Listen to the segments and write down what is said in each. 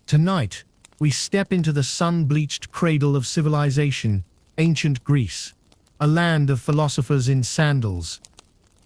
Tonight, we step into the sun-bleached cradle of civilization, ancient Greece, a land of philosophers in sandals,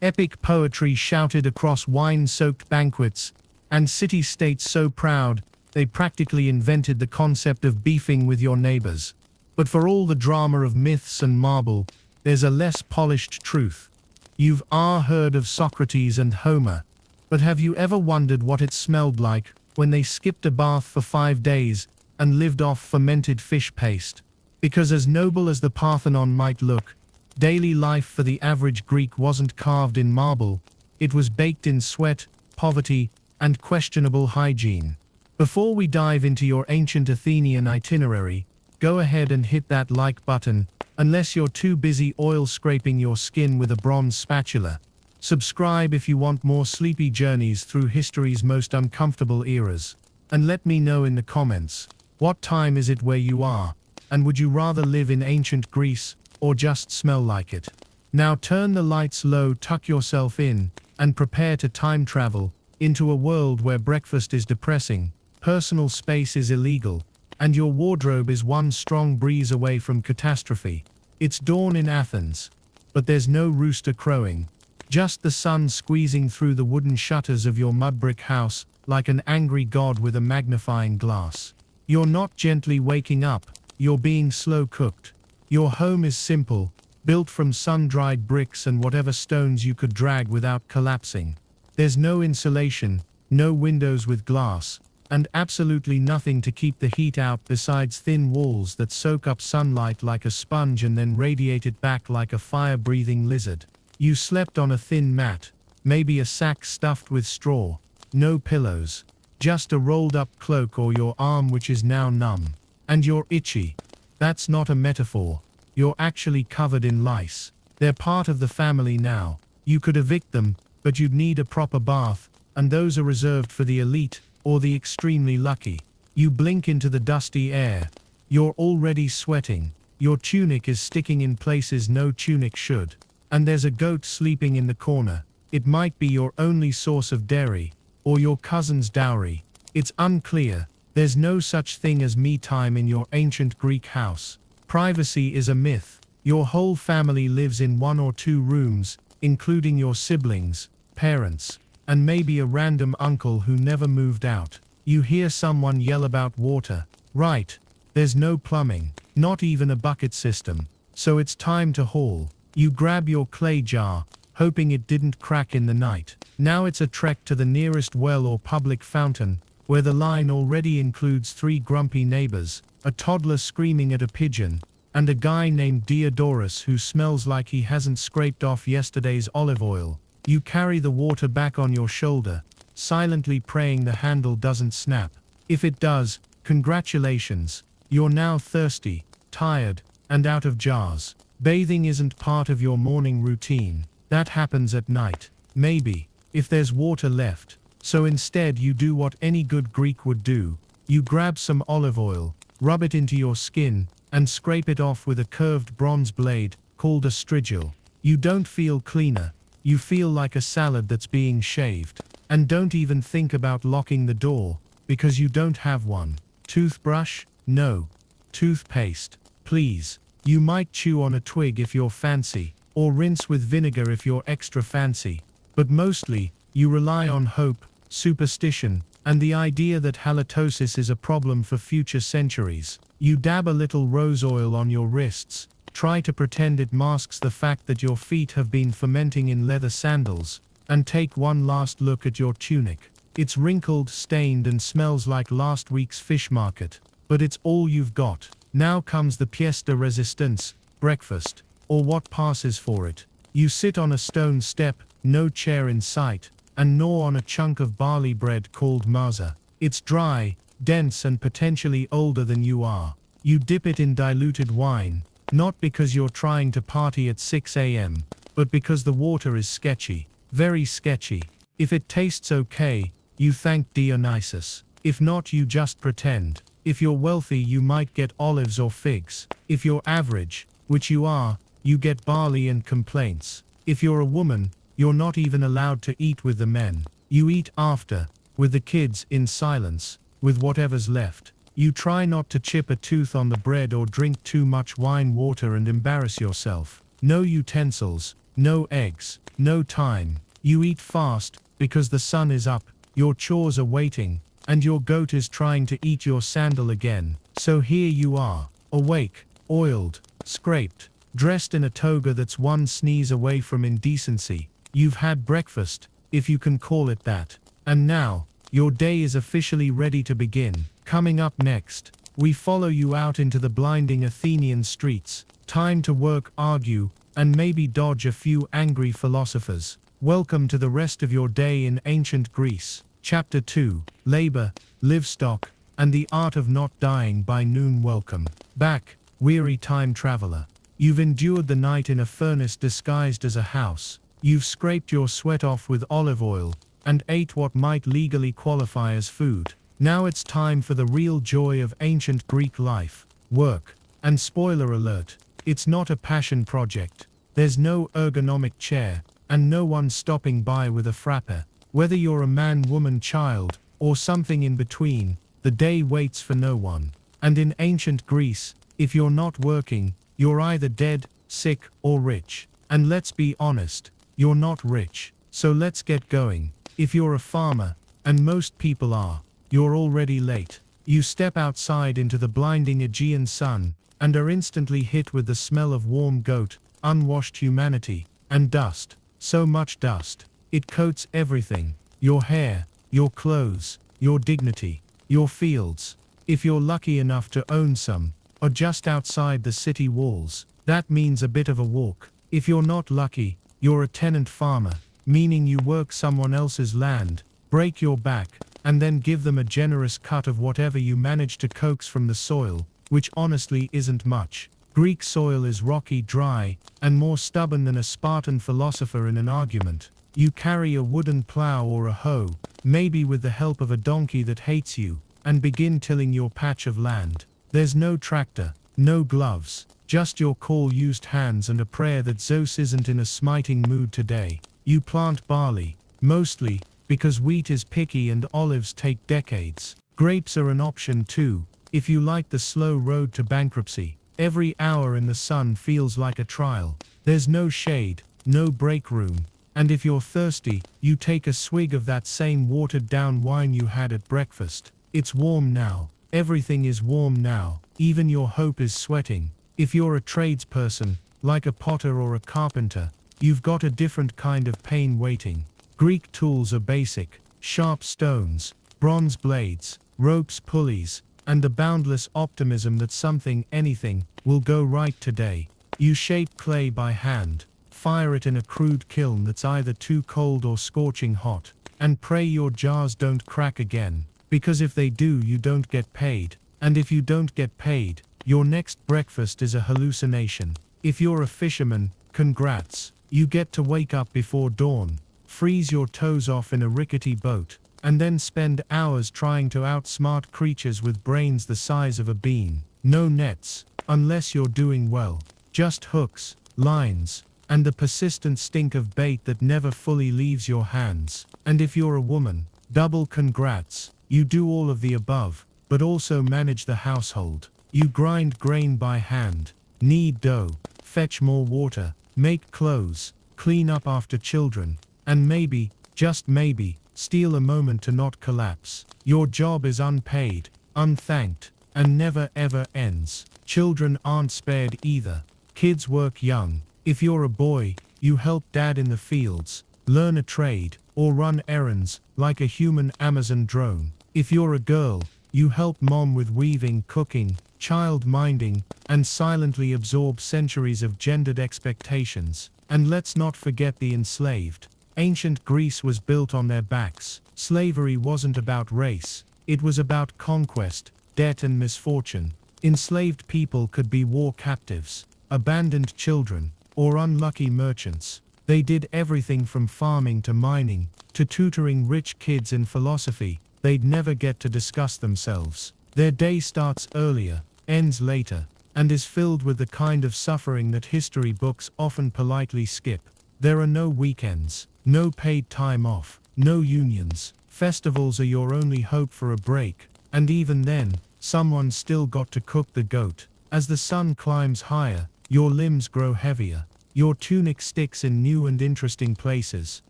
epic poetry shouted across wine-soaked banquets, and city-states so proud they practically invented the concept of beefing with your neighbors. But for all the drama of myths and marble, there's a less polished truth. You've heard of Socrates and Homer, but have you ever wondered what it smelled like when they skipped a bath for 5 days and lived off fermented fish paste? Because as noble as the Parthenon might look, daily life for the average Greek wasn't carved in marble, it was baked in sweat, poverty, and questionable hygiene. Before we dive into your ancient Athenian itinerary, go ahead and hit that like button, unless you're too busy oil scraping your skin with a bronze spatula. Subscribe if you want more sleepy journeys through history's most uncomfortable eras. And let me know in the comments, what time is it where you are, and would you rather live in ancient Greece, or just smell like it? Now turn the lights low, tuck yourself in, and prepare to time travel into a world where breakfast is depressing, personal space is illegal, and your wardrobe is one strong breeze away from catastrophe. It's dawn in Athens, but there's no rooster crowing, just the sun squeezing through the wooden shutters of your mud brick house like an angry god with a magnifying glass. You're not gently waking up, you're being slow cooked. Your home is simple, built from sun-dried bricks and whatever stones you could drag without collapsing. There's no insulation, no windows with glass, and absolutely nothing to keep the heat out besides thin walls that soak up sunlight like a sponge and then radiate it back like a fire-breathing lizard. You slept on a thin mat, maybe a sack stuffed with straw, no pillows, just a rolled-up cloak or your arm which is now numb. And you're itchy. That's not a metaphor. You're actually covered in lice. They're part of the family now. You could evict them, but you'd need a proper bath, and those are reserved for the elite or the extremely lucky. You blink into the dusty air. You're already sweating. Your tunic is sticking in places no tunic should. And there's a goat sleeping in the corner. It might be your only source of dairy, or your cousin's dowry. It's unclear. There's no such thing as me time in your ancient Greek house. Privacy is a myth. Your whole family lives in 1 or 2 rooms, including your siblings, parents, and maybe a random uncle who never moved out. You hear someone yell about water. Right, there's no plumbing, not even a bucket system. So it's time to haul. You grab your clay jar, hoping it didn't crack in the night. Now it's a trek to the nearest well or public fountain, where the line already includes 3 grumpy neighbors, a toddler screaming at a pigeon, and a guy named Diodorus who smells like he hasn't scraped off yesterday's olive oil. You carry the water back on your shoulder, silently praying the handle doesn't snap. If it does, congratulations, you're now thirsty, tired, and out of jars. Bathing isn't part of your morning routine. That happens at night. Maybe, if there's water left. So instead you do what any good Greek would do. You grab some olive oil, rub it into your skin, and scrape it off with a curved bronze blade, called a strigil. You don't feel cleaner. You feel like a salad that's being shaved. And don't even think about locking the door, because you don't have one. Toothbrush? No. Toothpaste? Please. You might chew on a twig if you're fancy, or rinse with vinegar if you're extra fancy. But mostly, you rely on hope, superstition, and the idea that halitosis is a problem for future centuries. You dab a little rose oil on your wrists, try to pretend it masks the fact that your feet have been fermenting in leather sandals, and take one last look at your tunic. It's wrinkled, stained, and smells like last week's fish market, but it's all you've got. Now comes the pièce de résistance, breakfast, or what passes for it. You sit on a stone step, no chair in sight, and gnaw on a chunk of barley bread called maza. It's dry, dense, and potentially older than you are. You dip it in diluted wine, not because you're trying to party at 6 a.m., but because the water is sketchy, very sketchy. If it tastes okay, you thank Dionysus. If not, you just pretend. If you're wealthy, you might get olives or figs. If you're average, which you are, you get barley and complaints. If you're a woman, you're not even allowed to eat with the men. You eat after, with the kids, in silence. with whatever's left. You try not to chip a tooth on the bread or drink too much wine water and embarrass yourself. No utensils, no eggs, no time. You eat fast, because the sun is up, your chores are waiting, and your goat is trying to eat your sandal again. So here you are, awake, oiled, scraped, dressed in a toga that's one sneeze away from indecency. You've had breakfast, if you can call it that. And now, your day is officially ready to begin. Coming up next, we follow you out into the blinding Athenian streets. Time to work, argue, and maybe dodge a few angry philosophers. Welcome to the rest of your day in ancient Greece. Chapter 2, Labor, Livestock, and the Art of Not Dying by Noon. Welcome back, weary time traveler. You've endured the night in a furnace disguised as a house. You've scraped your sweat off with olive oil, and ate what might legally qualify as food. Now it's time for the real joy of ancient Greek life, work. And spoiler alert, it's not a passion project. There's no ergonomic chair, and no one stopping by with a frapper. Whether you're a man, woman, child, or something in between, the day waits for no one. And in ancient Greece, if you're not working, you're either dead, sick, or rich. And let's be honest, you're not rich. So let's get going. If you're a farmer, and most people are, you're already late. You step outside into the blinding Aegean sun, and are instantly hit with the smell of warm goat, unwashed humanity, and dust. So much dust. It coats everything. Your hair, your clothes, your dignity, your fields. If you're lucky enough to own some, or just outside the city walls, that means a bit of a walk. If you're not lucky, you're a tenant farmer, meaning you work someone else's land, break your back, and then give them a generous cut of whatever you manage to coax from the soil, which honestly isn't much. Greek soil is rocky, dry, and more stubborn than a Spartan philosopher in an argument. You carry a wooden plow or a hoe, maybe with the help of a donkey that hates you, and begin tilling your patch of land. There's no tractor, no gloves, just your coal-used hands and a prayer that Zeus isn't in a smiting mood today. You plant barley, mostly, because wheat is picky and olives take decades. Grapes are an option too, if you like the slow road to bankruptcy. Every hour in the sun feels like a trial. There's no shade, no break room. And if you're thirsty, you take a swig of that same watered-down wine you had at breakfast. It's warm now. Everything is warm now. Even your hope is sweating. If you're a tradesperson, like a potter or a carpenter, you've got a different kind of pain waiting. Greek tools are basic: sharp stones, bronze blades, ropes, pulleys, and the boundless optimism that something, anything, will go right today. You shape clay by hand, fire it in a crude kiln that's either too cold or scorching hot, and pray your jars don't crack again, because if they do, you don't get paid, and if you don't get paid, your next breakfast is a hallucination. If you're a fisherman, congrats, you get to wake up before dawn, freeze your toes off in a rickety boat, and then spend hours trying to outsmart creatures with brains the size of a bean. No nets, unless you're doing well, just hooks, lines, and the persistent stink of bait that never fully leaves your hands. And if you're a woman, double congrats, you do all of the above, but also manage the household. You grind grain by hand, knead dough, fetch more water, make clothes, clean up after children, and maybe, just maybe, steal a moment to not collapse. Your job is unpaid, unthanked, and never ever ends. Children aren't spared either. Kids work young. If you're a boy, you help dad in the fields, learn a trade, or run errands, like a human Amazon drone. If you're a girl, you help mom with weaving, cooking, child minding, and silently absorb centuries of gendered expectations. And let's not forget the enslaved. Ancient Greece was built on their backs. Slavery wasn't about race, it was about conquest, debt and misfortune. Enslaved people could be war captives, abandoned children, or unlucky merchants. They did everything from farming to mining, to tutoring rich kids in philosophy they'd never get to discuss themselves. Their day starts earlier, ends later, and is filled with the kind of suffering that history books often politely skip. There are no weekends, no paid time off, no unions. Festivals are your only hope for a break, And even then, someone's still got to cook the goat. As the sun climbs higher, your limbs grow heavier. Your tunic sticks in new and interesting places.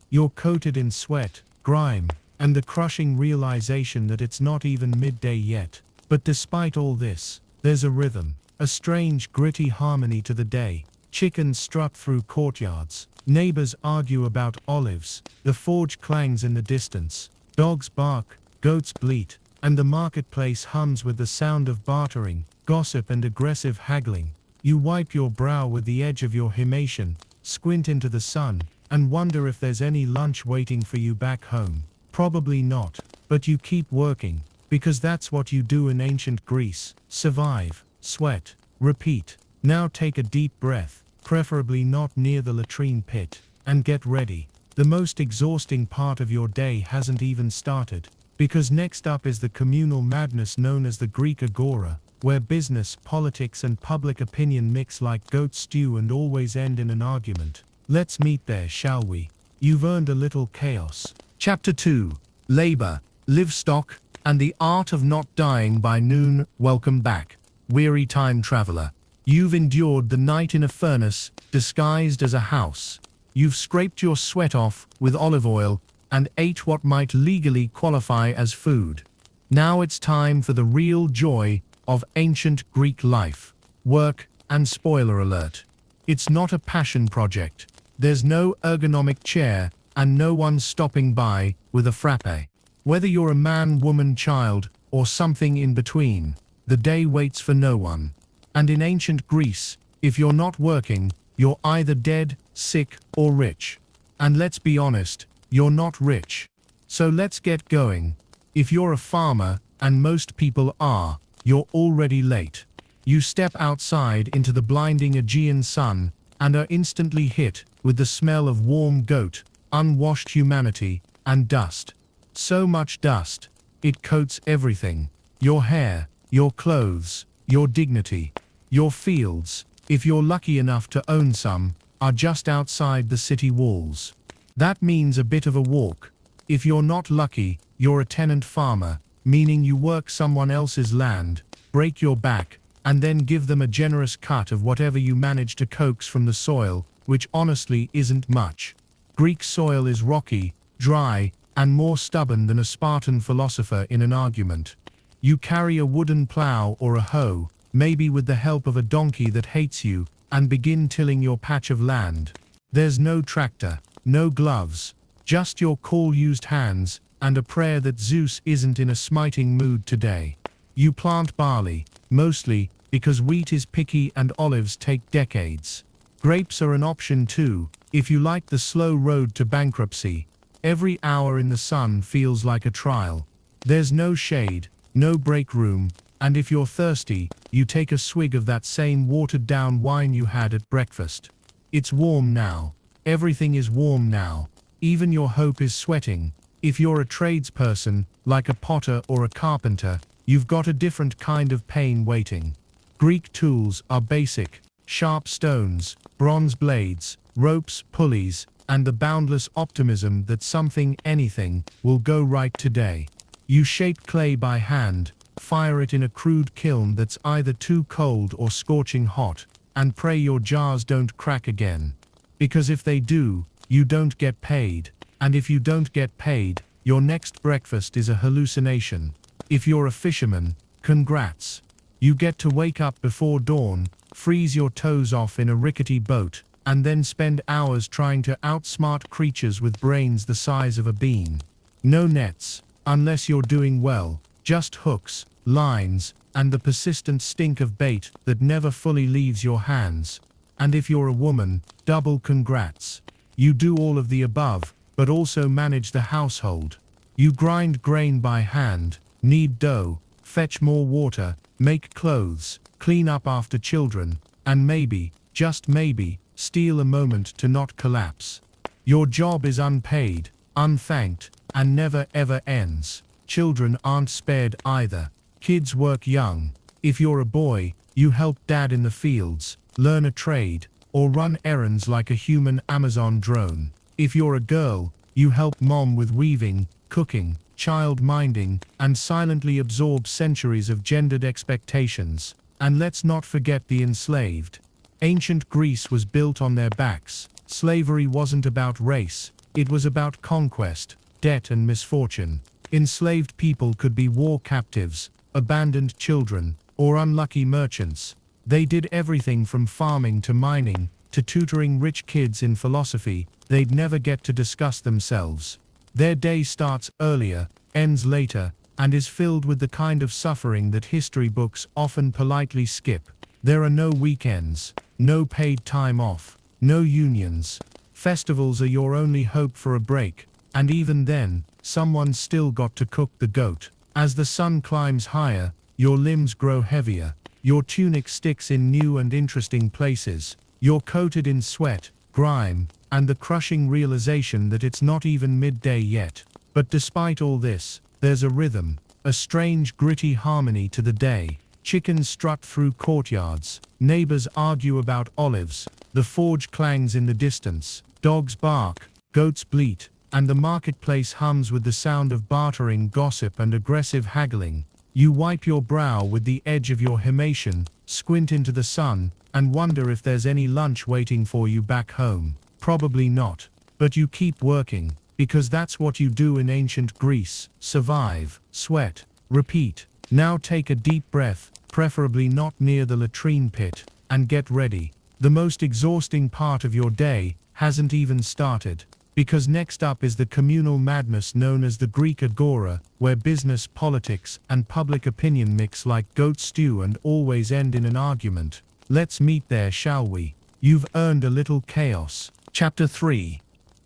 You're coated in sweat, grime, and the crushing realization that it's not even midday yet. But despite all this, there's a rhythm, a strange gritty harmony to the day. Chickens strut through courtyards. Neighbors argue about olives. The forge clangs in the distance. Dogs bark, goats bleat, and the marketplace hums with the sound of bartering, gossip and aggressive haggling. You wipe your brow with the edge of your himation, squint into the sun, and wonder if there's any lunch waiting for you back home. Probably not, but you keep working, because that's what you do in ancient Greece. Survive, sweat, repeat. Now take a deep breath, preferably not near the latrine pit, and get ready. The most exhausting part of your day hasn't even started, because next up is the communal madness known as the Greek agora, where business, politics and public opinion mix like goat stew and always end in an argument. Let's meet there, shall we? You've earned a little chaos. Chapter 2. Labor, Livestock, and the Art of Not Dying by Noon. Welcome back, weary time traveler. You've endured the night in a furnace, disguised as a house. You've scraped your sweat off with olive oil, and ate what might legally qualify as food. Now it's time for the real joy of ancient Greek life, work, and spoiler alert. It's not a passion project. There's no ergonomic chair, and no one stopping by with a frappe. Whether you're a man, woman, child, or something in between, the day waits for no one. And in ancient Greece, if you're not working, you're either dead, sick, or rich. And let's be honest, you're not rich. So let's get going. If you're a farmer, and most people are, you're already late. You step outside into the blinding Aegean sun, and are instantly hit with the smell of warm goat, unwashed humanity, and dust. So much dust, it coats everything. Your hair, your clothes, your dignity. Your fields, if you're lucky enough to own some, are just outside the city walls. That means a bit of a walk. If you're not lucky, you're a tenant farmer, meaning you work someone else's land, break your back, and then give them a generous cut of whatever you manage to coax from the soil, which honestly isn't much. Greek soil is rocky, dry, and more stubborn than a Spartan philosopher in an argument. You carry a wooden plow or a hoe, maybe with the help of a donkey that hates you, and begin tilling your patch of land. There's no tractor, no gloves, just your coal-used hands, and a prayer that Zeus isn't in a smiting mood today. You plant barley, mostly because wheat is picky and olives take decades. Grapes are an option too, if you like the slow road to bankruptcy. Every hour in the sun feels like a trial. There's no shade, no break room, and if you're thirsty, you take a swig of that same watered-down wine you had at breakfast. It's warm now. Everything is warm now. Even your hope is sweating. If you're a tradesperson, like a potter or a carpenter, you've got a different kind of pain waiting. Greek tools are basic: sharp stones, bronze blades, ropes, pulleys, and the boundless optimism that something, anything, will go right today. You shape clay by hand, fire it in a crude kiln that's either too cold or scorching hot, and pray your jars don't crack again. Because if they do, you don't get paid, and if you don't get paid, your next breakfast is a hallucination. If you're a fisherman, congrats. You get to wake up before dawn, freeze your toes off in a rickety boat, and then spend hours trying to outsmart creatures with brains the size of a bean. No nets, unless you're doing well, just hooks, lines, and the persistent stink of bait that never fully leaves your hands. And if you're a woman, double congrats. You do all of the above, but also manage the household. You grind grain by hand, knead dough, fetch more water, make clothes, clean up after children, and maybe, just maybe, steal a moment to not collapse. Your job is unpaid, unthanked, and never ever ends. Children aren't spared either. Kids work young. If you're a boy, you help dad in the fields, learn a trade, or run errands like a human Amazon drone. If you're a girl, you help mom with weaving, cooking, child minding, and silently absorb centuries of gendered expectations. And let's not forget the enslaved. Ancient Greece was built on their backs. Slavery wasn't about race, it was about conquest, debt and misfortune. Enslaved people could be war captives, abandoned children, or unlucky merchants. They did everything from farming to mining, to tutoring rich kids in philosophy they'd never get to discuss themselves. Their day starts earlier, ends later, and is filled with the kind of suffering that history books often politely skip. There are no weekends, no paid time off, no unions. Festivals are your only hope for a break, and even then, someone's still got to cook the goat. As the sun climbs higher, your limbs grow heavier, your tunic sticks in new and interesting places, you're coated in sweat, grime, and the crushing realization that it's not even midday yet. But despite all this, there's a rhythm, a strange gritty harmony to the day. Chickens strut through courtyards, neighbors argue about olives, the forge clangs in the distance, dogs bark, goats bleat, and the marketplace hums with the sound of bartering, gossip and aggressive haggling. You wipe your brow with the edge of your himation, squint into the sun, and wonder if there's any lunch waiting for you back home. Probably not. But you keep working, because that's what you do in ancient Greece. Survive, sweat, repeat. Now take a deep breath, preferably not near the latrine pit, and get ready. The most exhausting part of your day hasn't even started. Because next up is the communal madness known as the Greek agora, where business, politics, and public opinion mix like goat stew and always end in an argument. Let's meet there, shall we? You've earned a little chaos. Chapter 3.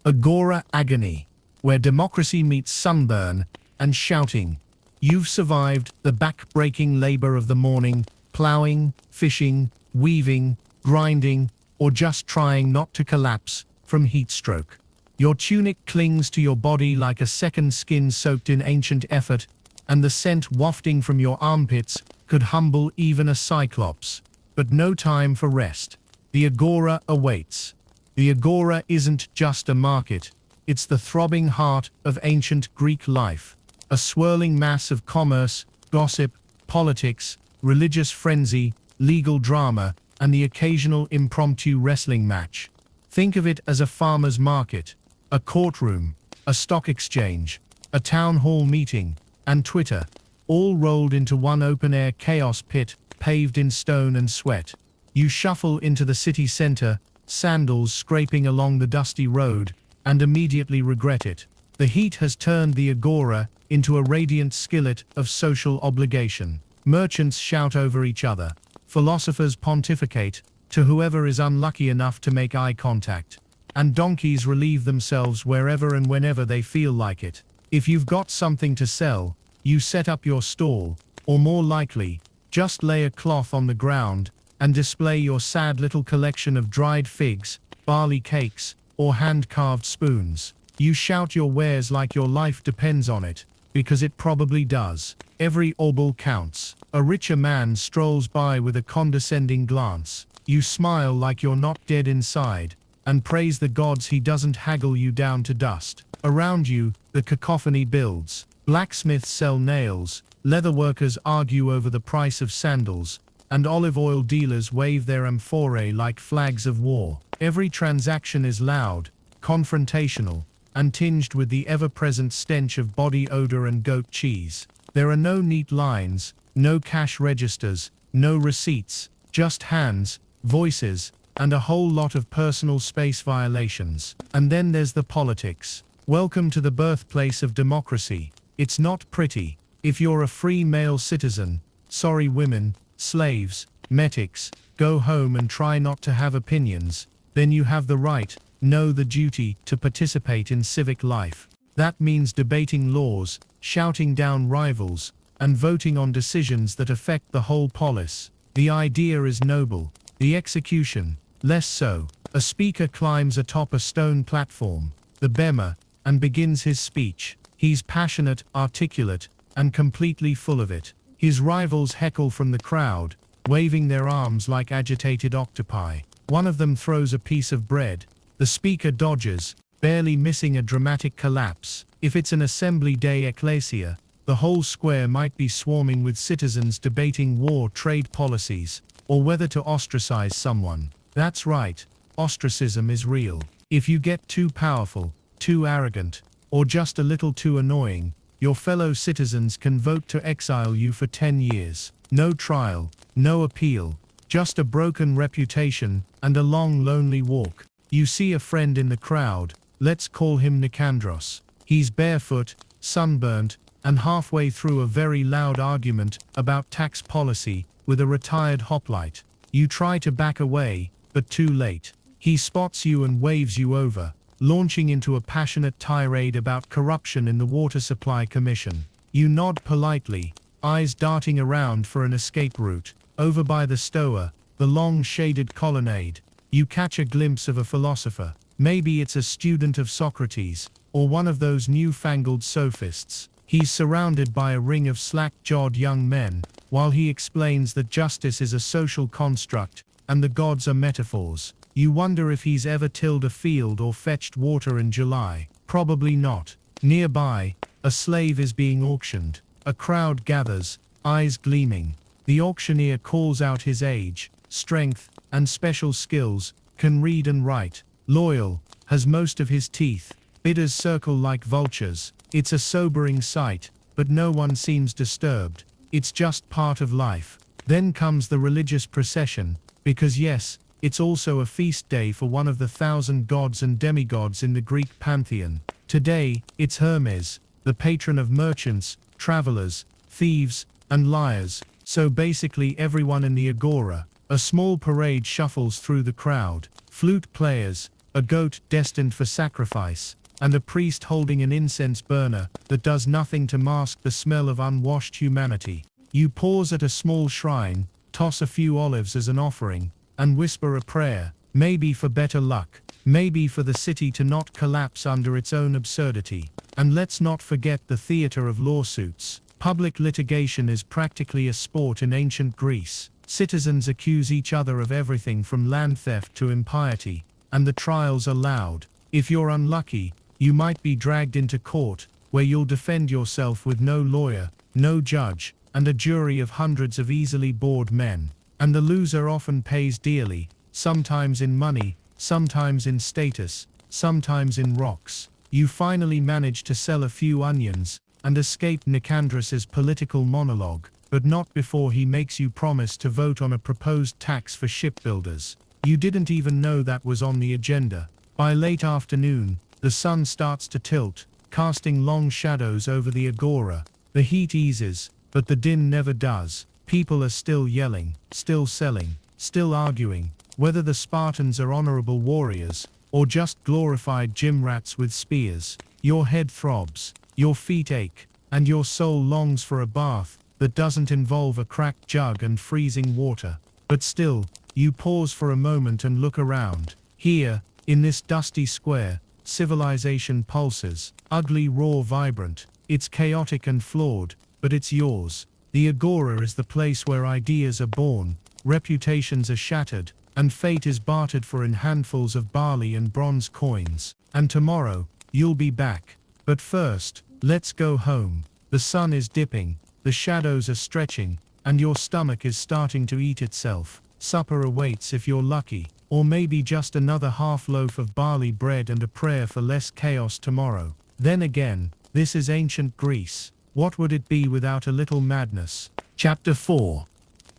Agora Agony, where democracy meets sunburn and shouting. You've survived the back-breaking labor of the morning, plowing, fishing, weaving, grinding, or just trying not to collapse from heat stroke. Your tunic clings to your body like a second skin soaked in ancient effort, and the scent wafting from your armpits could humble even a cyclops. But no time for rest. The agora awaits. The agora isn't just a market, it's the throbbing heart of ancient Greek life. A swirling mass of commerce, gossip, politics, religious frenzy, legal drama, and the occasional impromptu wrestling match. Think of it as a farmer's market, a courtroom, a stock exchange, a town hall meeting, and Twitter, all rolled into one open-air chaos pit paved in stone and sweat. You shuffle into the city center, sandals scraping along the dusty road, and immediately regret it. The heat has turned the agora into a radiant skillet of social obligation. Merchants shout over each other. Philosophers pontificate to whoever is unlucky enough to make eye contact. And donkeys relieve themselves wherever and whenever they feel like it. If you've got something to sell, you set up your stall, or more likely, just lay a cloth on the ground and display your sad little collection of dried figs, barley cakes, or hand-carved spoons. You shout your wares like your life depends on it, because it probably does. Every obol counts. A richer man strolls by with a condescending glance. You smile like you're not dead inside, and praise the gods he doesn't haggle you down to dust. Around you, the cacophony builds. Blacksmiths sell nails, leather workers argue over the price of sandals, and olive oil dealers wave their amphorae like flags of war. Every transaction is loud, confrontational, and tinged with the ever-present stench of body odor and goat cheese. There are no neat lines, no cash registers, no receipts, just hands, voices, and a whole lot of personal space violations. And then there's the politics. Welcome to the birthplace of democracy. It's not pretty. If you're a free male citizen, sorry women, slaves, metics, go home and try not to have opinions, then you have the right, no the duty, to participate in civic life. That means debating laws, shouting down rivals, and voting on decisions that affect the whole polis. The idea is noble. The execution, less so. A speaker climbs atop a stone platform, the bema, and begins his speech. He's passionate, articulate, and completely full of it. His rivals heckle from the crowd, waving their arms like agitated octopi. One of them throws a piece of bread. The speaker dodges, barely missing a dramatic collapse. If it's an assembly day ecclesia, the whole square might be swarming with citizens debating war trade policies, or whether to ostracize someone. That's right, ostracism is real. If you get too powerful, too arrogant, or just a little too annoying, your fellow citizens can vote to exile you for 10 years. No trial, no appeal, just a broken reputation and a long lonely walk. You see a friend in the crowd, let's call him Nicandros. He's barefoot, sunburnt, and halfway through a very loud argument about tax policy with a retired hoplite. You try to back away, but too late. He spots you and waves you over, launching into a passionate tirade about corruption in the Water Supply Commission. You nod politely, eyes darting around for an escape route. Over by the stoa, the long shaded colonnade, you catch a glimpse of a philosopher. Maybe it's a student of Socrates, or one of those newfangled sophists. He's surrounded by a ring of slack-jawed young men, while he explains that justice is a social construct, and the gods are metaphors. You wonder if he's ever tilled a field or fetched water in July. Probably not. Nearby, a slave is being auctioned. A crowd gathers, eyes gleaming. The auctioneer calls out his age, strength, and special skills, can read and write, loyal, has most of his teeth. Bidders circle like vultures. It's a sobering sight, but no one seems disturbed. It's just part of life. Then comes the religious procession, because yes, it's also a feast day for one of the 1,000 gods and demigods in the Greek pantheon. Today, it's Hermes, the patron of merchants, travelers, thieves, and liars. So basically everyone in the agora. A small parade shuffles through the crowd. Flute players, a goat destined for sacrifice, and a priest holding an incense burner that does nothing to mask the smell of unwashed humanity. You pause at a small shrine, toss a few olives as an offering, and whisper a prayer, maybe for better luck, maybe for the city to not collapse under its own absurdity. And let's not forget the theater of lawsuits. Public litigation is practically a sport in ancient Greece. Citizens accuse each other of everything from land theft to impiety, and the trials are loud. If you're unlucky, you might be dragged into court, where you'll defend yourself with no lawyer, no judge, and a jury of hundreds of easily bored men. And the loser often pays dearly, sometimes in money, sometimes in status, sometimes in rocks. You finally manage to sell a few onions, and escape Nicandros's political monologue, but not before he makes you promise to vote on a proposed tax for shipbuilders. You didn't even know that was on the agenda. By late afternoon, the sun starts to tilt, casting long shadows over the agora. The heat eases, but the din never does. People are still yelling, still selling, still arguing, whether the Spartans are honorable warriors, or just glorified gym rats with spears. Your head throbs, your feet ache, and your soul longs for a bath that doesn't involve a cracked jug and freezing water. But still, you pause for a moment and look around. Here, in this dusty square, civilization pulses, ugly, raw, vibrant. It's chaotic and flawed, but it's yours. The agora is the place where ideas are born, reputations are shattered, and fate is bartered for in handfuls of barley and bronze coins. And tomorrow, you'll be back. But first, let's go home. The sun is dipping, the shadows are stretching, and your stomach is starting to eat itself. Supper awaits if you're lucky, or maybe just another half loaf of barley bread and a prayer for less chaos tomorrow. Then again, this is ancient Greece. What would it be without a little madness? Chapter 4.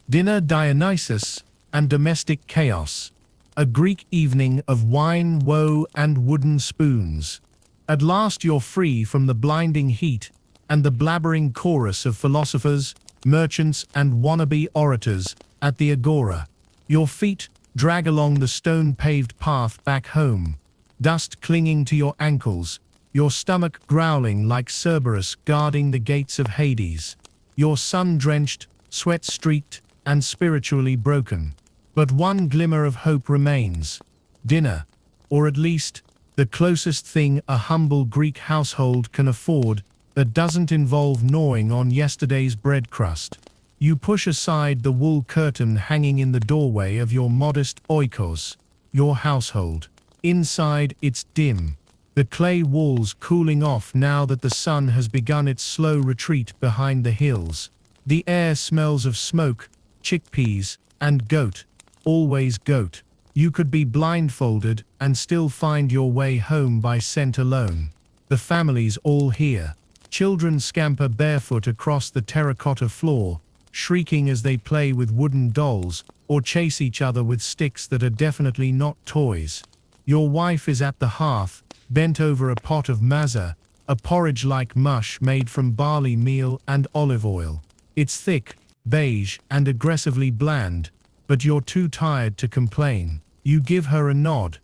Dinner, Dionysus, and Domestic Chaos. A Greek evening of wine, woe, and wooden spoons. At last you're free from the blinding heat and the blabbering chorus of philosophers, merchants, and wannabe orators at the agora. Your feet drag along the stone-paved path back home, dust clinging to your ankles, your stomach growling like Cerberus guarding the gates of Hades. You're sun-drenched, sweat-streaked, and spiritually broken. But one glimmer of hope remains. Dinner. Or at least, the closest thing a humble Greek household can afford that doesn't involve gnawing on yesterday's bread crust. You push aside the wool curtain hanging in the doorway of your modest oikos, your household. Inside, it's dim. the clay walls cooling off now that the sun has begun its slow retreat behind the hills. The air smells of smoke, chickpeas, and goat. Always goat. You could be blindfolded and still find your way home by scent alone. The family's all here. Children scamper barefoot across the terracotta floor, shrieking as they play with wooden dolls or chase each other with sticks that are definitely not toys. Your wife is at the hearth, bent over a pot of maza, a porridge-like mush made from barley meal and olive oil. It's thick, beige, and aggressively bland, but you're too tired to complain. You give her a nod.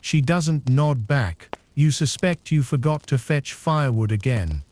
She doesn't nod back. You suspect you forgot to fetch firewood again.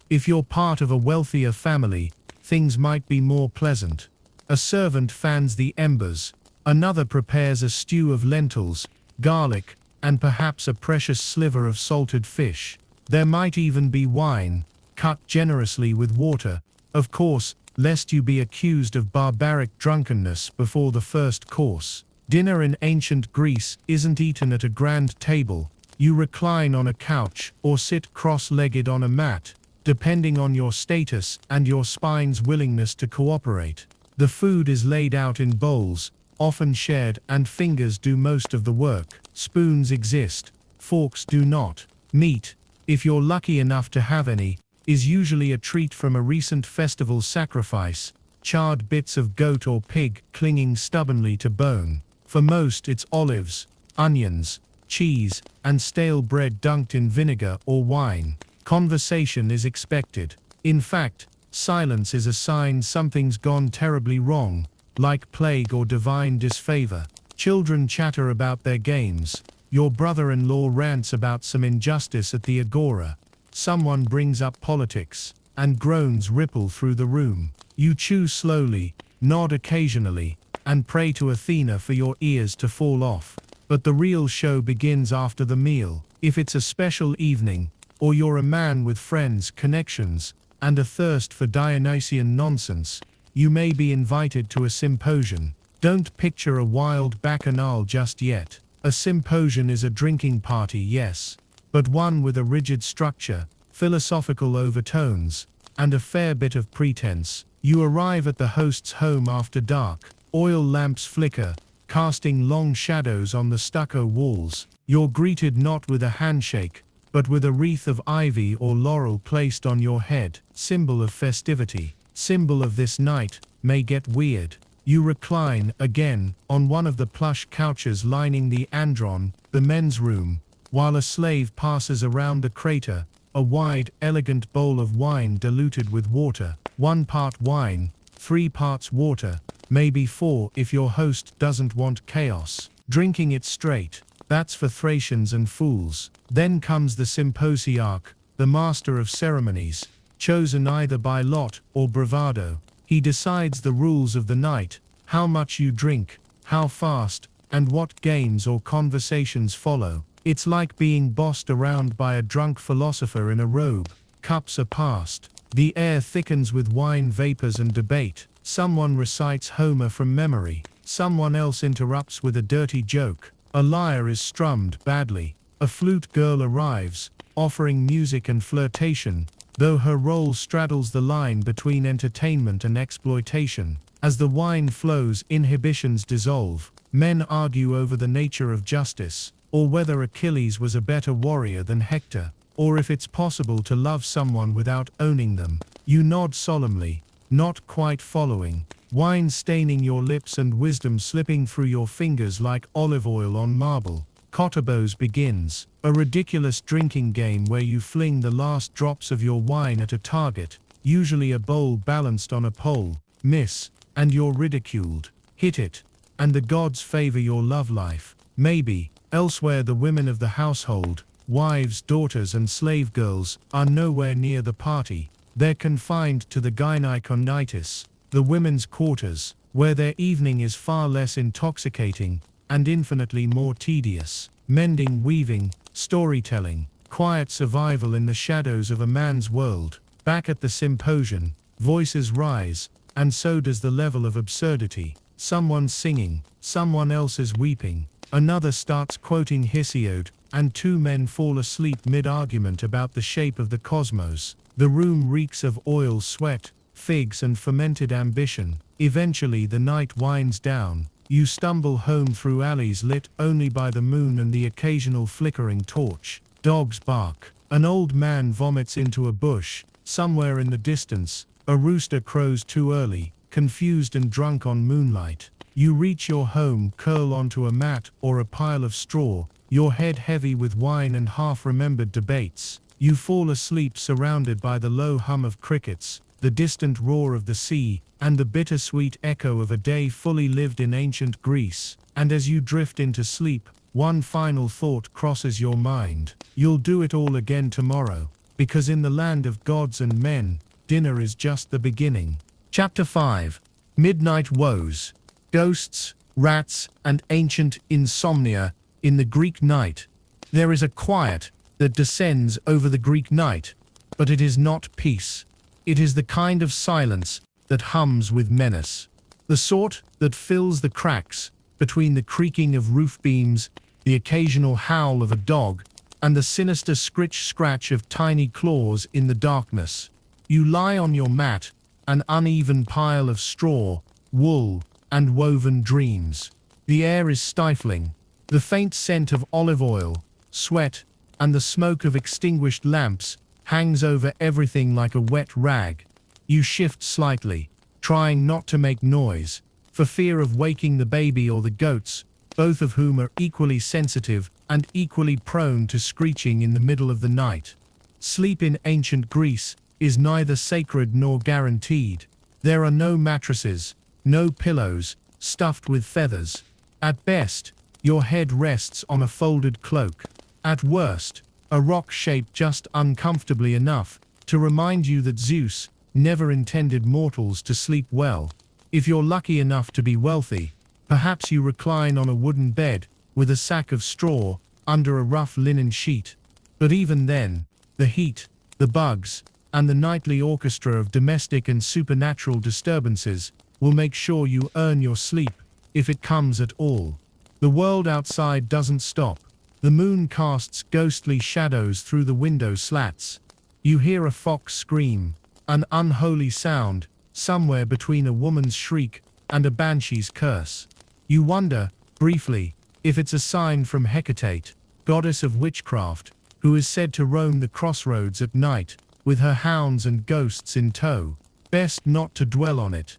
If you're part of a wealthier family, things might be more pleasant. A servant fans the embers. Another prepares a stew of lentils, garlic, and perhaps a precious sliver of salted fish. There might even be wine, cut generously with water, of course, lest you be accused of barbaric drunkenness before the first course. Dinner in ancient Greece isn't eaten at a grand table. You recline on a couch or sit cross-legged on a mat, depending on your status and your spine's willingness to cooperate. The food is laid out in bowls, often shared, and fingers do most of the work. Spoons exist, forks do not. Meat, if you're lucky enough to have any, is usually a treat from a recent festival sacrifice, charred bits of goat or pig clinging stubbornly to bone. For most it's olives, onions, cheese, and stale bread dunked in vinegar or wine. Conversation is expected. In fact, silence is a sign something's gone terribly wrong, like plague or divine disfavor. Children chatter about their games. Your brother-in-law rants about some injustice at the agora. Someone brings up politics, and groans ripple through the room. You chew slowly, nod occasionally, and pray to Athena for your ears to fall off. But the real show begins after the meal. If it's a special evening, or you're a man with friends, connections, and a thirst for Dionysian nonsense, you may be invited to a symposium. Don't picture a wild bacchanal just yet. A symposium is a drinking party, yes, but one with a rigid structure, philosophical overtones, and a fair bit of pretense. You arrive at the host's home after dark. Oil lamps flicker, casting long shadows on the stucco walls. You're greeted not with a handshake, but with a wreath of ivy or laurel placed on your head, symbol of festivity, symbol of this night may get weird. You recline, again, on one of the plush couches lining the andron, the men's room, while a slave passes around the crater, a wide, elegant bowl of wine diluted with water. 1 part wine, 3 parts water, maybe 4 if your host doesn't want chaos. Drinking it straight, that's for Thracians and fools. Then comes the symposiarch, the master of ceremonies, chosen either by lot or bravado. He decides the rules of the night, how much you drink, how fast, and what games or conversations follow. It's like being bossed around by a drunk philosopher in a robe. Cups are passed. The air thickens with wine vapors and debate. Someone recites Homer from memory. Someone else interrupts with a dirty joke. A lyre is strummed badly. A flute girl arrives, offering music and flirtation, though her role straddles the line between entertainment and exploitation. As the wine flows, inhibitions dissolve. Men argue over the nature of justice, or whether Achilles was a better warrior than Hector, or if it's possible to love someone without owning them. You nod solemnly, not quite following, wine staining your lips and wisdom slipping through your fingers like olive oil on marble. Kotabos begins, a ridiculous drinking game where you fling the last drops of your wine at a target, usually a bowl balanced on a pole. Miss, and you're ridiculed. Hit it, and the gods favor your love life. Maybe. Elsewhere, the women of the household, wives, daughters, and slave girls, are nowhere near the party. They're confined to the gyneconitis, the women's quarters, where their evening is far less intoxicating and infinitely more tedious. Mending, weaving, storytelling, quiet survival in the shadows of a man's world. Back at the symposium, voices rise, and so does the level of absurdity. Someone's singing, someone else is weeping, another starts quoting Hesiod, and two men fall asleep mid-argument about the shape of the cosmos. The room reeks of oil, sweat, figs and fermented ambition. Eventually the night winds down. You stumble home through alleys lit only by the moon and the occasional flickering torch. Dogs bark. An old man vomits into a bush. Somewhere in the distance, a rooster crows too early, confused and drunk on moonlight. You reach your home, curl onto a mat or a pile of straw, your head heavy with wine and half-remembered debates. You fall asleep surrounded by the low hum of crickets, the distant roar of the sea, and the bittersweet echo of a day fully lived in ancient Greece. And as you drift into sleep, one final thought crosses your mind. You'll do it all again tomorrow, because in the land of gods and men, dinner is just the beginning. Chapter 5. Midnight Woes. Ghosts, rats, and ancient insomnia in the Greek night. There is a quiet that descends over the Greek night, but it is not peace. It is the kind of silence that hums with menace. The sort that fills the cracks between the creaking of roof beams, the occasional howl of a dog, and the sinister scritch-scratch of tiny claws in the darkness. You lie on your mat, an uneven pile of straw, wool, and woven dreams. The air is stifling. The faint scent of olive oil, sweat, and the smoke of extinguished lamps hangs over everything like a wet rag. You shift slightly, trying not to make noise, for fear of waking the baby or the goats, both of whom are equally sensitive and equally prone to screeching in the middle of the night. Sleep in ancient Greece is neither sacred nor guaranteed. There are no mattresses, no pillows, stuffed with feathers. At best, your head rests on a folded cloak. At worst, a rock shaped just uncomfortably enough to remind you that Zeus never intended mortals to sleep well. If you're lucky enough to be wealthy, perhaps you recline on a wooden bed with a sack of straw under a rough linen sheet. But even then, the heat, the bugs, and the nightly orchestra of domestic and supernatural disturbances will make sure you earn your sleep, if it comes at all. The world outside doesn't stop. The moon casts ghostly shadows through the window slats. You hear a fox scream, an unholy sound, somewhere between a woman's shriek and a banshee's curse. You wonder, briefly, if it's a sign from Hecate, goddess of witchcraft, who is said to roam the crossroads at night, with her hounds and ghosts in tow. Best not to dwell on it.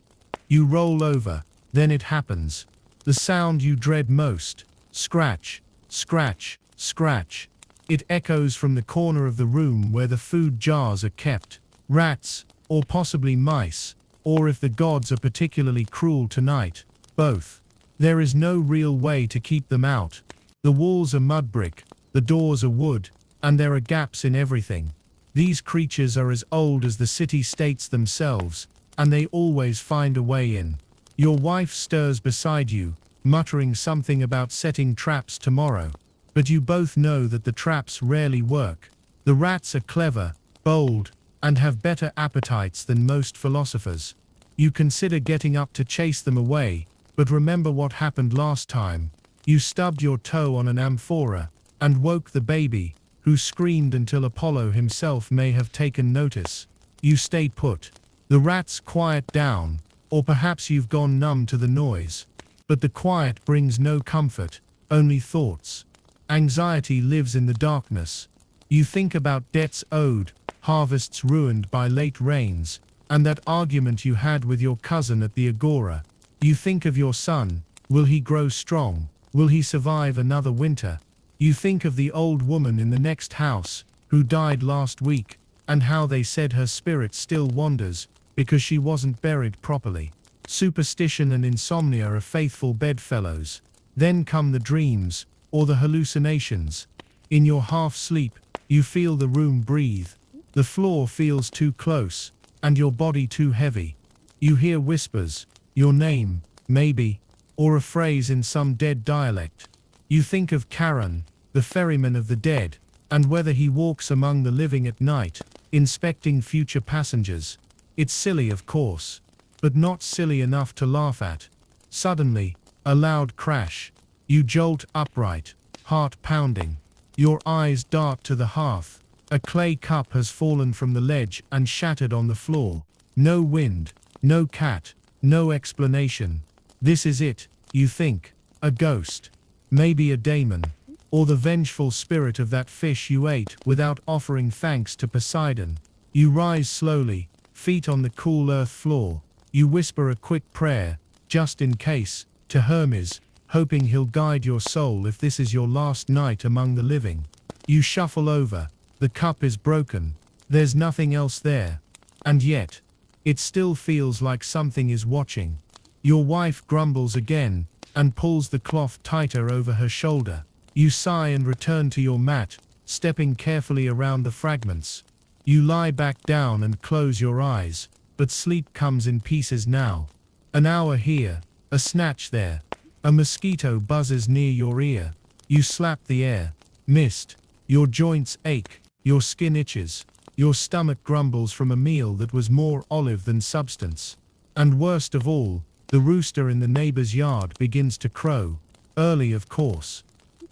You roll over, then it happens. The sound you dread most. Scratch, scratch, scratch. It echoes from the corner of the room where the food jars are kept. Rats, or possibly mice, or if the gods are particularly cruel tonight, both. There is no real way to keep them out. The walls are mud brick, the doors are wood, and there are gaps in everything. These creatures are as old as the city-states themselves, and they always find a way in. Your wife stirs beside you, muttering something about setting traps tomorrow. But you both know that the traps rarely work. The rats are clever, bold, and have better appetites than most philosophers. You consider getting up to chase them away, but remember what happened last time. You stubbed your toe on an amphora, and woke the baby, who screamed until Apollo himself may have taken notice. You stay put. The rats quiet down, or perhaps you've gone numb to the noise. But the quiet brings no comfort, only thoughts. Anxiety lives in the darkness. You think about debts owed, harvests ruined by late rains, and that argument you had with your cousin at the agora. You think of your son. Will he grow strong? Will he survive another winter? You think of the old woman in the next house, who died last week, and how they said her spirit still wanders, because she wasn't buried properly. Superstition and insomnia are faithful bedfellows. Then come the dreams, or the hallucinations. In your half-sleep, you feel the room breathe. The floor feels too close, and your body too heavy. You hear whispers, your name, maybe, or a phrase in some dead dialect. You think of Charon, the ferryman of the dead, and whether he walks among the living at night, inspecting future passengers. It's silly, of course, but not silly enough to laugh at. Suddenly, a loud crash. You jolt upright, heart pounding. Your eyes dart to the hearth. A clay cup has fallen from the ledge and shattered on the floor. No wind, no cat, no explanation. This is it, you think. A ghost. Maybe a daemon. Or the vengeful spirit of that fish you ate without offering thanks to Poseidon. You rise slowly, feet on the cool earth floor. You whisper a quick prayer, just in case, to Hermes, hoping he'll guide your soul if this is your last night among the living. You shuffle over. The cup is broken. There's nothing else there. And yet, it still feels like something is watching. Your wife grumbles again and pulls the cloth tighter over her shoulder. You sigh and return to your mat, stepping carefully around the fragments. You lie back down and close your eyes, but sleep comes in pieces now. An hour here, a snatch there. A mosquito buzzes near your ear. You slap the air. Mist. Your joints ache. Your skin itches. Your stomach grumbles from a meal that was more olive than substance. And worst of all, the rooster in the neighbor's yard begins to crow. Early, of course.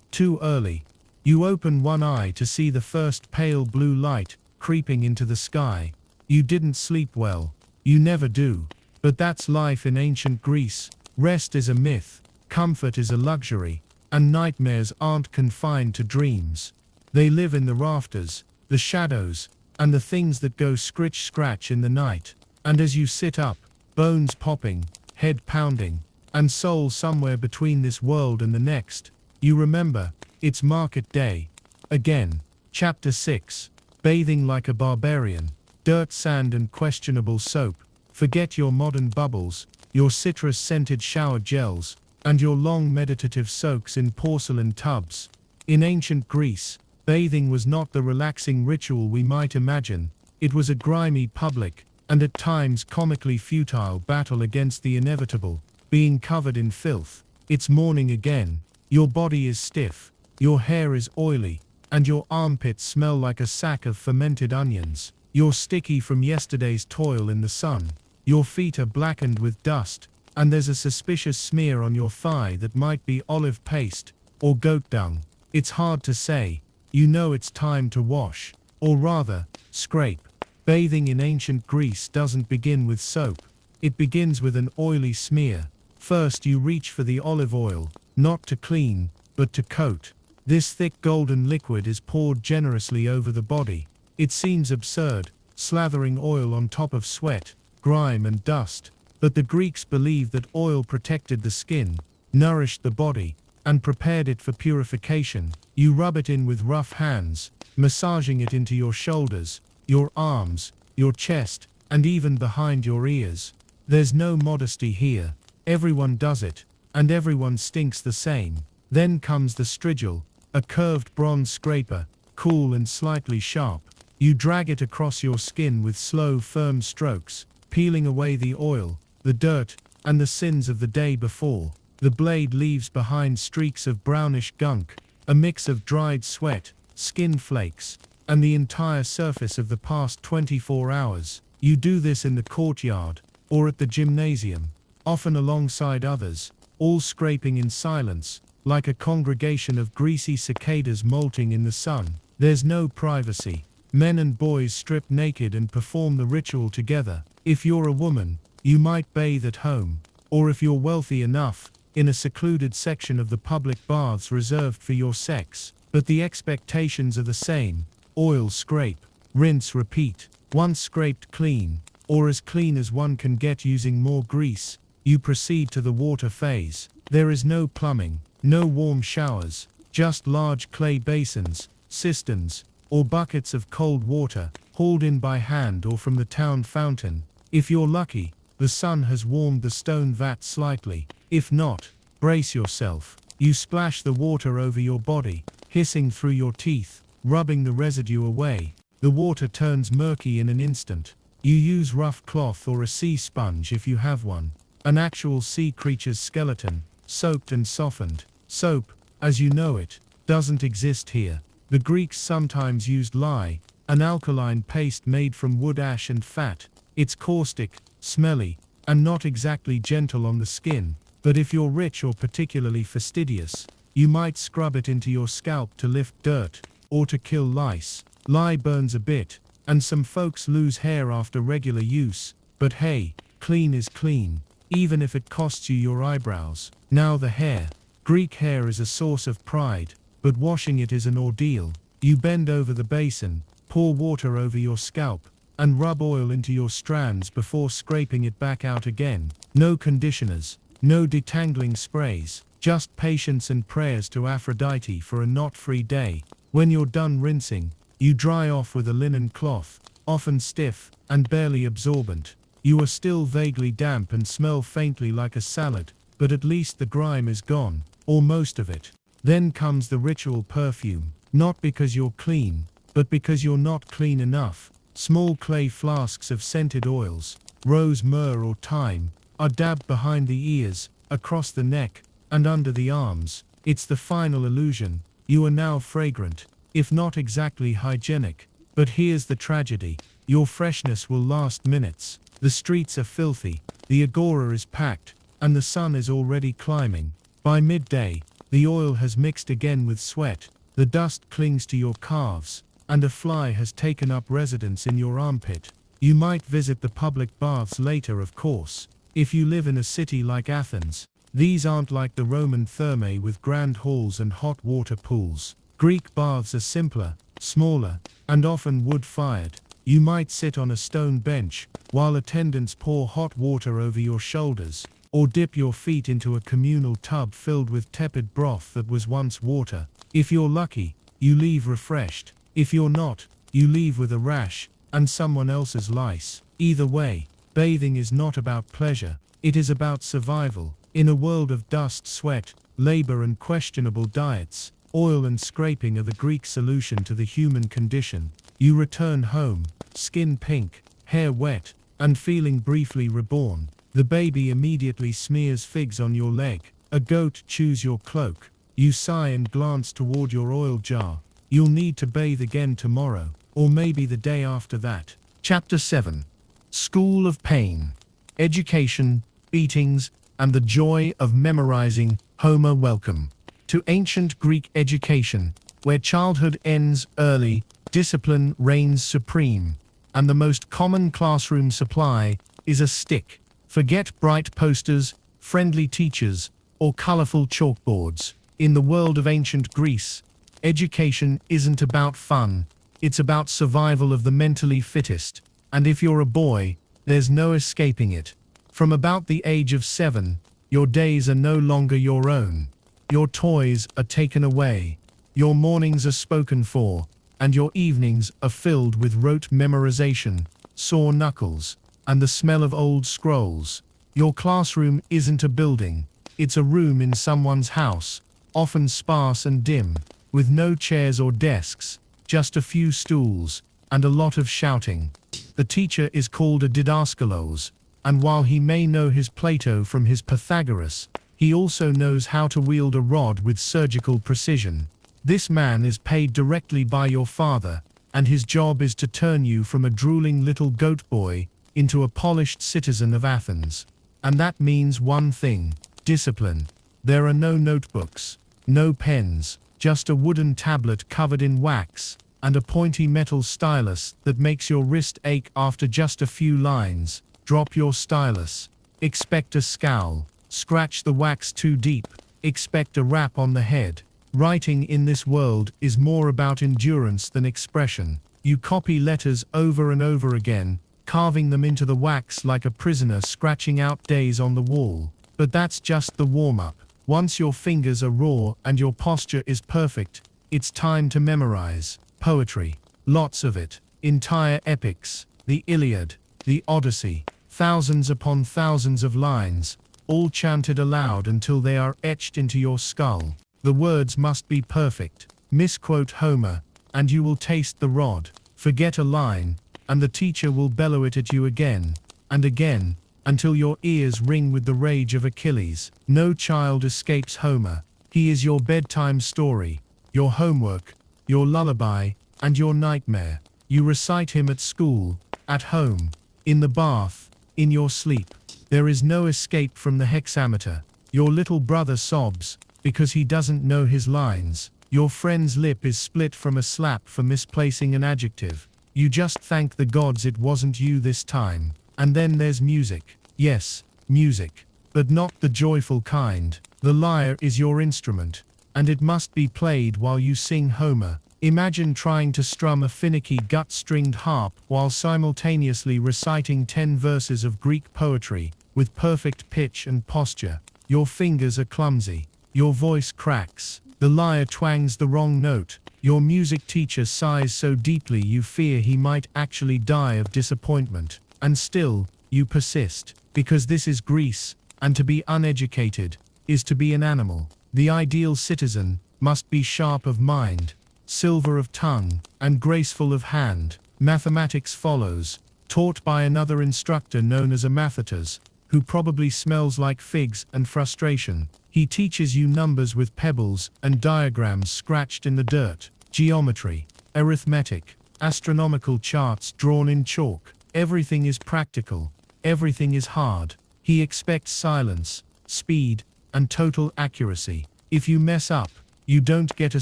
Too early. You open one eye to see the first pale blue light creeping into the sky. You didn't sleep well. You never do. But that's life in ancient Greece. Rest is a myth. Comfort is a luxury. And nightmares aren't confined to dreams. They live in the rafters, the shadows, and the things that go scritch-scratch in the night. And as you sit up, bones popping, head pounding, and soul somewhere between this world and the next, you remember, it's market day. Again. Chapter 6. Bathing like a barbarian. Dirt, sand and questionable soap. Forget your modern bubbles, your citrus-scented shower gels, and your long meditative soaks in porcelain tubs. In ancient Greece, bathing was not the relaxing ritual we might imagine. It was a grimy public, and at times comically futile battle against the inevitable, being covered in filth. It's morning again. Your body is stiff, your hair is oily, and your armpits smell like a sack of fermented onions. You're sticky from yesterday's toil in the sun. Your feet are blackened with dust, and there's a suspicious smear on your thigh that might be olive paste or goat dung. It's hard to say. You know it's time to wash, or rather, scrape. Bathing in ancient Greece doesn't begin with soap. It begins with an oily smear. First you reach for the olive oil, not to clean, but to coat. This thick golden liquid is poured generously over the body. It seems absurd, slathering oil on top of sweat, grime and dust, but the Greeks believed that oil protected the skin, nourished the body, and prepared it for purification. You rub it in with rough hands, massaging it into your shoulders, your arms, your chest, and even behind your ears. There's no modesty here. Everyone does it, and everyone stinks the same. Then comes the strigil, a curved bronze scraper, cool and slightly sharp. You drag it across your skin with slow, firm strokes, peeling away the oil, the dirt, and the sins of the day before. The blade leaves behind streaks of brownish gunk, a mix of dried sweat, skin flakes, and the entire surface of the past 24 hours. You do this in the courtyard, or at the gymnasium, often alongside others, all scraping in silence, like a congregation of greasy cicadas molting in the sun. There's no privacy. Men and boys strip naked and perform the ritual together. If you're a woman, you might bathe at home, or if you're wealthy enough, in a secluded section of the public baths reserved for your sex. But the expectations are the same. Oil, scrape, rinse, repeat. Once scraped clean, or as clean as one can get using more grease, you proceed to the water phase. There is no plumbing, no warm showers, just large clay basins, cisterns, or buckets of cold water, hauled in by hand or from the town fountain. If you're lucky, the sun has warmed the stone vat slightly. If not, brace yourself. You splash the water over your body, hissing through your teeth, rubbing the residue away. The water turns murky in an instant. You use rough cloth or a sea sponge if you have one. An actual sea creature's skeleton, soaked and softened. Soap, as you know it, doesn't exist here. The Greeks sometimes used lye, an alkaline paste made from wood ash and fat. It's caustic, smelly, and not exactly gentle on the skin. But if you're rich or particularly fastidious, You might scrub it into your scalp to lift dirt, or to kill lice. Lye burns a bit, and some folks lose hair after regular use, but hey, clean is clean, even if it costs you your eyebrows. Now the hair. Greek hair is a source of pride, but washing it is an ordeal. You bend over the basin, pour water over your scalp, and rub oil into your strands before scraping it back out again. No conditioners, no detangling sprays, just patience and prayers to Aphrodite for a knot-free day. When you're done rinsing, you dry off with a linen cloth, often stiff and barely absorbent. You are still vaguely damp and smell faintly like a salad, but at least the grime is gone, or most of it. Then comes the ritual perfume, not because you're clean, but because you're not clean enough. Small clay flasks of scented oils, rose, myrrh or thyme, are dabbed behind the ears, across the neck, and under the arms. It's the final illusion. You are now fragrant, if not exactly hygienic. But here's the tragedy. Your freshness will last minutes. The streets are filthy, the agora is packed, and the sun is already climbing. By midday, the oil has mixed again with sweat, the dust clings to your calves, and a fly has taken up residence in your armpit. You might visit the public baths later, of course. If you live in a city like Athens, these aren't like the Roman thermae with grand halls and hot water pools. Greek baths are simpler, smaller, and often wood-fired. You might sit on a stone bench, while attendants pour hot water over your shoulders, or dip your feet into a communal tub filled with tepid broth that was once water. If you're lucky, you leave refreshed. If you're not, you leave with a rash, and someone else's lice. Either way, bathing is not about pleasure, it is about survival. In a world of dust, sweat, labor and questionable diets, oil and scraping are the Greek solution to the human condition. You return home, skin pink, hair wet, and feeling briefly reborn. The baby immediately smears figs on your leg. A goat chews your cloak. You sigh and glance toward your oil jar. You'll need to bathe again tomorrow, or maybe the day after that. Chapter 7. School of Pain. Education, beatings, and the joy of memorizing. Homer. Welcome to ancient Greek education, where childhood ends early, discipline reigns supreme, and the most common classroom supply is a stick. Forget bright posters, friendly teachers, or colorful chalkboards. In the world of ancient Greece, education isn't about fun, it's about survival of the mentally fittest, and if you're a boy, there's no escaping it. From about the age of 7, your days are no longer your own. Your toys are taken away, your mornings are spoken for, and your evenings are filled with rote memorization, sore knuckles, and the smell of old scrolls. Your classroom isn't a building, it's a room in someone's house, often sparse and dim, with no chairs or desks, just a few stools, and a lot of shouting. The teacher is called a didaskalos, and while he may know his Plato from his Pythagoras, he also knows how to wield a rod with surgical precision. This man is paid directly by your father, and his job is to turn you from a drooling little goat boy into a polished citizen of Athens. And that means one thing: discipline. There are no notebooks, no pens, just a wooden tablet covered in wax, and a pointy metal stylus that makes your wrist ache after just a few lines. Drop your stylus. Expect a scowl. Scratch the wax too deep. Expect a rap on the head. Writing in this world is more about endurance than expression. You copy letters over and over again, carving them into the wax like a prisoner scratching out days on the wall. But that's just the warm-up. Once your fingers are raw and your posture is perfect, it's time to memorize. Poetry. Lots of it. Entire epics. The Iliad, the Odyssey. Thousands upon thousands of lines, all chanted aloud until they are etched into your skull. The words must be perfect. Misquote Homer, and you will taste the rod. Forget a line, and the teacher will bellow it at you again, and again, until your ears ring with the rage of Achilles. No child escapes Homer. He is your bedtime story, your homework, your lullaby, and your nightmare. You recite him at school, at home, in the bath, in your sleep. There is no escape from the hexameter. Your little brother sobs, because he doesn't know his lines. Your friend's lip is split from a slap for misplacing an adjective. You just thank the gods it wasn't you this time. And then there's music. Yes, music. But not the joyful kind. The lyre is your instrument, and it must be played while you sing Homer. Imagine trying to strum a finicky gut-stringed harp while simultaneously reciting 10 verses of Greek poetry, with perfect pitch and posture. Your fingers are clumsy. Your voice cracks. The lyre twangs the wrong note. Your music teacher sighs so deeply you fear he might actually die of disappointment. And still, you persist. Because this is Greece, and to be uneducated is to be an animal. The ideal citizen must be sharp of mind, silver of tongue, and graceful of hand. Mathematics follows, taught by another instructor known as a mathetes, who probably smells like figs and frustration. He teaches you numbers with pebbles and diagrams scratched in the dirt, geometry, arithmetic, astronomical charts drawn in chalk. Everything is practical, everything is hard. He expects silence, speed, and total accuracy. If you mess up, you don't get a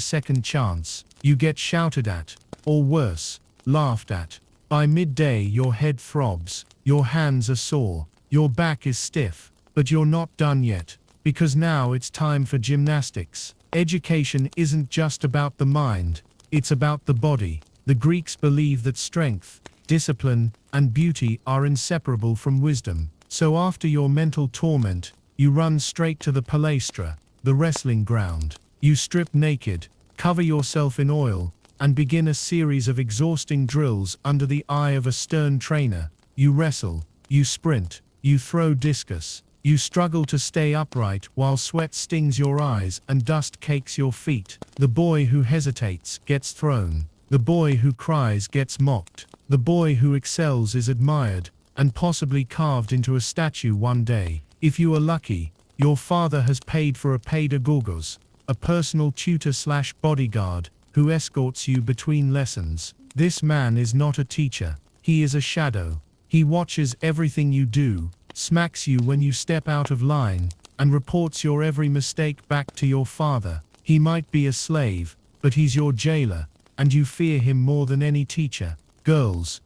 second chance. You get shouted at, or worse, laughed at. By midday your head throbs, your hands are sore, your back is stiff, but you're not done yet, because now it's time for gymnastics. Education isn't just about the mind, it's about the body. The Greeks believe that strength, discipline, and beauty are inseparable from wisdom. So after your mental torment, you run straight to the palaestra, the wrestling ground. You strip naked, cover yourself in oil, and begin a series of exhausting drills under the eye of a stern trainer. You wrestle, you sprint, you throw discus, you struggle to stay upright while sweat stings your eyes and dust cakes your feet. The boy who hesitates gets thrown. The boy who cries gets mocked. The boy who excels is admired, and possibly carved into a statue one day. If you are lucky, your father has paid for a pedagogos, a personal tutor/bodyguard, who escorts you between lessons. This man is not a teacher, he is a shadow. He watches everything you do, smacks you when you step out of line, and reports your every mistake back to your father. He might be a slave, but he's your jailer, and you fear him more than any teacher. Girls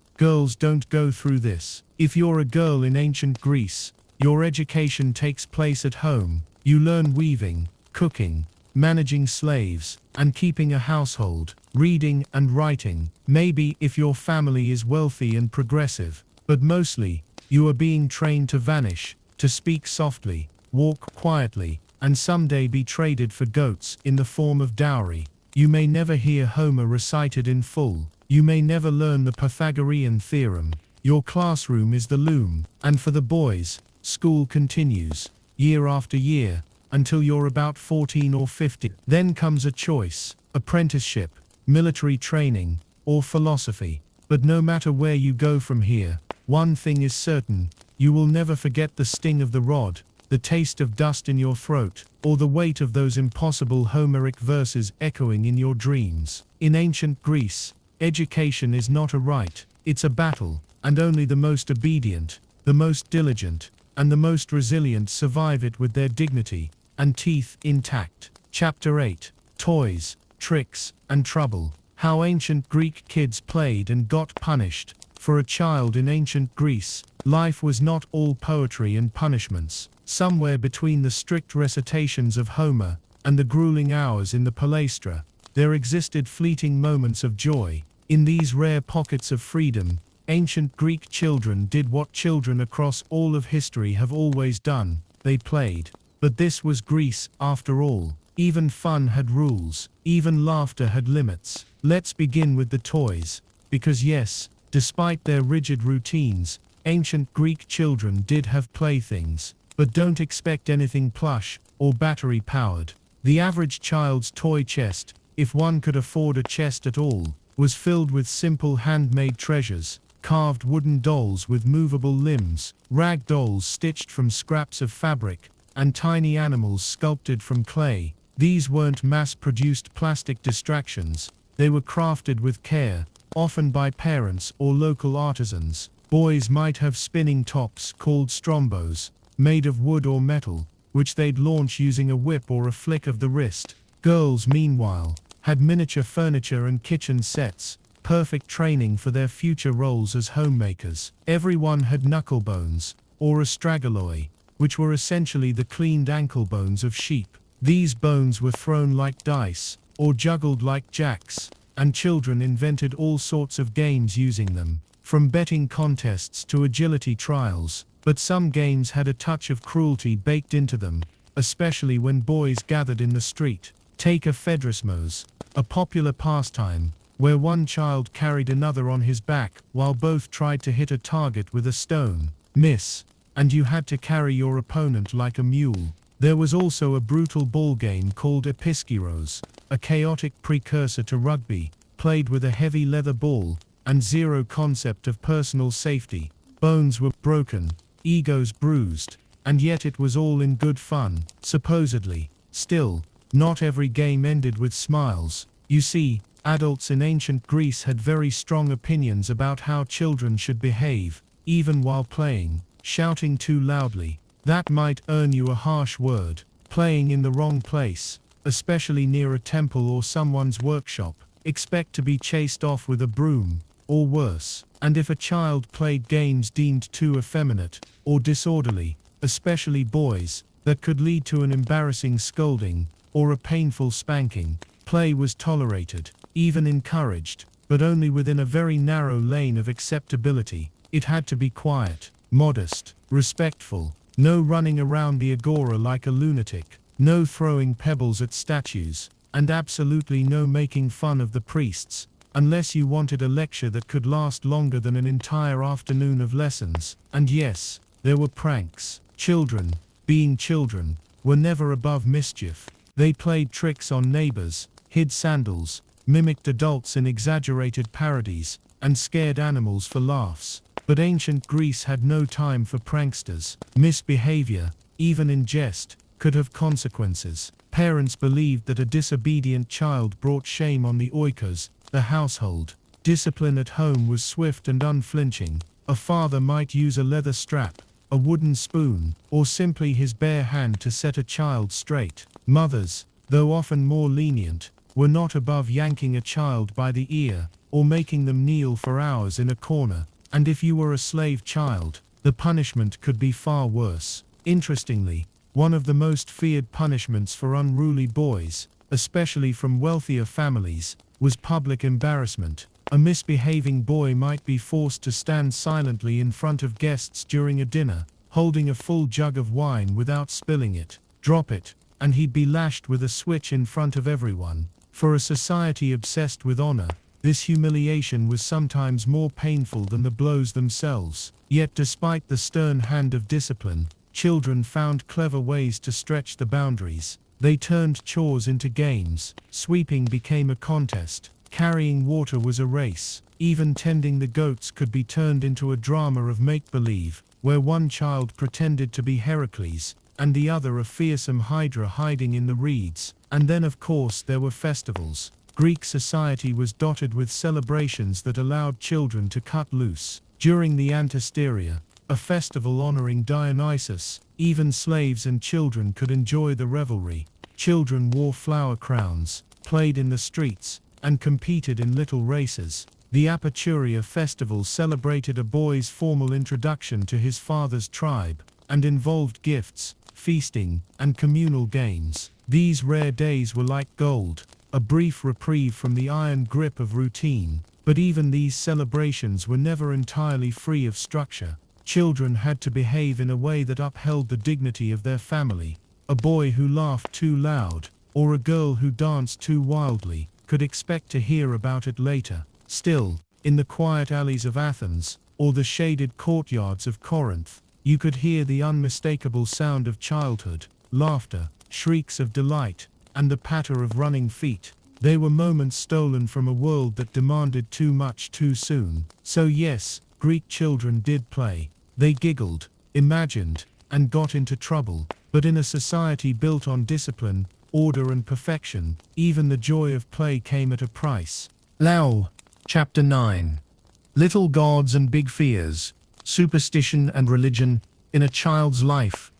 don't go through this. If you're a girl in ancient Greece, your education takes place at home. You learn weaving, cooking, managing slaves, and keeping a household, reading and writing. Maybe if your family is wealthy and progressive, but mostly, you are being trained to vanish, to speak softly, walk quietly, and someday be traded for goats in the form of dowry. You may never hear Homer recited in full. You may never learn the Pythagorean theorem. Your classroom is the loom, and for the boys, school continues, year after year, until you're about 14 or 15. Then comes a choice: apprenticeship, military training, or philosophy. But no matter where you go from here, one thing is certain: you will never forget the sting of the rod, the taste of dust in your throat, or the weight of those impossible Homeric verses echoing in your dreams. In ancient Greece, education is not a right, it's a battle, and only the most obedient, the most diligent, and the most resilient survive it with their dignity and teeth intact. Chapter 8: Toys, Tricks, and Trouble. How ancient Greek kids played and got punished. For a child in ancient Greece, life was not all poetry and punishments. Somewhere between the strict recitations of Homer and the grueling hours in the palaestra, there existed fleeting moments of joy. In these rare pockets of freedom, ancient Greek children did what children across all of history have always done: they played. But this was Greece, after all. Even fun had rules, even laughter had limits. Let's begin with the toys, because yes, despite their rigid routines, ancient Greek children did have playthings. But don't expect anything plush or battery-powered. The average child's toy chest, if one could afford a chest at all, was filled with simple handmade treasures: carved wooden dolls with movable limbs, rag dolls stitched from scraps of fabric, and tiny animals sculpted from clay. These weren't mass-produced plastic distractions, they were crafted with care, often by parents or local artisans. Boys might have spinning tops called strombos, made of wood or metal. which they'd launch using a whip or a flick of the wrist. Girls, meanwhile, had miniature furniture and kitchen sets, perfect training for their future roles as homemakers. Everyone had knuckle bones, or astragaloi, which were essentially the cleaned ankle bones of sheep. These bones were thrown like dice, or juggled like jacks, and children invented all sorts of games using them, from betting contests to agility trials. But some games had a touch of cruelty baked into them, especially when boys gathered in the street. Take a Fedrismos, a popular pastime, where one child carried another on his back while both tried to hit a target with a stone, miss, and you had to carry your opponent like a mule. There was also a brutal ball game called Episkiros, a chaotic precursor to rugby, played with a heavy leather ball, and zero concept of personal safety. Bones were broken, egos bruised, and yet it was all in good fun, supposedly. Still, not every game ended with smiles. You see, adults in ancient Greece had very strong opinions about how children should behave, even while playing. Shouting too loudly, that might earn you a harsh word. Playing in the wrong place, especially near a temple or someone's workshop, expect to be chased off with a broom, or worse. And if a child played games deemed too effeminate or disorderly, especially boys, that could lead to an embarrassing scolding or a painful spanking, play was tolerated, even encouraged, but only within a very narrow lane of acceptability. It had to be quiet, modest, respectful, no running around the agora like a lunatic, no throwing pebbles at statues, and absolutely no making fun of the priests, unless you wanted a lecture that could last longer than an entire afternoon of lessons. And yes, there were pranks. Children, being children, were never above mischief. They played tricks on neighbors, hid sandals, mimicked adults in exaggerated parodies, and scared animals for laughs. But ancient Greece had no time for pranksters. Misbehavior, even in jest, could have consequences. Parents believed that a disobedient child brought shame on the oikos, the household. Discipline at home was swift and unflinching. A father might use a leather strap, a wooden spoon, or simply his bare hand to set a child straight. Mothers, though often more lenient, were not above yanking a child by the ear, or making them kneel for hours in a corner. And if you were a slave child, the punishment could be far worse. Interestingly, one of the most feared punishments for unruly boys, especially from wealthier families, was public embarrassment. A misbehaving boy might be forced to stand silently in front of guests during a dinner, holding a full jug of wine without spilling it. Drop it, and he'd be lashed with a switch in front of everyone. For a society obsessed with honor, this humiliation was sometimes more painful than the blows themselves. Yet despite the stern hand of discipline, children found clever ways to stretch the boundaries. They turned chores into games, sweeping became a contest, carrying water was a race, even tending the goats could be turned into a drama of make-believe, where one child pretended to be Heracles, and the other a fearsome Hydra hiding in the reeds. And then of course there were festivals. Greek society was dotted with celebrations that allowed children to cut loose. During the Antisteria, a festival honoring Dionysus, even slaves and children could enjoy the revelry. Children wore flower crowns, played in the streets, and competed in little races. The Aperturia festival celebrated a boy's formal introduction to his father's tribe, and involved gifts, feasting, and communal games. These rare days were like gold, a brief reprieve from the iron grip of routine. But even these celebrations were never entirely free of structure. Children had to behave in a way that upheld the dignity of their family. A boy who laughed too loud, or a girl who danced too wildly, could expect to hear about it later. Still, in the quiet alleys of Athens, or the shaded courtyards of Corinth, you could hear the unmistakable sound of childhood, laughter, shrieks of delight, and the patter of running feet. They were moments stolen from a world that demanded too much too soon. So yes, Greek children did play. They giggled, imagined, and got into trouble. But in a society built on discipline, order and perfection, even the joy of play came at a price. Lao, Chapter 9. Little gods and big fears, superstition and religion, in a child's life.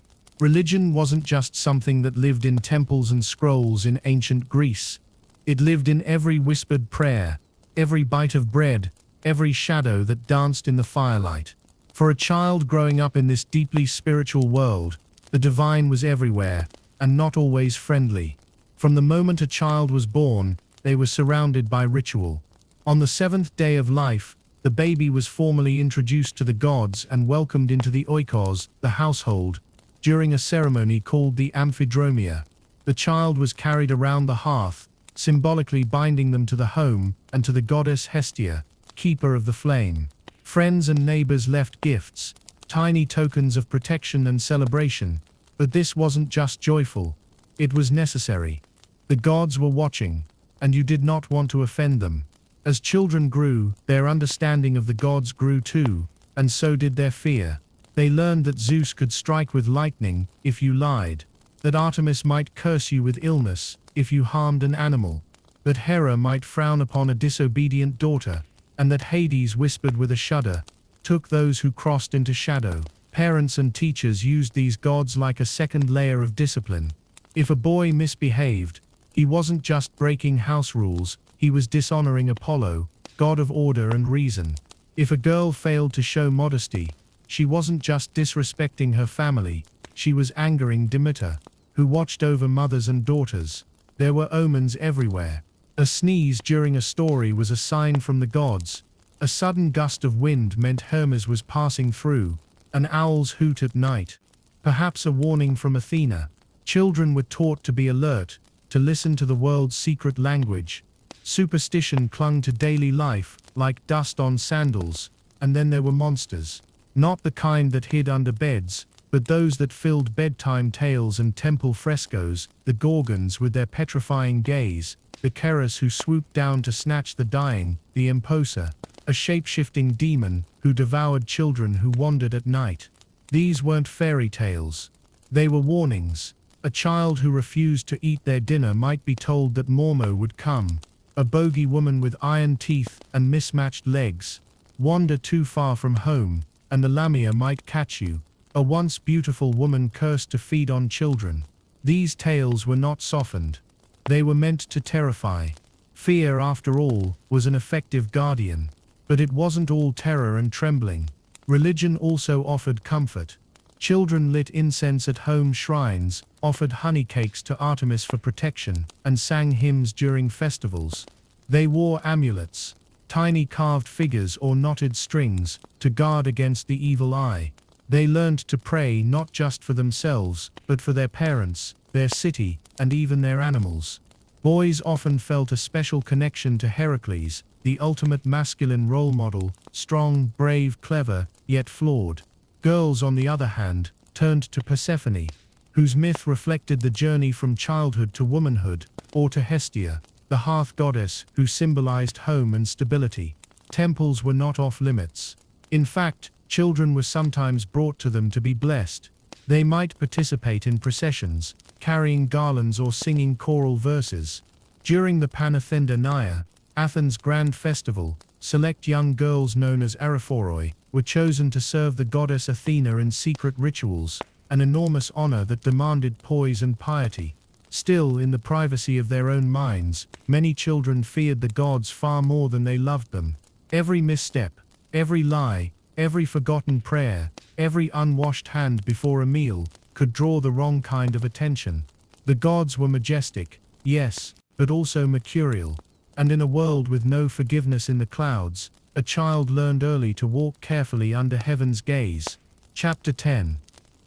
Religion wasn't just something that lived in temples and scrolls in ancient Greece. It lived in every whispered prayer, every bite of bread, every shadow that danced in the firelight. For a child growing up in this deeply spiritual world, the divine was everywhere, and not always friendly. From the moment a child was born, they were surrounded by ritual. On the seventh day of life, the baby was formally introduced to the gods and welcomed into the oikos, the household, during a ceremony called the amphidromia. The child was carried around the hearth, symbolically binding them to the home and to the goddess Hestia, keeper of the flame. Friends and neighbors left gifts, tiny tokens of protection and celebration. But this wasn't just joyful. It was necessary. The gods were watching, and you did not want to offend them. As children grew, their understanding of the gods grew too, and so did their fear. They learned that Zeus could strike with lightning if you lied, that Artemis might curse you with illness if you harmed an animal, that Hera might frown upon a disobedient daughter, and that Hades whispered with a shudder, took those who crossed into shadow. Parents and teachers used these gods like a second layer of discipline. If a boy misbehaved, he wasn't just breaking house rules, he was dishonoring Apollo, god of order and reason. If a girl failed to show modesty, she wasn't just disrespecting her family, she was angering Demeter, who watched over mothers and daughters. There were omens everywhere. A sneeze during a story was a sign from the gods. A sudden gust of wind meant Hermes was passing through. An owl's hoot at night, perhaps a warning from Athena. Children were taught to be alert, to listen to the world's secret language. Superstition clung to daily life, like dust on sandals. And then there were monsters. Not the kind that hid under beds, but those that filled bedtime tales and temple frescoes, the Gorgons with their petrifying gaze, the Keras who swooped down to snatch the dying, the Imposa, a shape-shifting demon who devoured children who wandered at night. These weren't fairy tales. They were warnings. A child who refused to eat their dinner might be told that Mormo would come. A bogey woman with iron teeth and mismatched legs. Wander too far from home, and the Lamia might catch you. A once beautiful woman cursed to feed on children. These tales were not softened. They were meant to terrify. Fear, after all, was an effective guardian. But it wasn't all terror and trembling. Religion also offered comfort. Children lit incense at home shrines, offered honey cakes to Artemis for protection, and sang hymns during festivals. They wore amulets, tiny carved figures or knotted strings, to guard against the evil eye. They learned to pray not just for themselves, but for their parents, their city, and even their animals. Boys often felt a special connection to Heracles, the ultimate masculine role model, strong, brave, clever, yet flawed. Girls, on the other hand, turned to Persephone, whose myth reflected the journey from childhood to womanhood, or to Hestia, the hearth goddess who symbolized home and stability. Temples were not off limits. In fact, children were sometimes brought to them to be blessed. They might participate in processions, carrying garlands or singing choral verses. During the Panathendanaya, Athens' grand festival, select young girls known as Araphoroi were chosen to serve the goddess Athena in secret rituals, an enormous honor that demanded poise and piety. Still, in the privacy of their own minds, many children feared the gods far more than they loved them. Every misstep, every lie, every forgotten prayer, every unwashed hand before a meal, could draw the wrong kind of attention. The gods were majestic, yes, but also mercurial. And in a world with no forgiveness in the clouds, a child learned early to walk carefully under heaven's gaze. Chapter 10.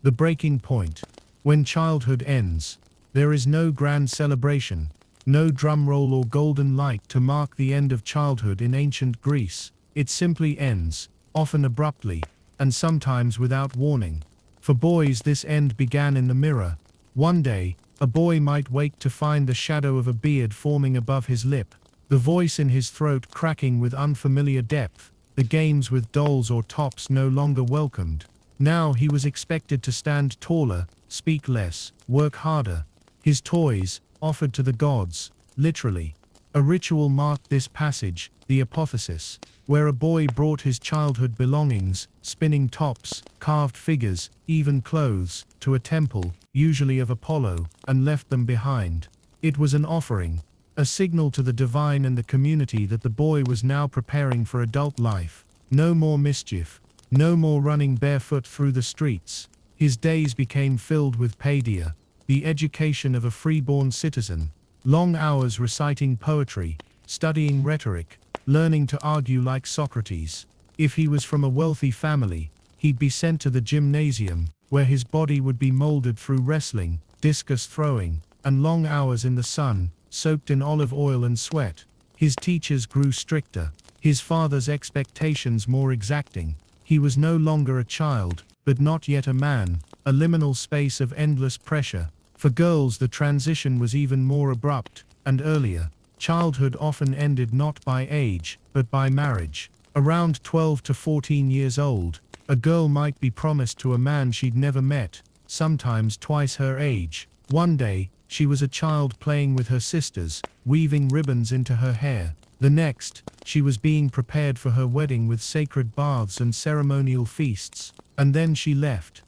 The Breaking Point. When childhood ends, there is no grand celebration, no drumroll or golden light to mark the end of childhood in ancient Greece. It simply ends, often abruptly, and sometimes without warning. For boys, this end began in the mirror. One day, a boy might wake to find the shadow of a beard forming above his lip, the voice in his throat cracking with unfamiliar depth. The games with dolls or tops no longer welcomed. Now he was expected to stand taller, speak less, work harder. His toys, offered to the gods, literally. A ritual marked this passage, the apotheosis, where a boy brought his childhood belongings, spinning tops, carved figures, even clothes, to a temple, usually of Apollo, and left them behind. It was an offering, a signal to the divine and the community that the boy was now preparing for adult life. No more mischief, no more running barefoot through the streets. His days became filled with paideia, the education of a freeborn citizen, long hours reciting poetry, studying rhetoric, learning to argue like Socrates. If he was from a wealthy family, he'd be sent to the gymnasium, where his body would be molded through wrestling, discus throwing, and long hours in the sun, soaked in olive oil and sweat. His teachers grew stricter, his father's expectations more exacting. He was no longer a child, but not yet a man, a liminal space of endless pressure. For girls the transition was even more abrupt, and earlier. Childhood often ended not by age, but by marriage. Around 12 to 14 years old, a girl might be promised to a man she'd never met, sometimes twice her age. One day, she was a child playing with her sisters, weaving ribbons into her hair. The next, she was being prepared for her wedding with sacred baths and ceremonial feasts. And then she left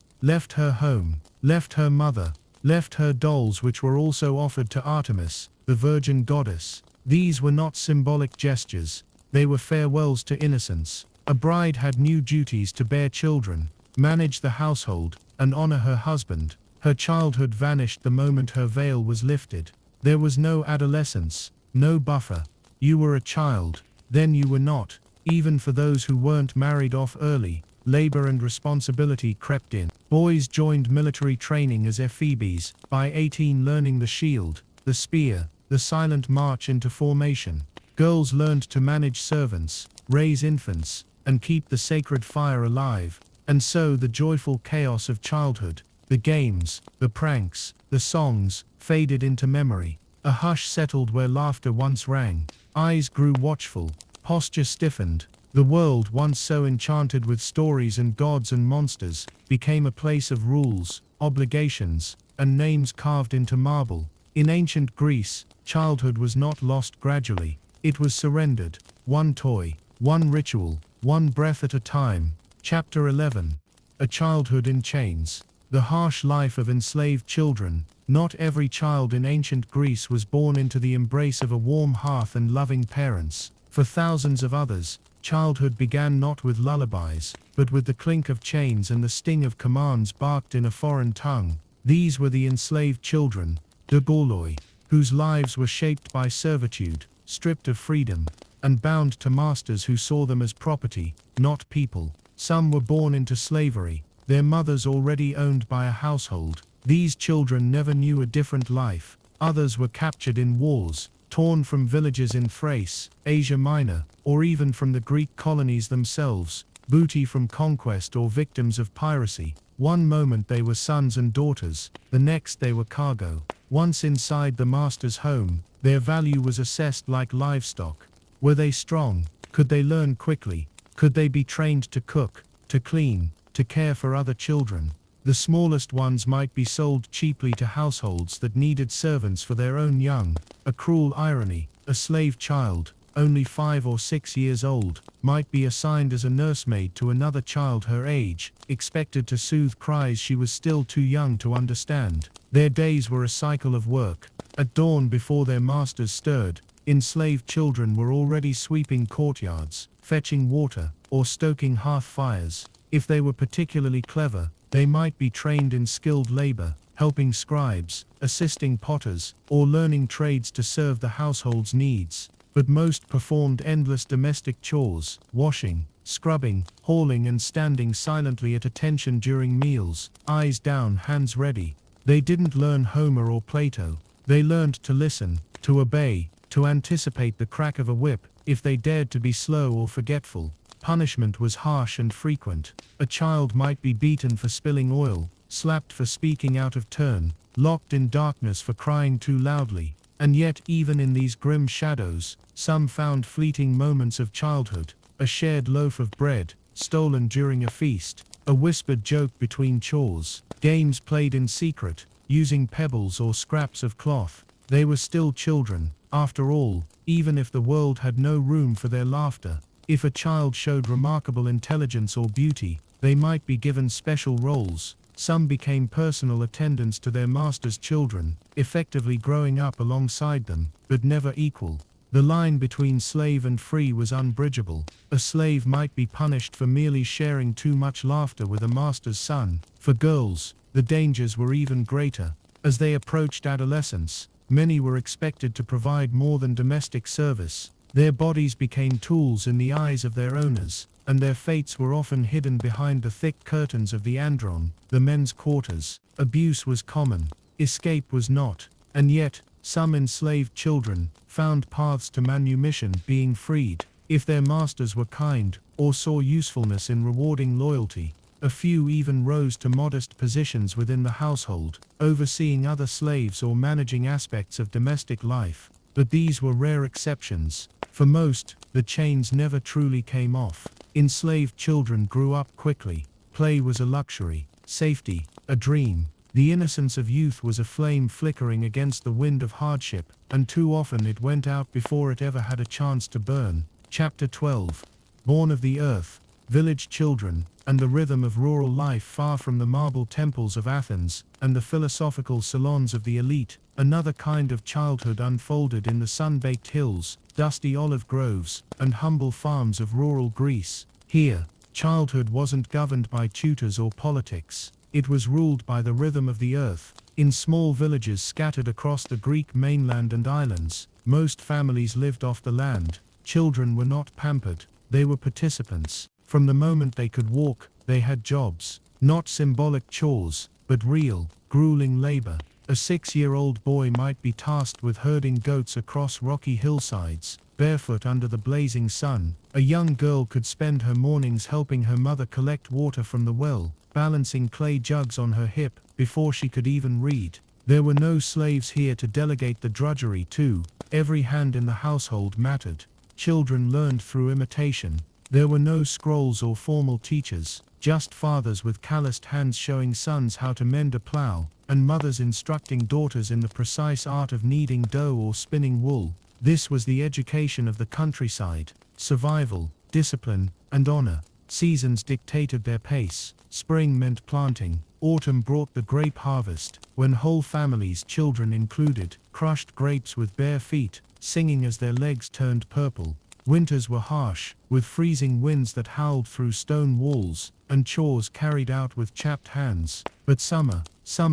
her home, left her mother, left her dolls, which were also offered to Artemis, the virgin goddess. These were not symbolic gestures, they were farewells to innocence. A bride had new duties to bear children, manage the household, and honor her husband. Her childhood vanished the moment her veil was lifted. There was no adolescence, no buffer. You were a child, then you were not. Even for those who weren't married off early, labor and responsibility crept in. Boys joined military training as ephebes, by 18 learning the shield, the spear, the silent march into formation. Girls learned to manage servants, raise infants, and keep the sacred fire alive. And so the joyful chaos of childhood, the games, the pranks, the songs, faded into memory. A hush settled where laughter once rang. Eyes grew watchful, posture stiffened. The world, once so enchanted with stories and gods and monsters, became a place of rules, obligations, and names carved into marble. In ancient Greece, childhood was not lost gradually. It was surrendered, one toy, one ritual, one breath at a time. Chapter 11. A Childhood in Chains. The harsh life of enslaved children. Not every child in ancient Greece was born into the embrace of a warm hearth and loving parents. For thousands of others, childhood began not with lullabies, but with the clink of chains and the sting of commands barked in a foreign tongue. These were the enslaved children, Dogoloi, whose lives were shaped by servitude, stripped of freedom, and bound to masters who saw them as property, not people. Some were born into slavery, their mothers already owned by a household. These children never knew a different life. Others were captured in wars, torn from villages in Thrace, Asia Minor, or even from the Greek colonies themselves, booty from conquest or victims of piracy. One moment they were sons and daughters, the next they were cargo. Once inside the master's home, their value was assessed like livestock. Were they strong? Could they learn quickly? Could they be trained to cook, to clean, to care for other children? The smallest ones might be sold cheaply to households that needed servants for their own young. A cruel irony, a slave child, only 5 or 6 years old, might be assigned as a nursemaid to another child her age, expected to soothe cries she was still too young to understand. Their days were a cycle of work. At dawn, before their masters stirred, enslaved children were already sweeping courtyards, fetching water, or stoking hearth fires. If they were particularly clever, they might be trained in skilled labor, helping scribes, assisting potters, or learning trades to serve the household's needs. But most performed endless domestic chores, washing, scrubbing, hauling, and standing silently at attention during meals, eyes down, hands ready. They didn't learn Homer or Plato. They learned to listen, to obey, to anticipate the crack of a whip, if they dared to be slow or forgetful. Punishment was harsh and frequent. A child might be beaten for spilling oil, slapped for speaking out of turn, locked in darkness for crying too loudly. And yet, even in these grim shadows, some found fleeting moments of childhood. A shared loaf of bread, stolen during a feast, a whispered joke between chores, games played in secret, using pebbles or scraps of cloth. They were still children, After all, even if the world had no room for their laughter, if a child showed remarkable intelligence or beauty, they might be given special roles. Some became personal attendants to their master's children, effectively growing up alongside them, but never equal. The line between slave and free was unbridgeable. A slave might be punished for merely sharing too much laughter with a master's son. For girls, the dangers were even greater. As they approached adolescence, many were expected to provide more than domestic service. Their bodies became tools in the eyes of their owners, and their fates were often hidden behind the thick curtains of the andron, the men's quarters. Abuse was common, escape was not, and yet, some enslaved children found paths to manumission, being freed, if their masters were kind, or saw usefulness in rewarding loyalty. A few even rose to modest positions within the household, overseeing other slaves or managing aspects of domestic life. But these were rare exceptions. For most, the chains never truly came off. Enslaved children grew up quickly. Play was a luxury, safety, a dream. The innocence of youth was a flame flickering against the wind of hardship, and too often it went out before it ever had a chance to burn. Chapter 12. Born of the earth, village children, and the rhythm of rural life far from the marble temples of Athens, and the philosophical salons of the elite, another kind of childhood unfolded in the sun-baked hills, dusty olive groves, and humble farms of rural Greece. Here, childhood wasn't governed by tutors or politics. It was ruled by the rhythm of the earth. In small villages scattered across the Greek mainland and islands, most families lived off the land. Children were not pampered, they were participants. From the moment they could walk, they had jobs. Not symbolic chores, but real, grueling labor. A 6-year-old boy might be tasked with herding goats across rocky hillsides, barefoot under the blazing sun. A young girl could spend her mornings helping her mother collect water from the well, balancing clay jugs on her hip, before she could even read. There were no slaves here to delegate the drudgery to. Every hand in the household mattered. Children learned through imitation. There were no scrolls or formal teachers, just fathers with calloused hands showing sons how to mend a plow, and mothers instructing daughters in the precise art of kneading dough or spinning wool. This was the education of the countryside. Survival, discipline, and honor. Seasons dictated their pace. Spring meant planting. Autumn brought the grape harvest, when whole families, children included, crushed grapes with bare feet, singing as their legs turned purple. Winters were harsh, with freezing winds that howled through stone walls, and chores carried out with chapped hands. But summer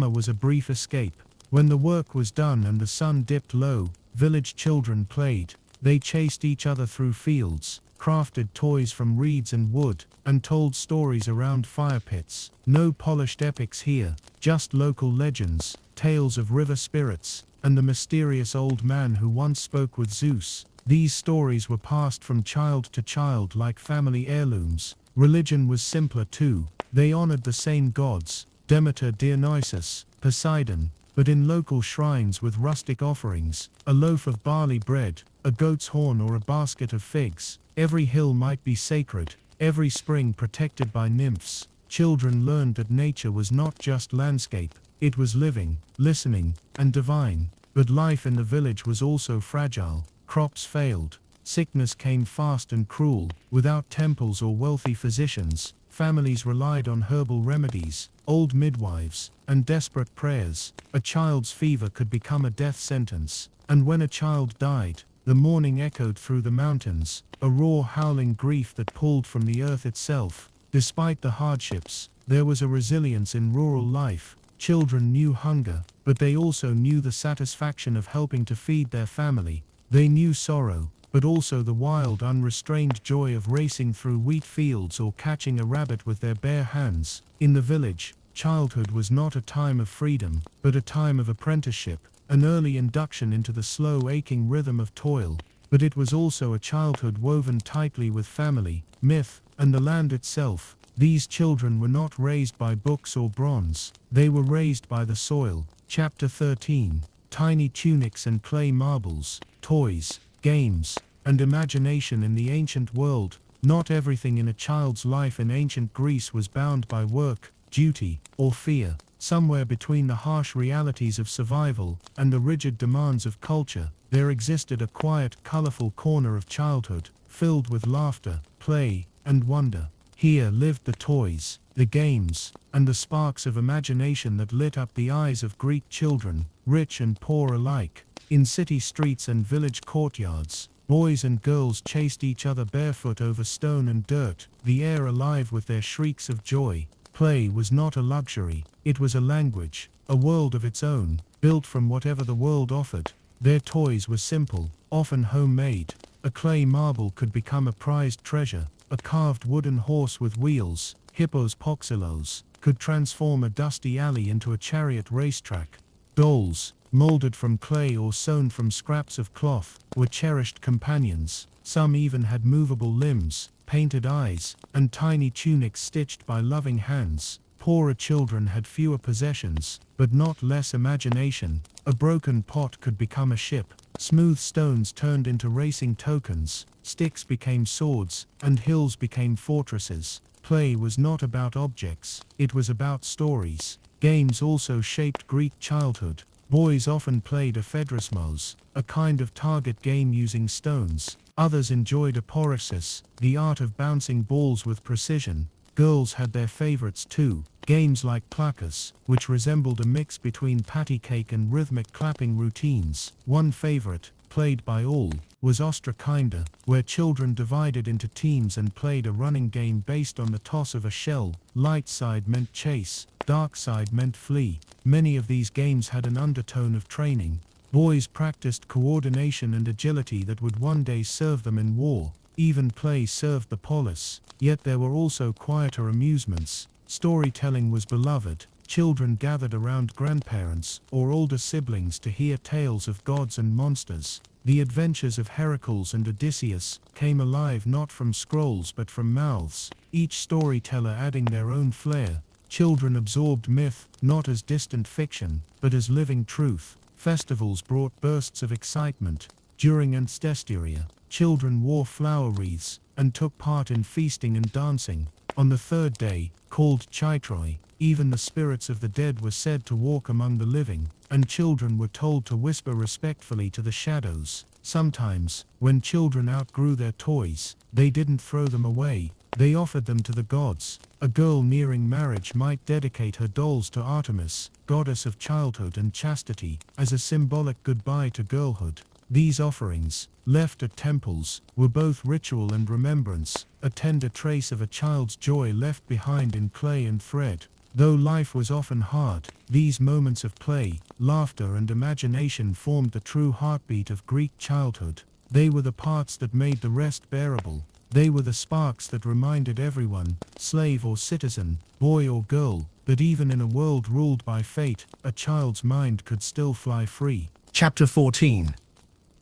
was a brief escape. When the work was done and the sun dipped low, village children played. They chased each other through fields, crafted toys from reeds and wood, and told stories around fire pits. No polished epics here, just local legends, tales of river spirits, and the mysterious old man who once spoke with Zeus. These stories were passed from child to child like family heirlooms. Religion was simpler too. They honored the same gods, Demeter, Dionysus, Poseidon, but in local shrines with rustic offerings, a loaf of barley bread, a goat's horn or a basket of figs. Every hill might be sacred, every spring protected by nymphs. Children learned that nature was not just landscape, it was living, listening, and divine. But life in the village was also fragile. Crops failed. Sickness came fast and cruel. Without temples or wealthy physicians, families relied on herbal remedies, old midwives, and desperate prayers. A child's fever could become a death sentence. And when a child died, the mourning echoed through the mountains, a raw howling grief that pulled from the earth itself. Despite the hardships, there was a resilience in rural life. Children knew hunger, but they also knew the satisfaction of helping to feed their family. They knew sorrow, but also the wild, unrestrained joy of racing through wheat fields or catching a rabbit with their bare hands. In the village, childhood was not a time of freedom, but a time of apprenticeship, an early induction into the slow, aching rhythm of toil. But it was also a childhood woven tightly with family, myth, and the land itself. These children were not raised by books or bronze, they were raised by the soil. Chapter 13. Tiny tunics and clay marbles, toys, games, and imagination in the ancient world. Not everything in a child's life in ancient Greece was bound by work, duty, or fear. Somewhere between the harsh realities of survival and the rigid demands of culture, there existed a quiet, colorful corner of childhood, filled with laughter, play, and wonder. Here lived the toys, the games, and the sparks of imagination that lit up the eyes of Greek children, rich and poor alike. In city streets and village courtyards, boys and girls chased each other barefoot over stone and dirt, the air alive with their shrieks of joy. Play was not a luxury, it was a language, a world of its own, built from whatever the world offered. Their toys were simple, often homemade. A clay marble could become a prized treasure, a carved wooden horse with wheels, hippos poxylos, could transform a dusty alley into a chariot racetrack. Dolls, molded from clay or sewn from scraps of cloth, were cherished companions. Some even had movable limbs, painted eyes, and tiny tunics stitched by loving hands. Poorer children had fewer possessions, but not less imagination. A broken pot could become a ship, smooth stones turned into racing tokens, sticks became swords, and hills became fortresses. Play was not about objects, it was about stories. Games also shaped Greek childhood. Boys often played ephedrosmos, a kind of target game using stones. Others enjoyed aporesis, the art of bouncing balls with precision. Girls had their favorites too, games like plakas, which resembled a mix between patty cake and rhythmic clapping routines. One favorite, played by all, was Ostrakinder, where children divided into teams and played a running game based on the toss of a shell. Light side meant chase, dark side meant flee. Many of these games had an undertone of training. Boys practiced coordination and agility that would one day serve them in war. Even play served the polis, yet there were also quieter amusements. Storytelling was beloved. Children gathered around grandparents or older siblings to hear tales of gods and monsters. The adventures of Heracles and Odysseus came alive not from scrolls but from mouths, each storyteller adding their own flair. Children absorbed myth, not as distant fiction, but as living truth. Festivals brought bursts of excitement. During Anstesteria, children wore flower wreaths and took part in feasting and dancing. On the third day, called Chaitroi, even the spirits of the dead were said to walk among the living, and children were told to whisper respectfully to the shadows. Sometimes, when children outgrew their toys, they didn't throw them away, they offered them to the gods. A girl nearing marriage might dedicate her dolls to Artemis, goddess of childhood and chastity, as a symbolic goodbye to girlhood. These offerings, left at temples, were both ritual and remembrance, a tender trace of a child's joy left behind in clay and thread. Though life was often hard, these moments of play, laughter and imagination formed the true heartbeat of Greek childhood. They were the parts that made the rest bearable. They were the sparks that reminded everyone, slave or citizen, boy or girl, that even in a world ruled by fate, a child's mind could still fly free. Chapter 14.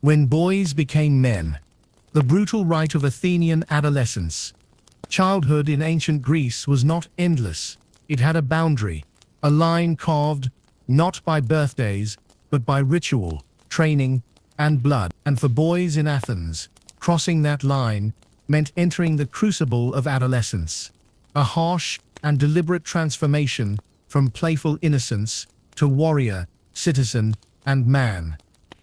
When boys became men. The brutal rite of Athenian adolescence. Childhood in ancient Greece was not endless. It had a boundary, a line carved, not by birthdays, but by ritual, training, and blood. And for boys in Athens, crossing that line meant entering the crucible of adolescence, a harsh and deliberate transformation from playful innocence to warrior, citizen, and man.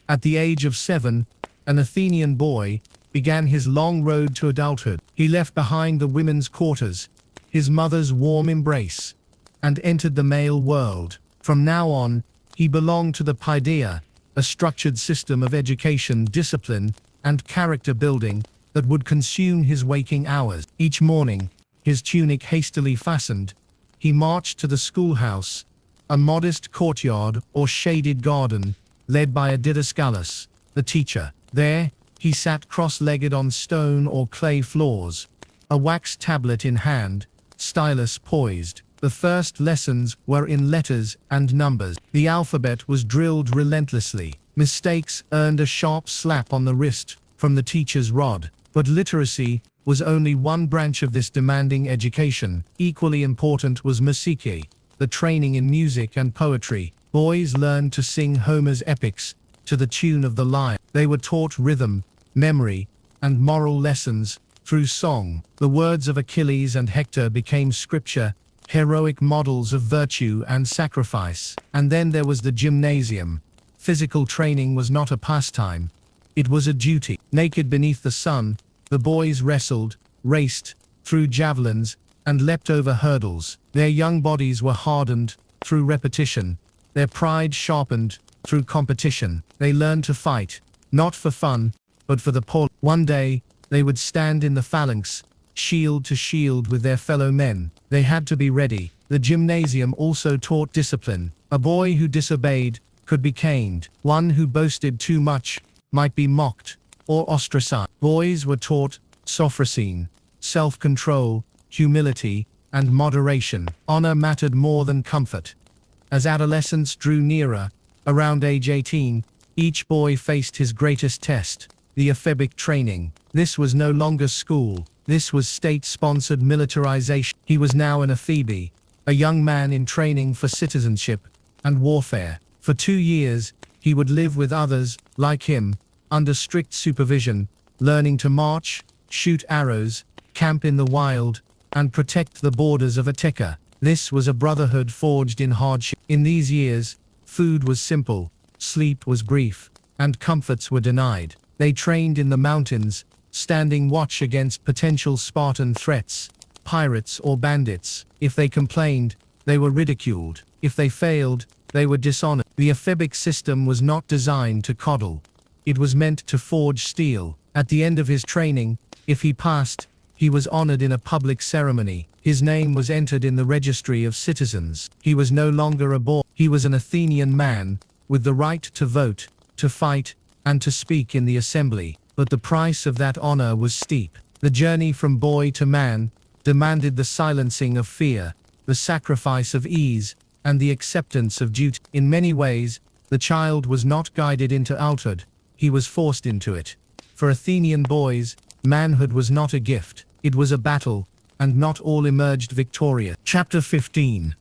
At the age of 7, an Athenian boy began his long road to adulthood. He left behind the women's quarters, his mother's warm embrace, and entered the male world. From now on, he belonged to the paideia, a structured system of education, discipline, and character building that would consume his waking hours. Each morning, his tunic hastily fastened, he marched to the schoolhouse, a modest courtyard or shaded garden, led by a didascalos, the teacher. There, he sat cross-legged on stone or clay floors, a wax tablet in hand, stylus poised. The first lessons were in letters and numbers. The alphabet was drilled relentlessly. Mistakes earned a sharp slap on the wrist from the teacher's rod. But literacy was only one branch of this demanding education. Equally important was musike, the training in music and poetry. Boys learned to sing Homer's epics to the tune of the lyre. They were taught rhythm, memory, and moral lessons through song. The words of Achilles and Hector became scripture, heroic models of virtue and sacrifice. And then there was the gymnasium. Physical training was not a pastime. It was a duty. Naked beneath the sun, the boys wrestled, raced, threw javelins, and leapt over hurdles. Their young bodies were hardened through repetition, their pride sharpened through competition. They learned to fight, not for fun, but for the poor. One day, they would stand in the phalanx, shield to shield with their fellow men. They had to be ready. The gymnasium also taught discipline. A boy who disobeyed could be caned. One who boasted too much might be mocked or ostracized. Boys were taught sophrosyne, self-control, humility, and moderation. Honor mattered more than comfort. As adolescence drew nearer, around age 18, each boy faced his greatest test, the ephebic training. This was no longer school. This was state-sponsored militarization. He was now an ephebe, a young man in training for citizenship and warfare. For 2 years, he would live with others, like him, under strict supervision, learning to march, shoot arrows, camp in the wild, and protect the borders of Attica. This was a brotherhood forged in hardship. In these years, food was simple, sleep was brief, and comforts were denied. They trained in the mountains, standing watch against potential Spartan threats, pirates or bandits. If they complained, they were ridiculed. If they failed, they were dishonored. The ephebic system was not designed to coddle. It was meant to forge steel. At the end of his training, if he passed, he was honored in a public ceremony. His name was entered in the registry of citizens. He was no longer a boy. He was an Athenian man, with the right to vote, to fight, and to speak in the assembly. But the price of that honor was steep. The journey from boy to man demanded the silencing of fear, the sacrifice of ease, and the acceptance of duty. In many ways, the child was not guided into adulthood, he was forced into it. For Athenian boys, manhood was not a gift, it was a battle, and not all emerged victorious. Chapter 15.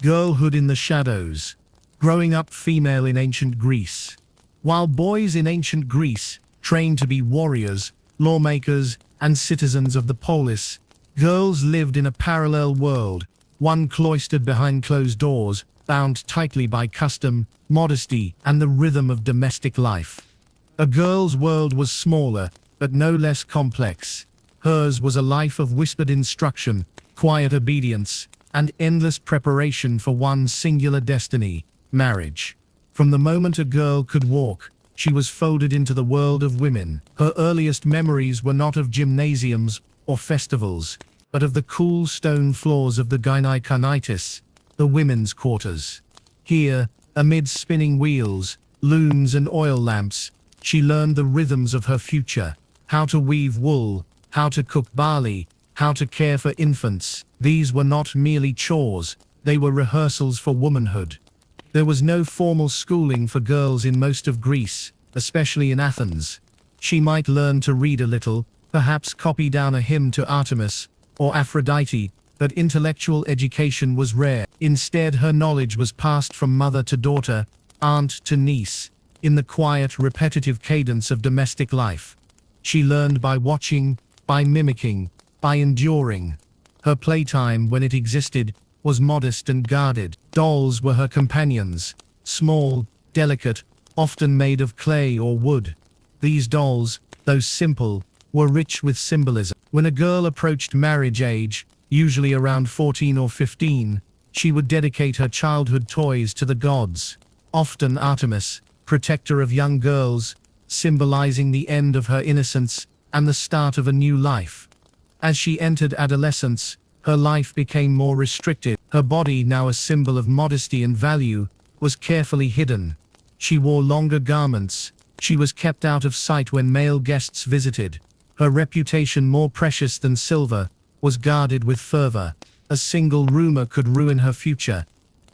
Girlhood in the Shadows. Growing up female in ancient Greece. While boys in ancient Greece trained to be warriors, lawmakers, and citizens of the polis, girls lived in a parallel world, one cloistered behind closed doors, bound tightly by custom, modesty, and the rhythm of domestic life. A girl's world was smaller, but no less complex. Hers was a life of whispered instruction, quiet obedience, and endless preparation for one singular destiny, marriage. From the moment a girl could walk, she was folded into the world of women. Her earliest memories were not of gymnasiums or festivals, but of the cool stone floors of the gynaeconitis, the women's quarters. Here, amid spinning wheels, looms and oil lamps, she learned the rhythms of her future, how to weave wool, how to cook barley, how to care for infants. These were not merely chores, they were rehearsals for womanhood. There was no formal schooling for girls in most of Greece, especially in Athens. She might learn to read a little, perhaps copy down a hymn to Artemis or Aphrodite, but intellectual education was rare. Instead, her knowledge was passed from mother to daughter, aunt to niece, in the quiet, repetitive cadence of domestic life. She learned by watching, by mimicking, by enduring. Her playtime, when it existed, was modest and guarded. Dolls were her companions, small, delicate, often made of clay or wood. These dolls, though simple, were rich with symbolism. When a girl approached marriage age, usually around 14 or 15, she would dedicate her childhood toys to the gods, often Artemis, protector of young girls, symbolizing the end of her innocence and the start of a new life. As she entered adolescence, her life became more restricted. Her body, now a symbol of modesty and value, was carefully hidden. She wore longer garments. She was kept out of sight when male guests visited. Her reputation, more precious than silver, was guarded with fervor. A single rumor could ruin her future.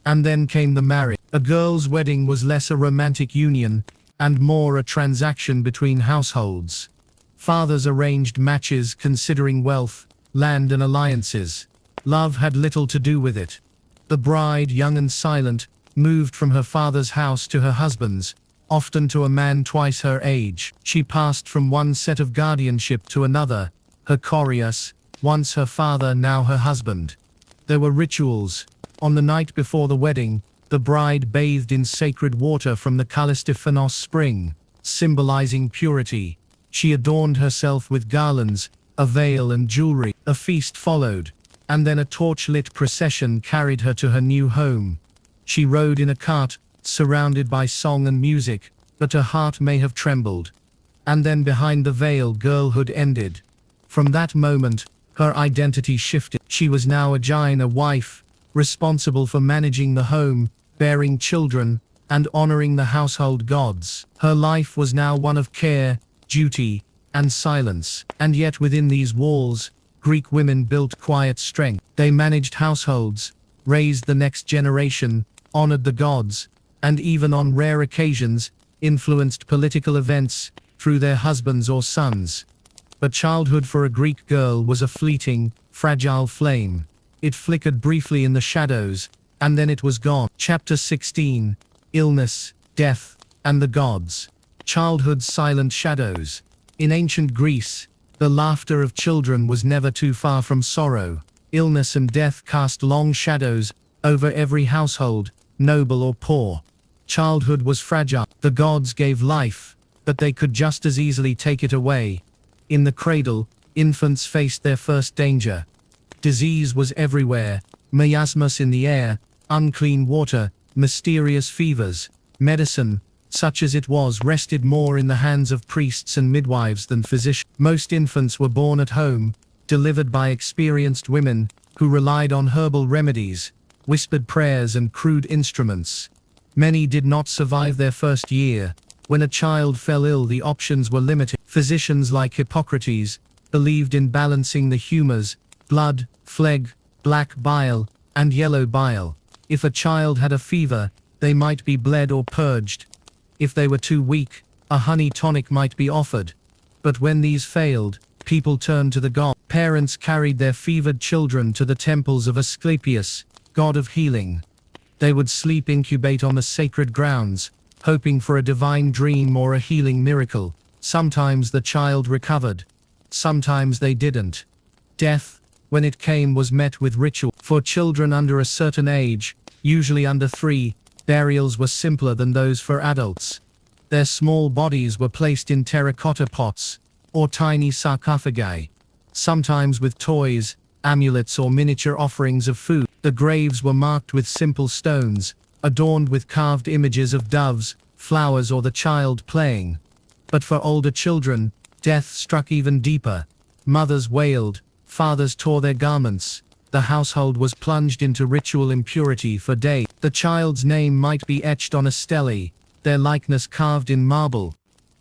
And then came the marriage. A girl's wedding was less a romantic union and more a transaction between households. Fathers arranged matches considering wealth, land, and alliances. Love had little to do with it. The bride, young and silent, moved from her father's house to her husband's, often to a man twice her age. She passed from one set of guardianship to another, her Corius, once her father, now her husband. There were rituals. On the night before the wedding, the bride bathed in sacred water from the Callistiphos spring, symbolizing purity. She adorned herself with garlands, a veil and jewelry. A feast followed, and then a torch-lit procession carried her to her new home. She rode in a cart, surrounded by song and music, but her heart may have trembled. And then behind the veil, girlhood ended. From that moment, her identity shifted. She was now a Jaina wife, responsible for managing the home, bearing children, and honoring the household gods. Her life was now one of care, duty, and silence. And yet within these walls, Greek women built quiet strength. They managed households, raised the next generation, honored the gods, and even on rare occasions, influenced political events through their husbands or sons. But childhood for a Greek girl was a fleeting, fragile flame. It flickered briefly in the shadows, and then it was gone. Chapter 16: Illness, Death, and the Gods. Childhood's silent shadows. In ancient Greece, the laughter of children was never too far from sorrow. Illness and death cast long shadows over every household, noble or poor. Childhood was fragile. The gods gave life, but they could just as easily take it away. In the cradle, infants faced their first danger. Disease was everywhere, miasmas in the air, unclean water, mysterious fevers. Medicine, such as it was, rested more in the hands of priests and midwives than physicians. Most infants were born at home, delivered by experienced women who relied on herbal remedies, whispered prayers and crude instruments. Many did not survive their first year. When a child fell ill, the options were limited. Physicians like Hippocrates believed in balancing the humors: blood, phlegm, black bile, and yellow bile. If a child had a fever, they might be bled or purged. If they were too weak, a honey tonic might be offered. But when these failed, people turned to the god. Parents carried their fevered children to the temples of Asclepius, god of healing. They would sleep incubate on the sacred grounds, hoping for a divine dream or a healing miracle. Sometimes the child recovered. Sometimes they didn't. Death, when it came, was met with ritual. For children under a certain age, usually under 3, burials were simpler than those for adults. Their small bodies were placed in terracotta pots, or tiny sarcophagi, sometimes with toys, amulets or miniature offerings of food. The graves were marked with simple stones, adorned with carved images of doves, flowers or the child playing. But for older children, death struck even deeper. Mothers wailed, fathers tore their garments. The household was plunged into ritual impurity for days. The child's name might be etched on a stele, their likeness carved in marble.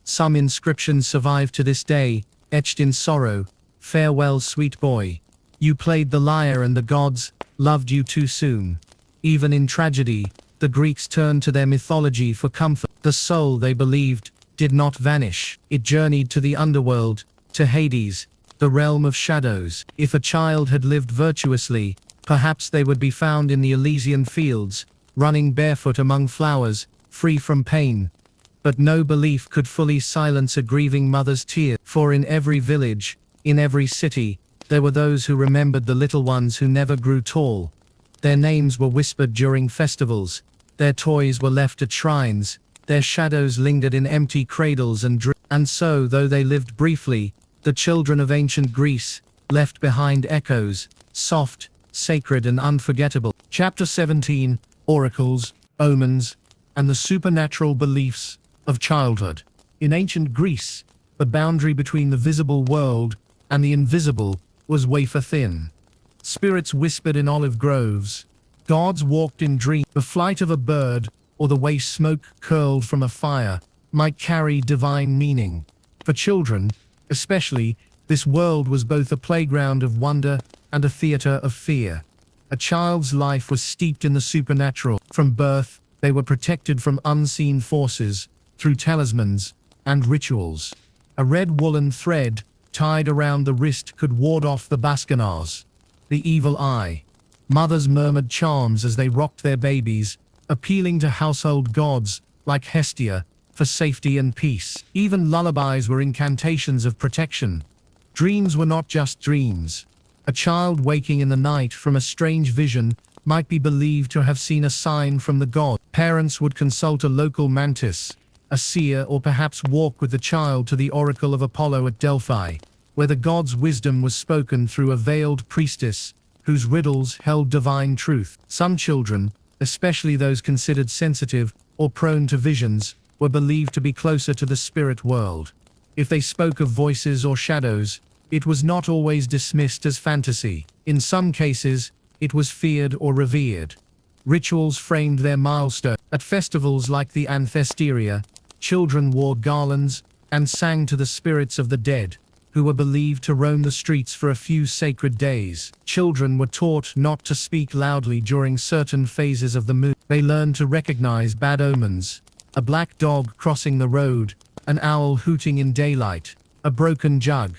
Some inscriptions survive to this day, etched in sorrow: "Farewell, sweet boy. You played the lyre and the gods loved you too soon." Even in tragedy, the Greeks turned to their mythology for comfort. The soul, they believed, did not vanish. It journeyed to the underworld, to Hades, the realm of shadows. If a child had lived virtuously, perhaps they would be found in the Elysian fields, running barefoot among flowers, free from pain. But no belief could fully silence a grieving mother's tears. For in every village, in every city, there were those who remembered the little ones who never grew tall. Their names were whispered during festivals. Their toys were left at shrines. Their shadows lingered in empty cradles and dreams. And so, though they lived briefly, the children of ancient Greece left behind echoes, soft, sacred and unforgettable. Chapter 17: Oracles, Omens, and the Supernatural Beliefs of Childhood. In ancient Greece, the boundary between the visible world and the invisible was wafer thin. Spirits whispered in olive groves. Gods walked in dreams. The flight of a bird, or the way smoke curled from a fire, might carry divine meaning. For children, especially, this world was both a playground of wonder and a theater of fear. A child's life was steeped in the supernatural. From birth, they were protected from unseen forces, through talismans and rituals. A red woolen thread, tied around the wrist, could ward off the Bascanas, the evil eye. Mothers murmured charms as they rocked their babies, appealing to household gods, like Hestia, for safety and peace. Even lullabies were incantations of protection. Dreams were not just dreams. A child waking in the night from a strange vision might be believed to have seen a sign from the god. Parents would consult a local mantis, a seer, or perhaps walk with the child to the oracle of Apollo at Delphi, where the god's wisdom was spoken through a veiled priestess whose riddles held divine truth. Some children, especially those considered sensitive or prone to visions, were believed to be closer to the spirit world. If they spoke of voices or shadows, it was not always dismissed as fantasy. In some cases, it was feared or revered. Rituals framed their milestone. At festivals like the Anthesteria, children wore garlands and sang to the spirits of the dead, who were believed to roam the streets for a few sacred days. Children were taught not to speak loudly during certain phases of the moon. They learned to recognize bad omens: a black dog crossing the road, an owl hooting in daylight, a broken jug.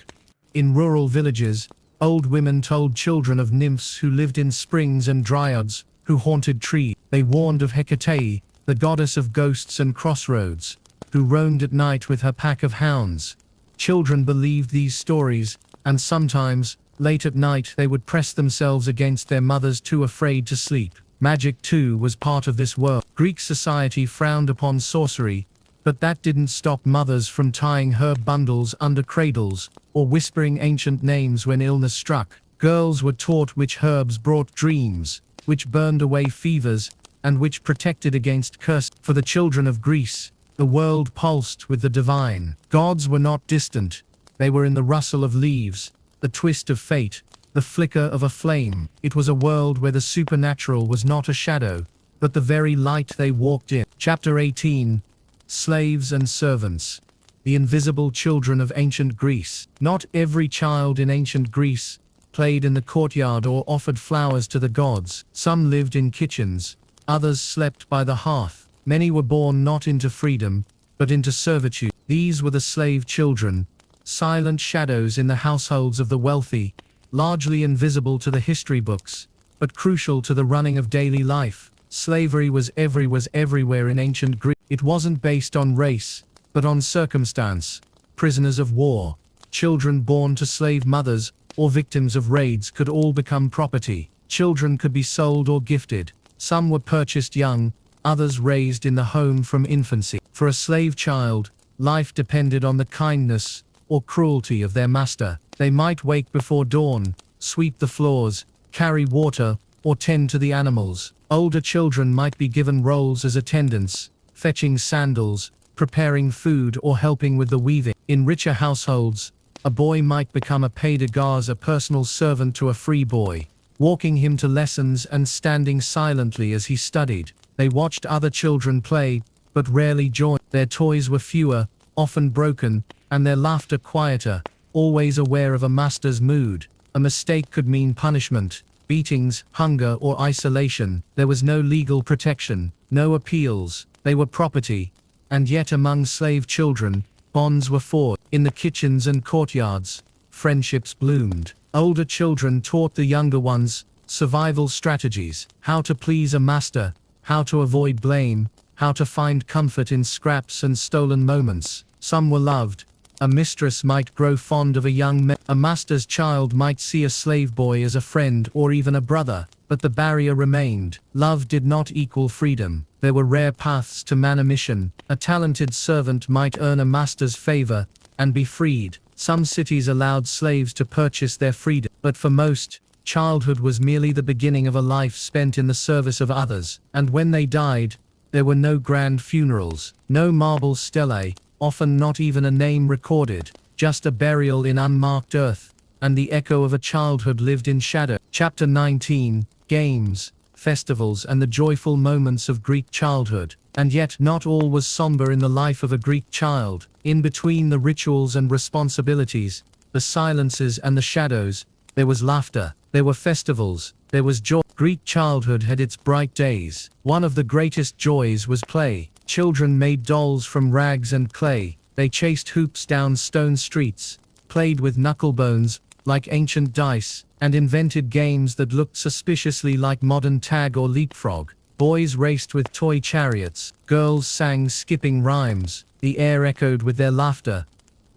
In rural villages, old women told children of nymphs who lived in springs and dryads who haunted trees. They warned of Hecate, the goddess of ghosts and crossroads, who roamed at night with her pack of hounds. Children believed these stories, and sometimes, late at night, they would press themselves against their mothers too afraid to sleep. Magic, too, was part of this world. Greek society frowned upon sorcery, but that didn't stop mothers from tying herb bundles under cradles or whispering ancient names when illness struck. Girls were taught which herbs brought dreams, which burned away fevers, and which protected against curse. For the children of Greece, the world pulsed with the divine. Gods were not distant. They were in the rustle of leaves, the twist of fate, the flicker of a flame. It was a world where the supernatural was not a shadow, but the very light they walked in. Chapter 18. Slaves and Servants. The invisible children of ancient Greece. Not every child in ancient Greece played in the courtyard or offered flowers to the gods. Some lived in kitchens, others slept by the hearth. Many were born not into freedom, but into servitude. These were the slave children, silent shadows in the households of the wealthy, largely invisible to the history books, but crucial to the running of daily life. Slavery was everywhere in ancient Greece. It wasn't based on race, but on circumstance. Prisoners of war, children born to slave mothers, or victims of raids could all become property. Children could be sold or gifted. Some were purchased young, others raised in the home from infancy. For a slave child, life depended on the kindness or cruelty of their master. They might wake before dawn, sweep the floors, carry water, or tend to the animals. Older children might be given roles as attendants, fetching sandals, preparing food, or helping with the weaving. In richer households, a boy might become a paid de garde, a personal servant to a free boy, walking him to lessons and standing silently as he studied. They watched other children play, but rarely joined. Their toys were fewer, often broken, and their laughter quieter, always aware of a master's mood. A mistake could mean punishment, beatings, hunger, or isolation. There was no legal protection, no appeals. They were property. And yet among slave children, bonds were forged. In the kitchens and courtyards, friendships bloomed. Older children taught the younger ones survival strategies, how to please a master, how to avoid blame, how to find comfort in scraps and stolen moments. Some were loved. A mistress might grow fond of a young man. A master's child might see a slave boy as a friend or even a brother, but the barrier remained. Love did not equal freedom. There were rare paths to manumission. A talented servant might earn a master's favor and be freed. Some cities allowed slaves to purchase their freedom, but for most, childhood was merely the beginning of a life spent in the service of others. And when they died, there were no grand funerals, no marble stelae, often not even a name recorded, just a burial in unmarked earth, and the echo of a childhood lived in shadow. Chapter 19. Games, festivals, and the joyful moments of Greek childhood. And yet not all was somber in the life of a Greek child. In between the rituals and responsibilities, the silences and the shadows, there was laughter, there were festivals, there was joy. Greek childhood had its bright days. One of the greatest joys was play. Children made dolls from rags and clay. They chased hoops down stone streets, played with knucklebones like ancient dice, and invented games that looked suspiciously like modern tag or leapfrog. Boys raced with toy chariots. Girls sang skipping rhymes. The air echoed with their laughter.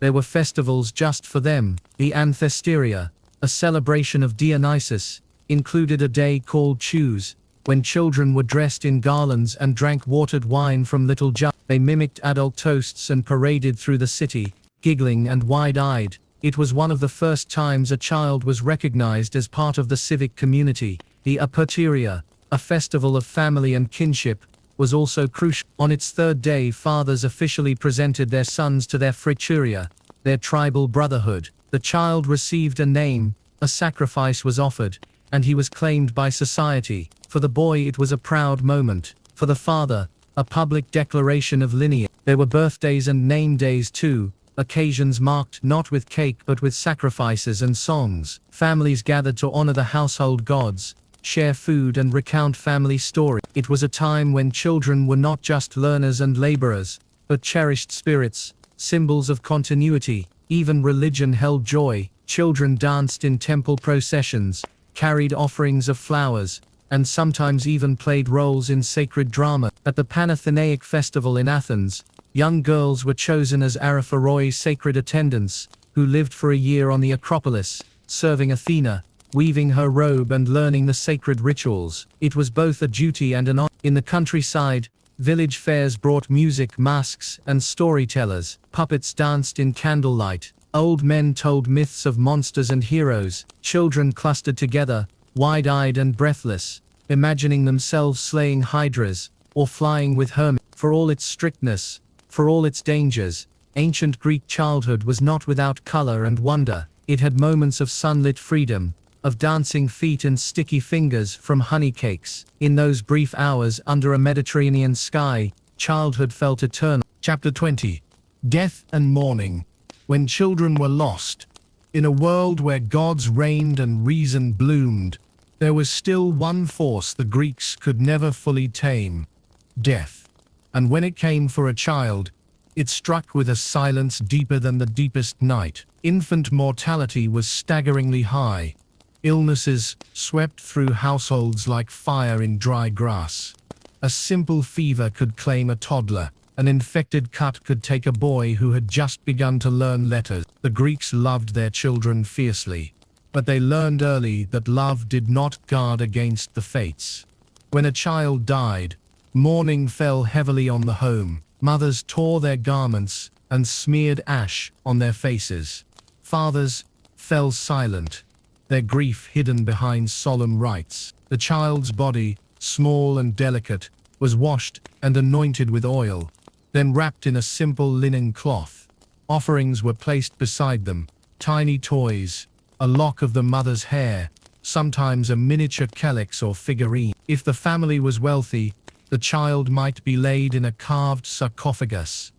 There were festivals just for them. The Anthesteria, A celebration of Dionysus included a day called Chews, when children were dressed in garlands and drank watered wine from little jars. They mimicked adult toasts and paraded through the city, giggling and wide-eyed. It was one of the first times a child was recognized as part of the civic community. The Aperturia, a festival of family and kinship, was also crucial. On its third day, fathers officially presented their sons to their frituria, their tribal brotherhood. The child received a name, a sacrifice was offered, and he was claimed by society. For the boy it was a proud moment. For the father, a public declaration of lineage. There were birthdays and name days too, occasions marked not with cake but with sacrifices and songs. Families gathered to honor the household gods, share food and recount family stories. It was a time when children were not just learners and laborers, but cherished spirits, symbols of continuity. Even religion held joy. Children danced in temple processions, carried offerings of flowers, and sometimes even played roles in sacred drama. At the Panathenaic festival in Athens, young girls were chosen as Araphoros sacred attendants, who lived for a year on the Acropolis, serving Athena, weaving her robe and learning the sacred rituals. It was both a duty and an honor. In the countryside, village fairs brought music, masks, and storytellers. Puppets danced in candlelight. Old men told myths of monsters and heroes. Children clustered together, wide-eyed and breathless, imagining themselves slaying hydras, or flying with Hermes. For all its strictness, for all its dangers, ancient Greek childhood was not without color and wonder. It had moments of sunlit freedom, of dancing feet and sticky fingers from honey cakes. In those brief hours under a Mediterranean sky, childhood felt eternal. Chapter 20. Death and Mourning. When children were lost, in a world where gods reigned and reason bloomed, there was still one force the Greeks could never fully tame: death. And when it came for a child, it struck with a silence deeper than the deepest night. Infant mortality was staggeringly high. Illnesses swept through households like fire in dry grass. A simple fever could claim a toddler. An infected cut could take a boy who had just begun to learn letters. The Greeks loved their children fiercely, but they learned early that love did not guard against the fates. When a child died, mourning fell heavily on the home. Mothers tore their garments and smeared ash on their faces. Fathers fell silent, their grief hidden behind solemn rites. The child's body, small and delicate, was washed and anointed with oil, then wrapped in a simple linen cloth. Offerings were placed beside them, tiny toys, a lock of the mother's hair, sometimes a miniature calyx or figurine. If the family was wealthy, the child might be laid in a carved sarcophagus,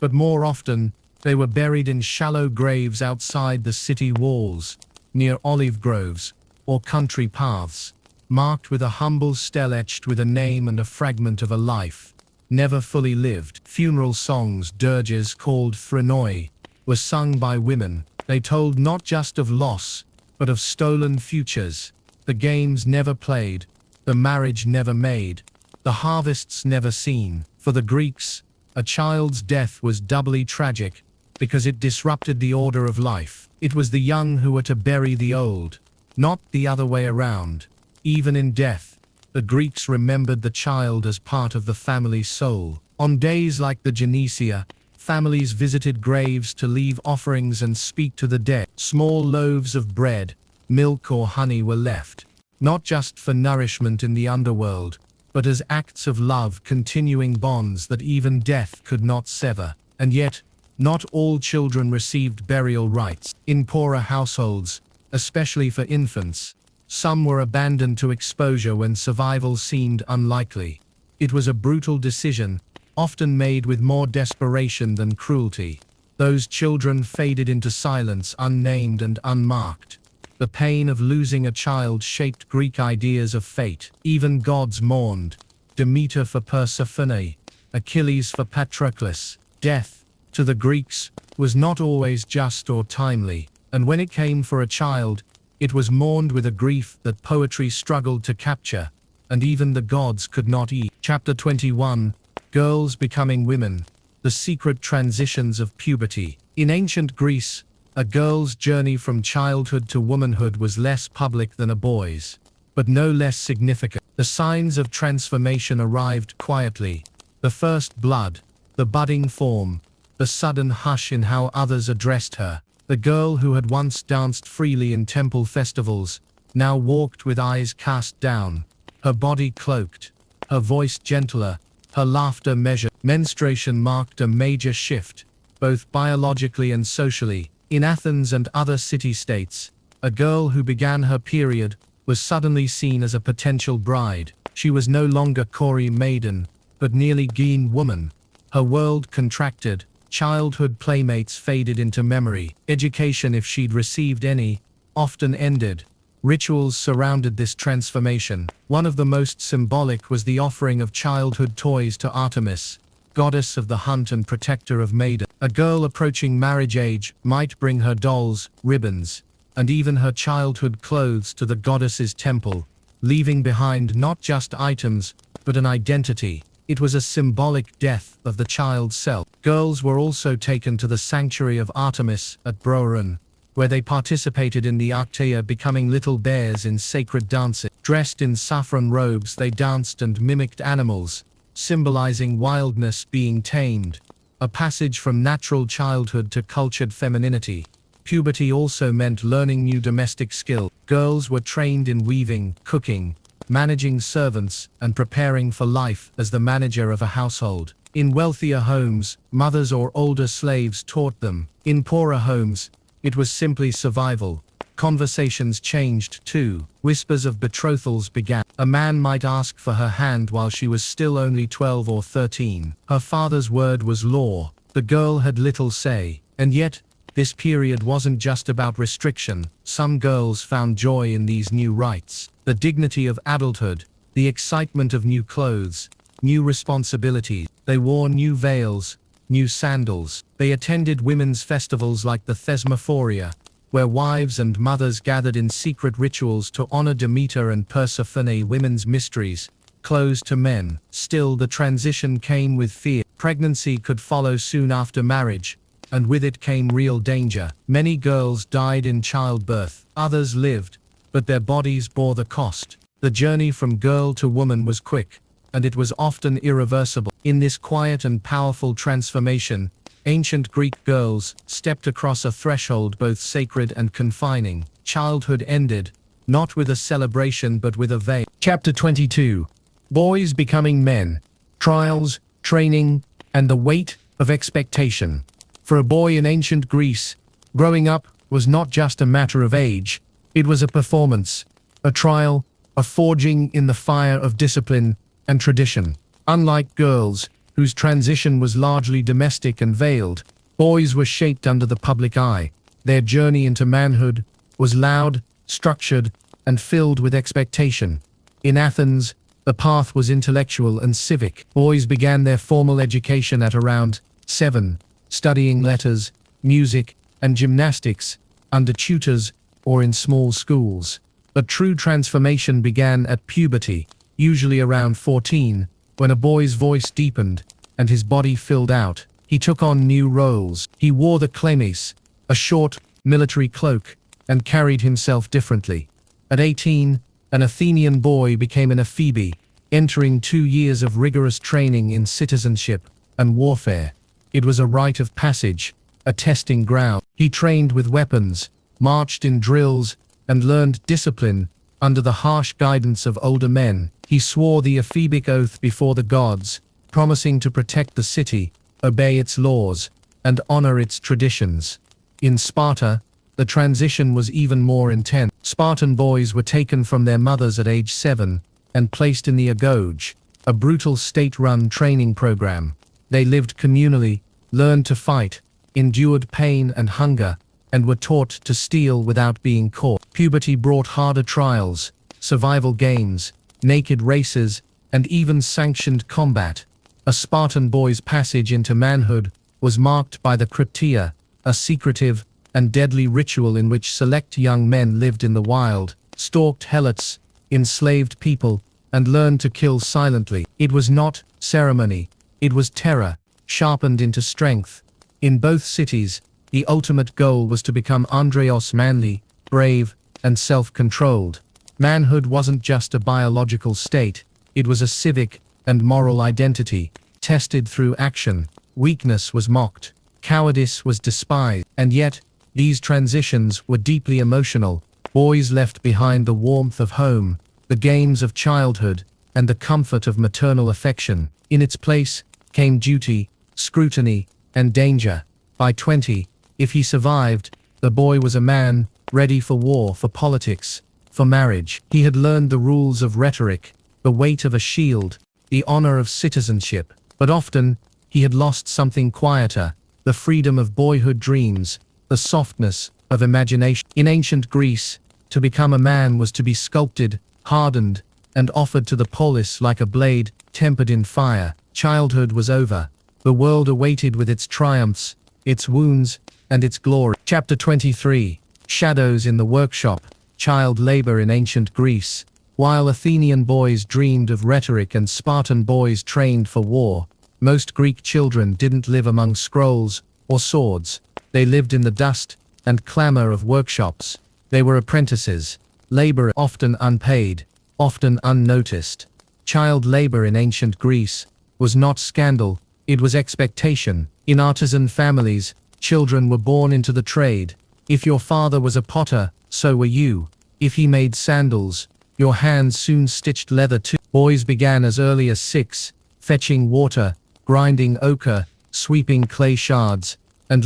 but more often, they were buried in shallow graves outside the city walls, near olive groves or country paths, marked with a humble stele etched with a name and a fragment of a life never fully lived. Funeral songs, dirges called threnoi, were sung by women. They told not just of loss, but of stolen futures, the games never played, the marriage never made, the harvests never seen. For the Greeks, a child's death was doubly tragic, because it disrupted the order of life. It was the young who were to bury the old, not the other way around. Even in death, the Greeks remembered the child as part of the family's soul. On days like the Genesia, families visited graves to leave offerings and speak to the dead. Small loaves of bread, milk or honey were left, not just for nourishment in the underworld, but as acts of love, continuing bonds that even death could not sever. And yet, not all children received burial rites. In poorer households, especially for infants, some were abandoned to exposure when survival seemed unlikely. It was a brutal decision, often made with more desperation than cruelty. Those children faded into silence, unnamed and unmarked. The pain of losing a child shaped Greek ideas of fate. Even gods mourned: Demeter for Persephone, Achilles for Patroclus. Death, to the Greeks, was not always just or timely, and when it came for a child, it was mourned with a grief that poetry struggled to capture, and even the gods could not eat. Chapter 21. Girls becoming women. The secret transitions of puberty. In ancient Greece, A girl's journey from childhood to womanhood was less public than a boy's, but no less significant. The signs of transformation arrived quietly. The first blood, the budding form, the sudden hush in how others addressed her. The girl who had once danced freely in temple festivals now walked with eyes cast down, her body cloaked, her voice gentler, her laughter measured. Menstruation marked a major shift, both biologically and socially. In Athens and other city-states, a girl who began her period was suddenly seen as a potential bride. She was no longer Corey maiden, but nearly Gene woman. Her world contracted, childhood playmates faded into memory. Education, if she'd received any, often ended. Rituals surrounded this transformation. One of the most symbolic was the offering of childhood toys to Artemis, goddess of the hunt and protector of maidens. A girl approaching marriage age might bring her dolls, ribbons, and even her childhood clothes to the goddess's temple, leaving behind not just items, but an identity. It was a symbolic death of the child's self. Girls were also taken to the sanctuary of Artemis at Broeren, where they participated in the Arctea, becoming little bears in sacred dances. Dressed in saffron robes, they danced and mimicked animals, symbolizing wildness being tamed, a passage from natural childhood to cultured femininity. Puberty also meant learning new domestic skills. Girls were trained in weaving, cooking, managing servants, and preparing for life as the manager of a household. In wealthier homes, mothers or older slaves taught them. In poorer homes, it was simply survival. Conversations changed too. Whispers of betrothals began. A man might ask for her hand while she was still only 12 or 13. Her father's word was law. The girl had little say. And yet, this period wasn't just about restriction. Some girls found joy in these new rights. The dignity of adulthood, the excitement of new clothes, new responsibilities. They wore new veils, new sandals. They attended women's festivals like the Thesmophoria, where wives and mothers gathered in secret rituals to honor Demeter and Persephone, women's mysteries, closed to men. Still, the transition came with fear. Pregnancy could follow soon after marriage, and with it came real danger. Many girls died in childbirth. Others lived, but their bodies bore the cost. The journey from girl to woman was quick, and it was often irreversible. In this quiet and powerful transformation, ancient Greek girls stepped across a threshold both sacred and confining. Childhood ended, not with a celebration but with a veil. Chapter 22. Boys becoming men. Trials, training, and the weight of expectation. For a boy in ancient Greece, growing up was not just a matter of age. It was a performance, a trial, a forging in the fire of discipline and tradition. Unlike girls, whose transition was largely domestic and veiled, boys were shaped under the public eye. Their journey into manhood was loud, structured, and filled with expectation. In Athens, the path was intellectual and civic. Boys began their formal education at around 7, studying letters, music, and gymnastics, under tutors or in small schools. But true transformation began at puberty, usually around 14, when a boy's voice deepened and his body filled out. He took on new roles. He wore the chlamys, a short, military cloak, and carried himself differently. At 18, an Athenian boy became an Ephebi, entering 2 years of rigorous training in citizenship and warfare. It was a rite of passage, a testing ground. He trained with weapons, marched in drills, and learned discipline under the harsh guidance of older men. He swore the Ephebic oath before the gods, promising to protect the city, obey its laws, and honor its traditions. In Sparta, the transition was even more intense. Spartan boys were taken from their mothers at age 7 and placed in the agoge, a brutal state-run training program. They lived communally, learned to fight, endured pain and hunger, and were taught to steal without being caught. Puberty brought harder trials, survival games, naked races, and even sanctioned combat. A Spartan boy's passage into manhood was marked by the Cryptia, a secretive and deadly ritual in which select young men lived in the wild, stalked helots, enslaved people, and learned to kill silently. It was not ceremony, it was terror, sharpened into strength. In both cities, The ultimate goal was to become Andreos manly, brave, and self-controlled. Manhood wasn't just a biological state, it was a civic and moral identity, tested through action. Weakness was mocked, cowardice was despised, and yet, these transitions were deeply emotional. Boys left behind the warmth of home, the games of childhood, and the comfort of maternal affection. In its place came duty, scrutiny, and danger. By 20, if he survived, the boy was a man, ready for war, for politics, for marriage. He had learned the rules of rhetoric, the weight of a shield, the honor of citizenship. But often, he had lost something quieter, the freedom of boyhood dreams, the softness of imagination. In ancient Greece, to become a man was to be sculpted, hardened, and offered to the polis like a blade tempered in fire. Childhood was over. The world awaited with its triumphs, its wounds, and its glory. Chapter 23. Shadows in the Workshop. Child labor in ancient Greece. While Athenian boys dreamed of rhetoric and Spartan boys trained for war, most Greek children didn't live among scrolls or swords. They lived in the dust and clamor of workshops. They were apprentices, labor often unpaid, often unnoticed. Child labor in ancient Greece was not scandal, it was expectation. In artisan families, children were born into the trade. If your father was a potter, so were you. If he made sandals, your hands soon stitched leather too. Boys began as early as 6, fetching water, grinding ochre, sweeping clay shards, and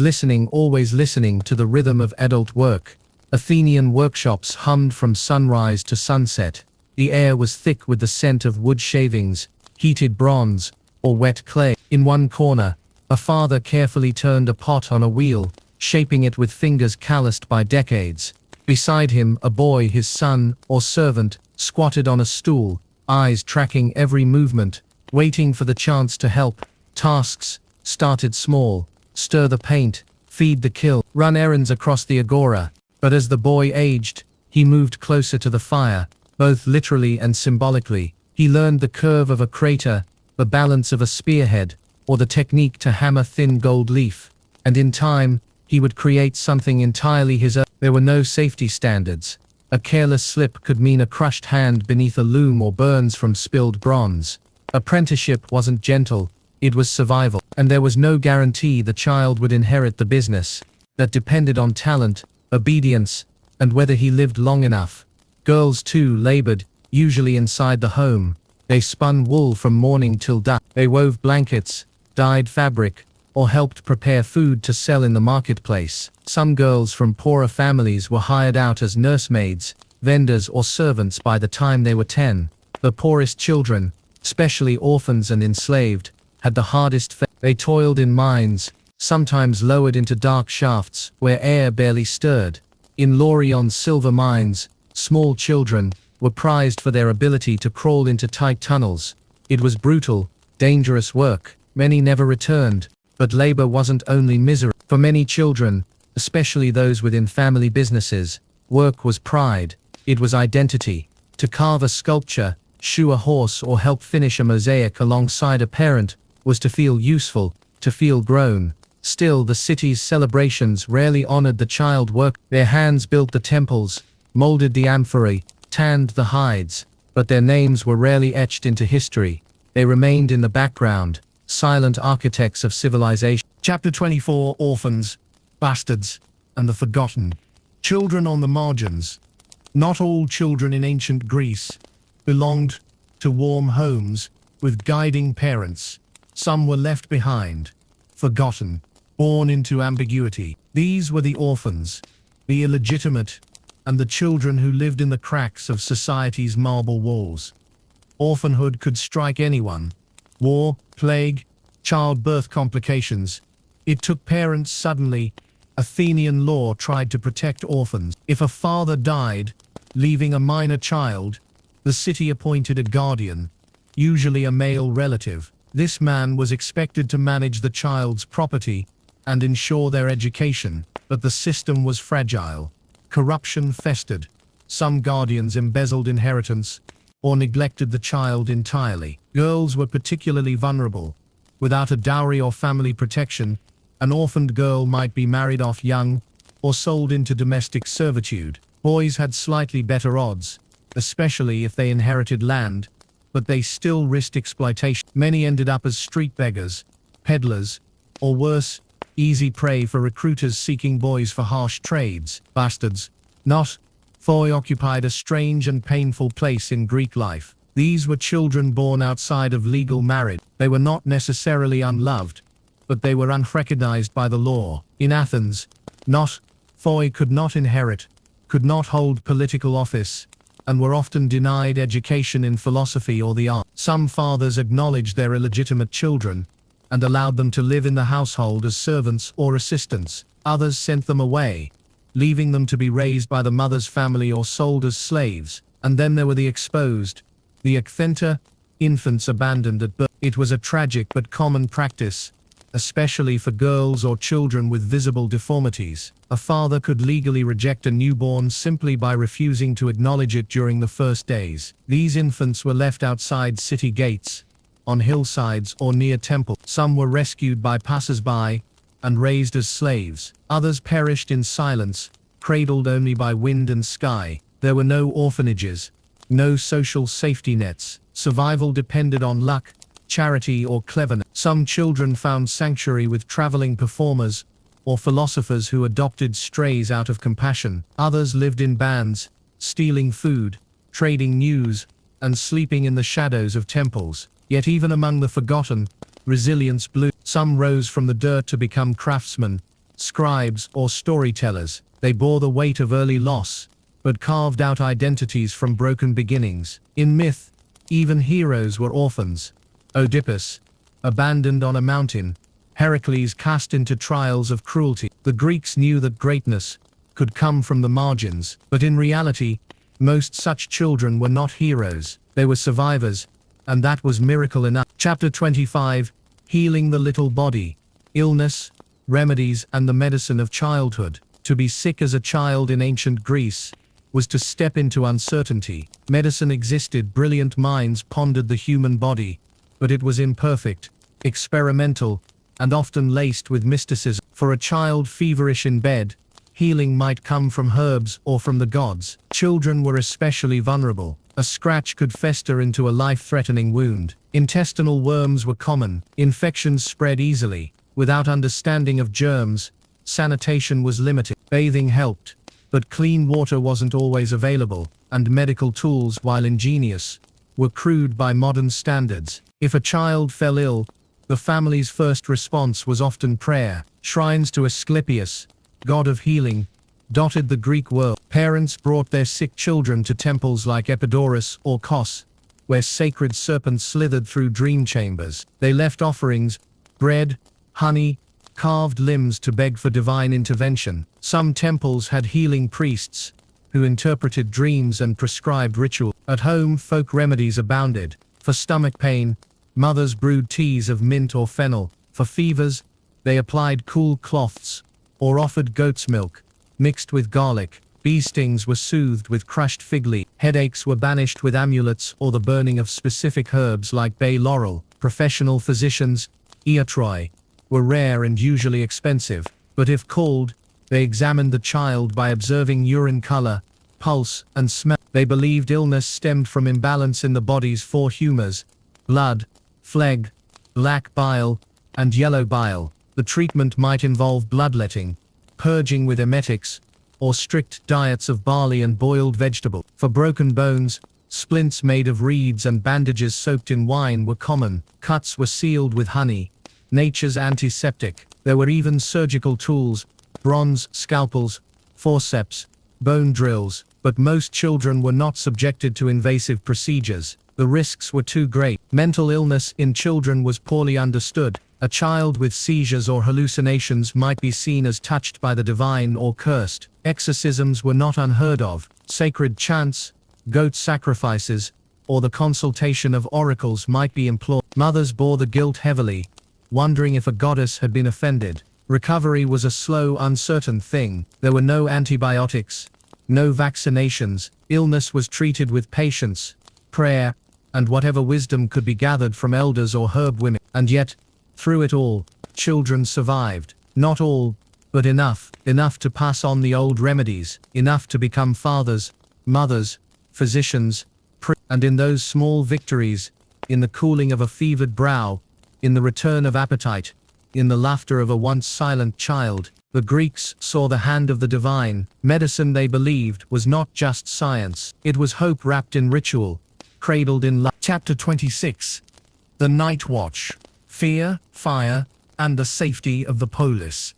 always listening to the rhythm of adult work. Athenian workshops hummed from sunrise to sunset. The air was thick with the scent of wood shavings, heated bronze, or wet clay. In one corner, a father carefully turned a pot on a wheel, shaping it with fingers calloused by decades. Beside him, a boy, his son or servant, squatted on a stool, eyes tracking every movement, waiting for the chance to help. Tasks started small: stir the paint, feed the kiln, run errands across the agora. But as the boy aged, he moved closer to the fire, both literally and symbolically. He learned the curve of a crater, the balance of a spearhead, or the technique to hammer thin gold leaf. And in time, he would create something entirely his own. There were no safety standards. A careless slip could mean a crushed hand beneath a loom or burns from spilled bronze. Apprenticeship wasn't gentle, it was survival. And there was no guarantee the child would inherit the business. That depended on talent, obedience, and whether he lived long enough. Girls too labored, usually inside the home. They spun wool from morning till dusk. They wove blankets, dyed fabric, or helped prepare food to sell in the marketplace. Some girls from poorer families were hired out as nursemaids, vendors, or servants by the time they were 10. The poorest children, especially orphans and enslaved, had the hardest fate. They toiled in mines, sometimes lowered into dark shafts where air barely stirred. In Laurion's silver mines, small children were prized for their ability to crawl into tight tunnels. It was brutal, dangerous work. Many never returned, but labor wasn't only misery. For many children, especially those within family businesses, work was pride. It was identity. To carve a sculpture, shoe a horse, or help finish a mosaic alongside a parent was to feel useful, to feel grown. Still, the city's celebrations rarely honored the child work. Their hands built the temples, molded the amphorae, tanned the hides, but their names were rarely etched into history. They remained in the background, silent architects of civilization. Chapter 24. Orphans, bastards, and the forgotten. Children on the margins. Not all children in ancient Greece belonged to warm homes with guiding parents. Some were left behind, forgotten, born into ambiguity. These were the orphans, the illegitimate, and the children who lived in the cracks of society's marble walls. Orphanhood could strike anyone. War, plague, childbirth complications. It took parents suddenly. Athenian law tried to protect orphans. If a father died, leaving a minor child, the city appointed a guardian, usually a male relative. This man was expected to manage the child's property and ensure their education, but the system was fragile. Corruption festered. Some guardians embezzled inheritance or neglected the child entirely. Girls were particularly vulnerable. Without a dowry or family protection, An orphaned girl might be married off young or sold into domestic servitude. Boys had slightly better odds, especially if they inherited land, but they still risked exploitation. Many ended up as street beggars, peddlers, or worse, easy prey for recruiters seeking boys for harsh trades. Bastards, not Foy, occupied a strange and painful place in Greek life. These were children born outside of legal marriage. They were not necessarily unloved, but they were unrecognized by the law. In Athens, not Foy could not inherit, could not hold political office, and were often denied education in philosophy or the arts. Some fathers acknowledged their illegitimate children and allowed them to live in the household as servants or assistants. Others sent them away, leaving them to be raised by the mother's family or sold as slaves. And then there were the exposed, the ekthenta, infants abandoned at birth. It was a tragic but common practice, especially for girls or children with visible deformities. A father could legally reject a newborn simply by refusing to acknowledge it during the first days. These infants were left outside city gates, on hillsides or near temples. Some were rescued by passers-by and raised as slaves. Others perished in silence, cradled only by wind and sky. There were no orphanages, no social safety nets. Survival depended on luck, charity, or cleverness. Some children found sanctuary with traveling performers or philosophers who adopted strays out of compassion. Others lived in bands, stealing food, trading news, and sleeping in the shadows of temples. Yet even among the forgotten, resilience blew. Some rose from the dirt to become craftsmen, scribes, or storytellers. They bore the weight of early loss, but carved out identities from broken beginnings. In myth, even heroes were orphans. Oedipus, abandoned on a mountain. Heracles cast into trials of cruelty. The Greeks knew that greatness could come from the margins, but in reality, most such children were not heroes. They were survivors, and that was miracle enough. Chapter 25, Healing the Little Body, Illness, Remedies, and the Medicine of Childhood. To be sick as a child in ancient Greece was to step into uncertainty. Medicine existed, brilliant minds pondered the human body, but it was imperfect, experimental, and often laced with mysticism. For a child feverish in bed, healing might come from herbs or from the gods. Children were especially vulnerable. A scratch could fester into a life-threatening wound. Intestinal worms were common. Infections spread easily. Without understanding of germs, sanitation was limited. Bathing helped, but clean water wasn't always available, and medical tools, while ingenious, were crude by modern standards. If a child fell ill, the family's first response was often prayer. Shrines to Asclepius, god of healing, dotted the Greek world. Parents brought their sick children to temples like Epidaurus or Kos, where sacred serpents slithered through dream chambers. They left offerings, bread, honey, carved limbs to beg for divine intervention. Some temples had healing priests, who interpreted dreams and prescribed ritual. At home, folk remedies abounded. For stomach pain, mothers brewed teas of mint or fennel. For fevers, they applied cool cloths, or offered goat's milk, mixed with garlic. Bee stings were soothed with crushed fig leaf. Headaches were banished with amulets or the burning of specific herbs like bay laurel. Professional physicians, iatroi, were rare and usually expensive, but if called, they examined the child by observing urine color, pulse, and smell. They believed illness stemmed from imbalance in the body's four humors: blood, phlegm, black bile, and yellow bile. The treatment might involve bloodletting, purging with emetics, or strict diets of barley and boiled vegetable. For broken bones, splints made of reeds and bandages soaked in wine were common. Cuts were sealed with honey, nature's antiseptic. There were even surgical tools, bronze scalpels, forceps, bone drills, but most children were not subjected to invasive procedures. The risks were too great. Mental illness in children was poorly understood. A child with seizures or hallucinations might be seen as touched by the divine or cursed. Exorcisms were not unheard of. Sacred chants, goat sacrifices, or the consultation of oracles might be employed. Mothers bore the guilt heavily, wondering if a goddess had been offended. Recovery was a slow, uncertain thing. There were no antibiotics, no vaccinations. Illness was treated with patience, prayer, and whatever wisdom could be gathered from elders or herb women. And yet, through it all, children survived. Not all, but enough to pass on the old remedies, enough to become fathers, mothers, physicians, and in those small victories, in the cooling of a fevered brow, in the return of appetite, in the laughter of a once silent child, the Greeks saw the hand of the divine. Medicine, they believed, was not just science, it was hope wrapped in ritual, cradled in love. Chapter 26. The Night Watch. Fear, Fire, and the Safety of the Polis.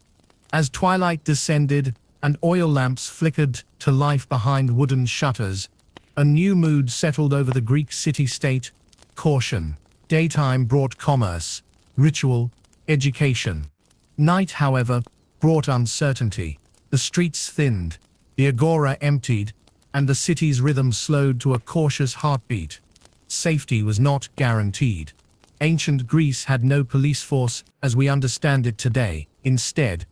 As twilight descended, and oil lamps flickered to life behind wooden shutters, a new mood settled over the Greek city-state: caution. Daytime brought commerce, ritual, education. Night, however, brought uncertainty. The streets thinned, the agora emptied, and the city's rhythm slowed to a cautious heartbeat. Safety was not guaranteed. Ancient Greece had no police force as we understand it today. Instead,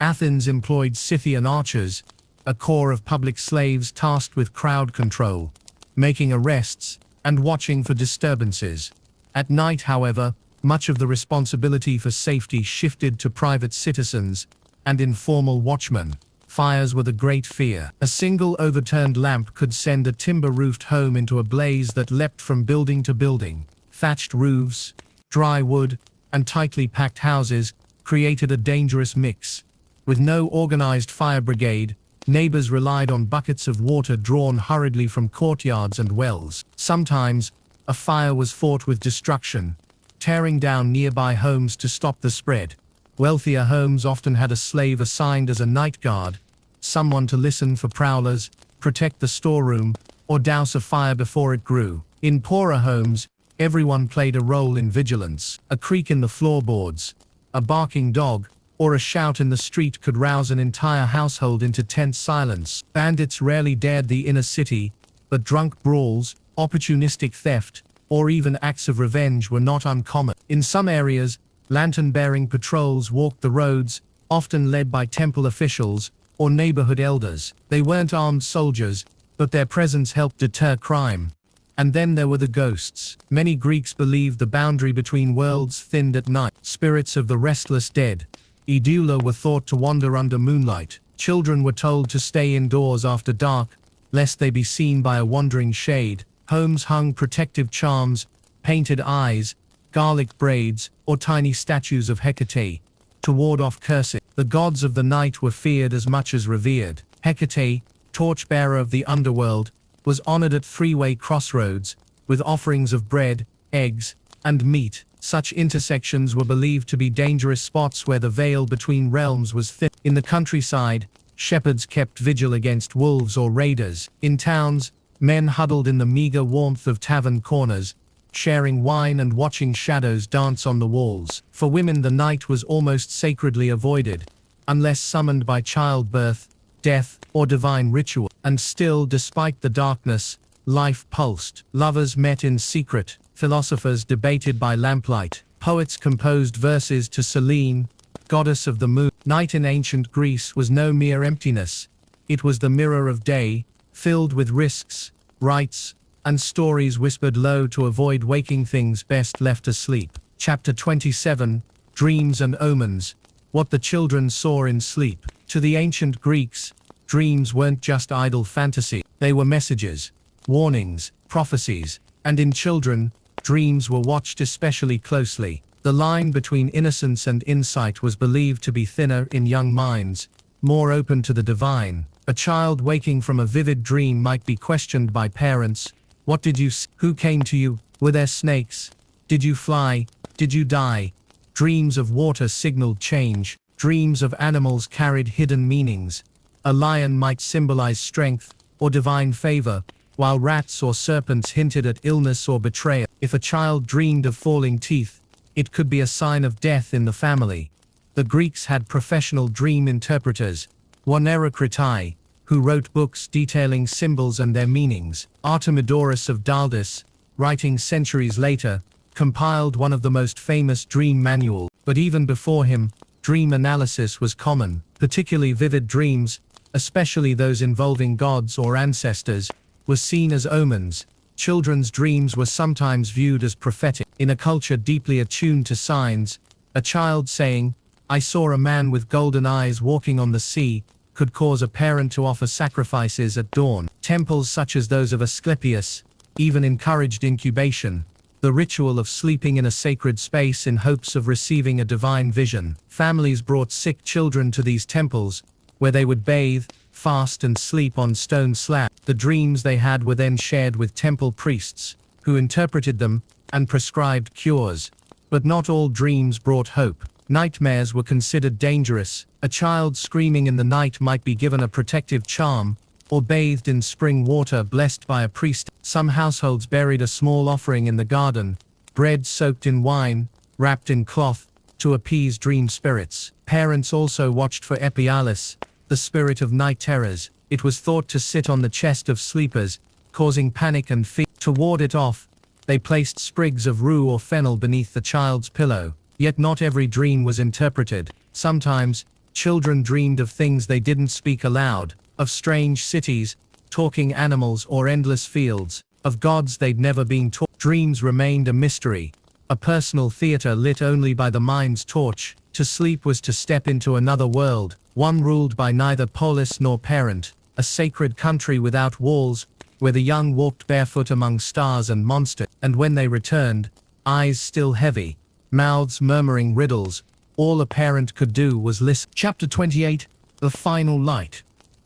Athens employed Scythian archers, a corps of public slaves tasked with crowd control, making arrests, and watching for disturbances. At night, however, much of the responsibility for safety shifted to private citizens and informal watchmen. Fires were the great fear. A single overturned lamp could send a timber-roofed home into a blaze that leapt from building to building. Thatched roofs, dry wood, and tightly packed houses created a dangerous mix. With no organized fire brigade, neighbors relied on buckets of water drawn hurriedly from courtyards and wells. Sometimes, a fire was fought with destruction, tearing down nearby homes to stop the spread. Wealthier homes often had a slave assigned as a night guard, someone to listen for prowlers, protect the storeroom, or douse a fire before it grew. In poorer homes, everyone played a role in vigilance. A creak in the floorboards, a barking dog, or a shout in the street could rouse an entire household into tense silence. Bandits rarely dared the inner city, but drunk brawls, opportunistic theft, or even acts of revenge were not uncommon. In some areas, lantern-bearing patrols walked the roads, often led by temple officials or neighborhood elders. They weren't armed soldiers, but their presence helped deter crime. And then there were the ghosts. Many Greeks believed the boundary between worlds thinned at night. Spirits of the restless dead, Idula, were thought to wander under moonlight. Children were told to stay indoors after dark, lest they be seen by a wandering shade. Homes hung protective charms, painted eyes, garlic braids, or tiny statues of Hecate, to ward off curses. The gods of the night were feared as much as revered. Hecate, torchbearer of the underworld, was honored at three-way crossroads, with offerings of bread, eggs, and meat. Such intersections were believed to be dangerous spots where the veil between realms was thin. In the countryside, shepherds kept vigil against wolves or raiders. In towns, men huddled in the meager warmth of tavern corners, sharing wine and watching shadows dance on the walls. For women, the night was almost sacredly avoided, unless summoned by childbirth, death, or divine ritual. And still, despite the darkness, life pulsed. Lovers met in secret, philosophers debated by lamplight, poets composed verses to Selene, goddess of the moon. Night in ancient Greece was no mere emptiness. It was the mirror of day, filled with risks, rites, and stories whispered low to avoid waking things best left asleep. Chapter 27. Dreams and Omens. What the children saw in sleep. To the ancient Greeks, dreams weren't just idle fantasy. They were messages, warnings, prophecies, and in children, dreams were watched especially closely. The line between innocence and insight was believed to be thinner in young minds, more open to the divine. A child waking from a vivid dream might be questioned by parents. What did you see? Who came to you? Were there snakes? Did you fly? Did you die? Dreams of water signaled change. Dreams of animals carried hidden meanings. A lion might symbolize strength or divine favor, while rats or serpents hinted at illness or betrayal. If a child dreamed of falling teeth, it could be a sign of death in the family. The Greeks had professional dream interpreters, Waneracritai, who wrote books detailing symbols and their meanings. Artemidorus of Daldis, writing centuries later, compiled one of the most famous dream manuals. But even before him, dream analysis was common. Particularly vivid dreams, especially those involving gods or ancestors, were seen as omens. Children's dreams were sometimes viewed as prophetic. In a culture deeply attuned to signs, a child saying, I saw a man with golden eyes walking on the sea, could cause a parent to offer sacrifices at dawn. Temples such as those of Asclepius even encouraged incubation, the ritual of sleeping in a sacred space in hopes of receiving a divine vision. Families brought sick children to these temples, where they would bathe, fast and sleep on stone slabs. The dreams they had were then shared with temple priests, who interpreted them and prescribed cures. But not all dreams brought hope. Nightmares were considered dangerous. A child screaming in the night might be given a protective charm, or bathed in spring water blessed by a priest. Some households buried a small offering in the garden, bread soaked in wine, wrapped in cloth, to appease dream spirits. Parents also watched for Epialis, the spirit of night terrors. It was thought to sit on the chest of sleepers, causing panic and fear. To ward it off, they placed sprigs of rue or fennel beneath the child's pillow. Yet not every dream was interpreted. Sometimes, children dreamed of things they didn't speak aloud, of strange cities, talking animals or endless fields, of gods they'd never been taught. Dreams remained a mystery, a personal theater lit only by the mind's torch. To sleep was to step into another world, one ruled by neither polis nor parent, a sacred country without walls, where the young walked barefoot among stars and monsters. And when they returned, eyes still heavy, mouths murmuring riddles, all a parent could do was listen. Chapter 28, The Final Light.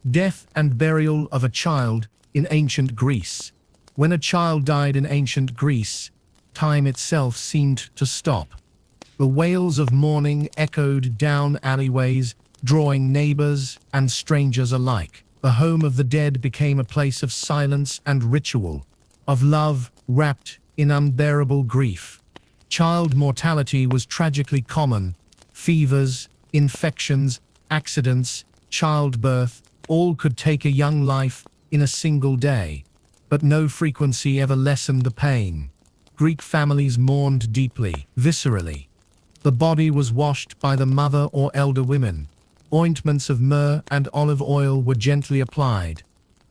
Death and burial of a child in ancient Greece. When a child died in ancient Greece, time itself seemed to stop. The wails of mourning echoed down alleyways, drawing neighbors and strangers alike. The home of the dead became a place of silence and ritual, of love wrapped in unbearable grief. Child mortality was tragically common. Fevers, infections, accidents, childbirth, all could take a young life in a single day. But no frequency ever lessened the pain. Greek families mourned deeply, viscerally. The body was washed by the mother or elder women. Ointments of myrrh and olive oil were gently applied.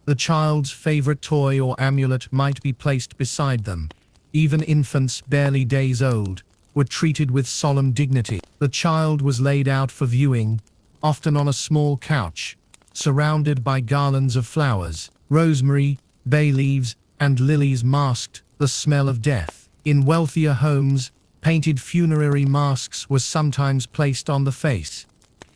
The child's favorite toy or amulet might be placed beside them. Even infants barely days old were treated with solemn dignity. The child was laid out for viewing, often on a small couch, surrounded by garlands of flowers. Rosemary, bay leaves, and lilies masked the smell of death. In wealthier homes, painted funerary masks were sometimes placed on the face.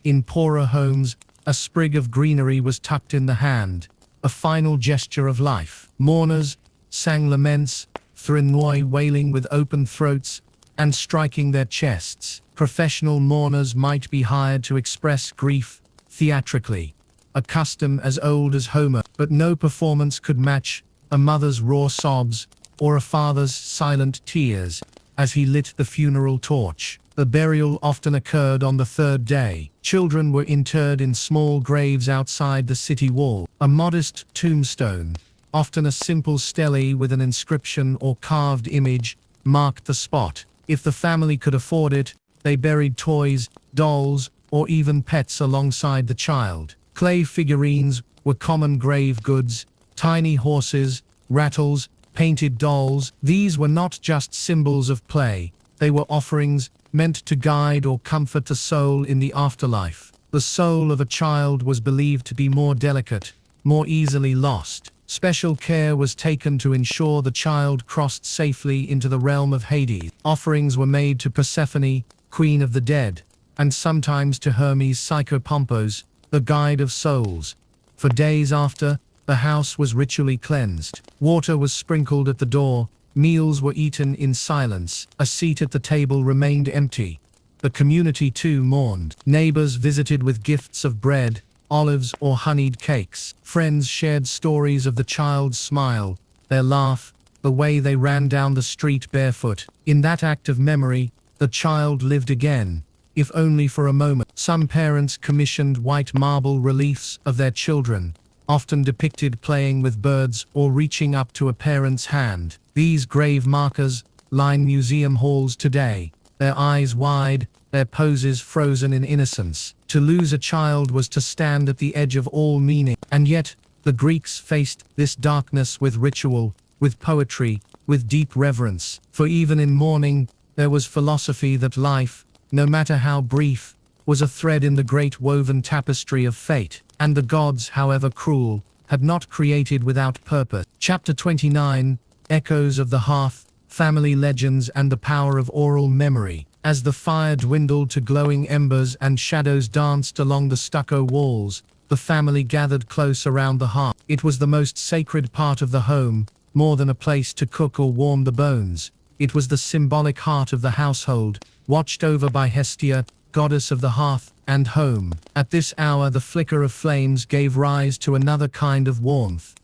In poorer homes, a sprig of greenery was tucked in the hand, a final gesture of life. Mourners sang laments, threnoi wailing with open throats and striking their chests. Professional mourners might be hired to express grief theatrically, a custom as old as Homer, but no performance could match a mother's raw sobs or a father's silent tears as he lit the funeral torch. The burial often occurred on the third day. Children were interred in small graves outside the city wall. A modest tombstone, often a simple stele with an inscription or carved image, marked the spot. If the family could afford it, they buried toys, dolls, or even pets alongside the child. Clay figurines were common grave goods, tiny horses, rattles, painted dolls. These were not just symbols of play, they were offerings meant to guide or comfort the soul in the afterlife. The soul of a child was believed to be more delicate, more easily lost. Special care was taken to ensure the child crossed safely into the realm of Hades. Offerings were made to Persephone, queen of the dead, and sometimes to Hermes Psychopompos, the guide of souls. For days after, the house was ritually cleansed. Water was sprinkled at the door, meals were eaten in silence, a seat at the table remained empty. The community too mourned. Neighbors visited with gifts of bread, olives or honeyed cakes. Friends shared stories of the child's smile, their laugh, the way they ran down the street barefoot. In that act of memory, the child lived again, if only for a moment. Some parents commissioned white marble reliefs of their children, often depicted playing with birds or reaching up to a parent's hand. These grave markers line museum halls today, their eyes wide, their poses frozen in innocence. To lose a child was to stand at the edge of all meaning. And yet, the Greeks faced this darkness with ritual, with poetry, with deep reverence. For even in mourning, there was philosophy that life, no matter how brief, was a thread in the great woven tapestry of fate, and the gods, however cruel, had not created without purpose. Chapter 29, Echoes of the Hearth, Family Legends and the Power of Oral Memory. As the fire dwindled to glowing embers and shadows danced along the stucco walls, the family gathered close around the hearth. It was the most sacred part of the home, more than a place to cook or warm the bones. It was the symbolic heart of the household, watched over by Hestia, goddess of the hearth and home. At this hour the flicker of flames gave rise to another kind of warmth.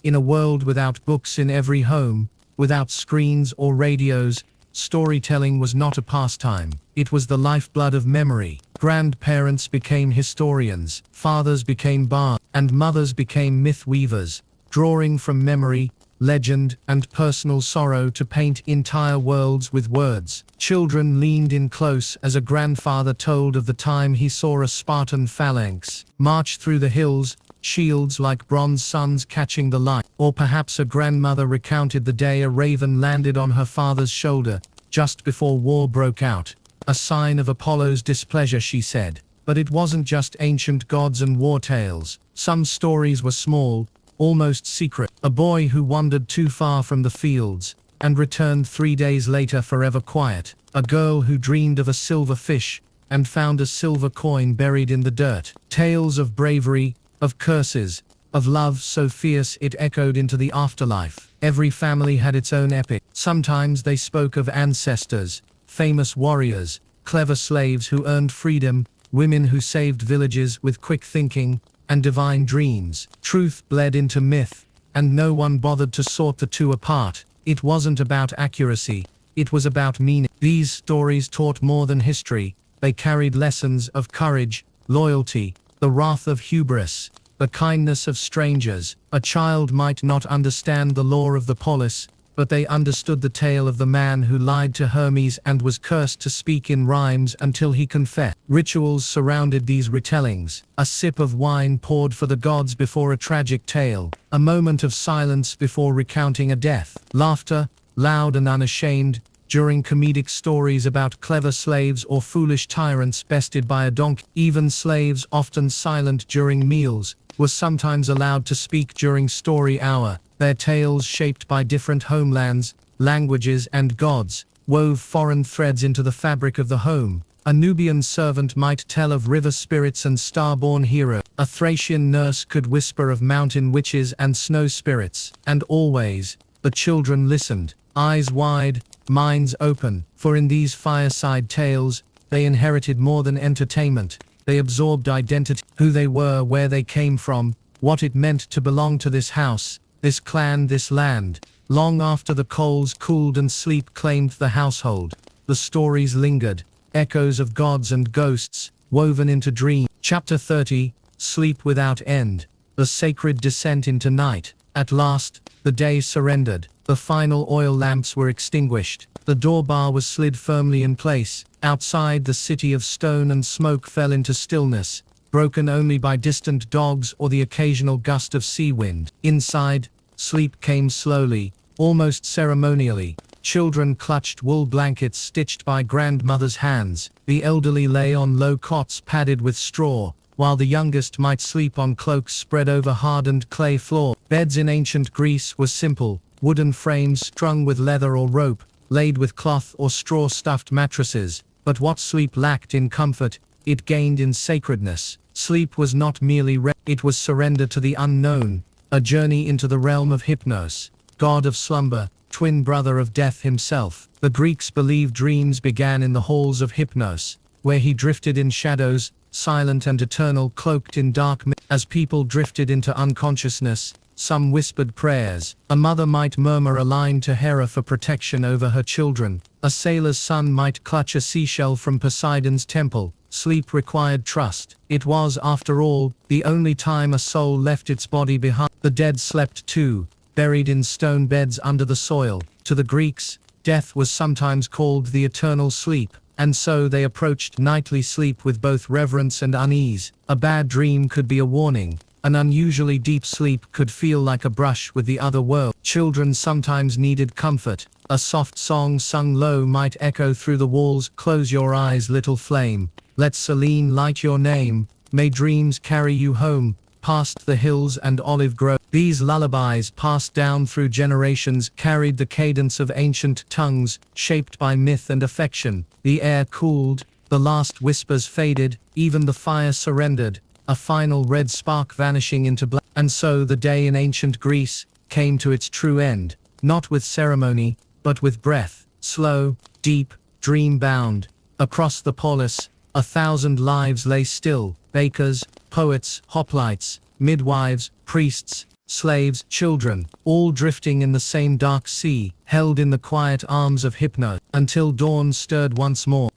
In a world without books in every home, without screens or radios, storytelling was not a pastime. It was the lifeblood of memory. Grandparents became historians, fathers became bards, and mothers became myth weavers, drawing from memory, legend, and personal sorrow to paint entire worlds with words. Children leaned in close as a grandfather told of the time he saw a Spartan phalanx march through the hills, shields like bronze suns catching the light. Or perhaps a grandmother recounted the day a raven landed on her father's shoulder, just before war broke out. A sign of Apollo's displeasure, she said. But it wasn't just ancient gods and war tales. Some stories were small, almost secret. A boy who wandered too far from the fields, and returned 3 days later forever quiet. A girl who dreamed of a silver fish, and found a silver coin buried in the dirt. Tales of bravery, of curses, of love so fierce it echoed into the afterlife. Every family had its own epic. Sometimes they spoke of ancestors, famous warriors, clever slaves who earned freedom, women who saved villages with quick thinking, and divine dreams. Truth bled into myth, and no one bothered to sort the two apart. It wasn't about accuracy, it was about meaning. These stories taught more than history. They carried lessons of courage, loyalty, the wrath of hubris, the kindness of strangers. A child might not understand the lore of the polis, but they understood the tale of the man who lied to Hermes and was cursed to speak in rhymes until he confessed. Rituals surrounded these retellings. A sip of wine poured for the gods before a tragic tale. A moment of silence before recounting a death. Laughter, loud and unashamed, during comedic stories about clever slaves or foolish tyrants bested by a donkey. Even slaves, often silent during meals, were sometimes allowed to speak during story hour. Their tales, shaped by different homelands, languages and gods, wove foreign threads into the fabric of the home. A Nubian servant might tell of river spirits and star-born heroes. A Thracian nurse could whisper of mountain witches and snow spirits. And always, the children listened, eyes wide, minds open, for in these fireside tales, they inherited more than entertainment. They absorbed identity, who they were, where they came from, what it meant to belong to this house, this clan, this land. Long after the coals cooled and sleep claimed the household, the stories lingered, echoes of gods and ghosts, woven into dreams. Chapter 30, Sleep Without End. The sacred descent into night. At last, the day surrendered. The final oil lamps were extinguished. The door bar was slid firmly in place. Outside, the city of stone and smoke fell into stillness, broken only by distant dogs or the occasional gust of sea wind. Inside, sleep came slowly, almost ceremonially. Children clutched wool blankets stitched by grandmothers' hands. The elderly lay on low cots padded with straw, while the youngest might sleep on cloaks spread over hardened clay floor. Beds in ancient Greece were simple, wooden frames strung with leather or rope, laid with cloth or straw-stuffed mattresses. But what sleep lacked in comfort, it gained in sacredness. Sleep was not merely rest, it was surrender to the unknown, a journey into the realm of Hypnos, god of slumber, twin brother of death himself. The Greeks believed dreams began in the halls of Hypnos, where he drifted in shadows, silent and eternal, cloaked in dark mist. As people drifted into unconsciousness, some whispered prayers. A mother might murmur a line to Hera for protection over her children. A sailor's son might clutch a seashell from Poseidon's temple. Sleep required trust. It was, after all, the only time a soul left its body behind. The dead slept too, buried in stone beds under the soil. To the Greeks, death was sometimes called the eternal sleep, and so they approached nightly sleep with both reverence and unease. A bad dream could be a warning. An unusually deep sleep could feel like a brush with the other world. Children sometimes needed comfort. A soft song sung low might echo through the walls. Close your eyes, little flame. Let Selene light your name, may dreams carry you home, past the hills and olive grove. These lullabies, passed down through generations, carried the cadence of ancient tongues, shaped by myth and affection. The air cooled, the last whispers faded, even the fire surrendered, a final red spark vanishing into black. And so the day in ancient Greece came to its true end, not with ceremony, but with breath, slow, deep, dream-bound. Across the polis, 1,000 lives lay still, bakers, poets, hoplites, midwives, priests, slaves, children, all drifting in the same dark sea, held in the quiet arms of Hypno, until dawn stirred once more.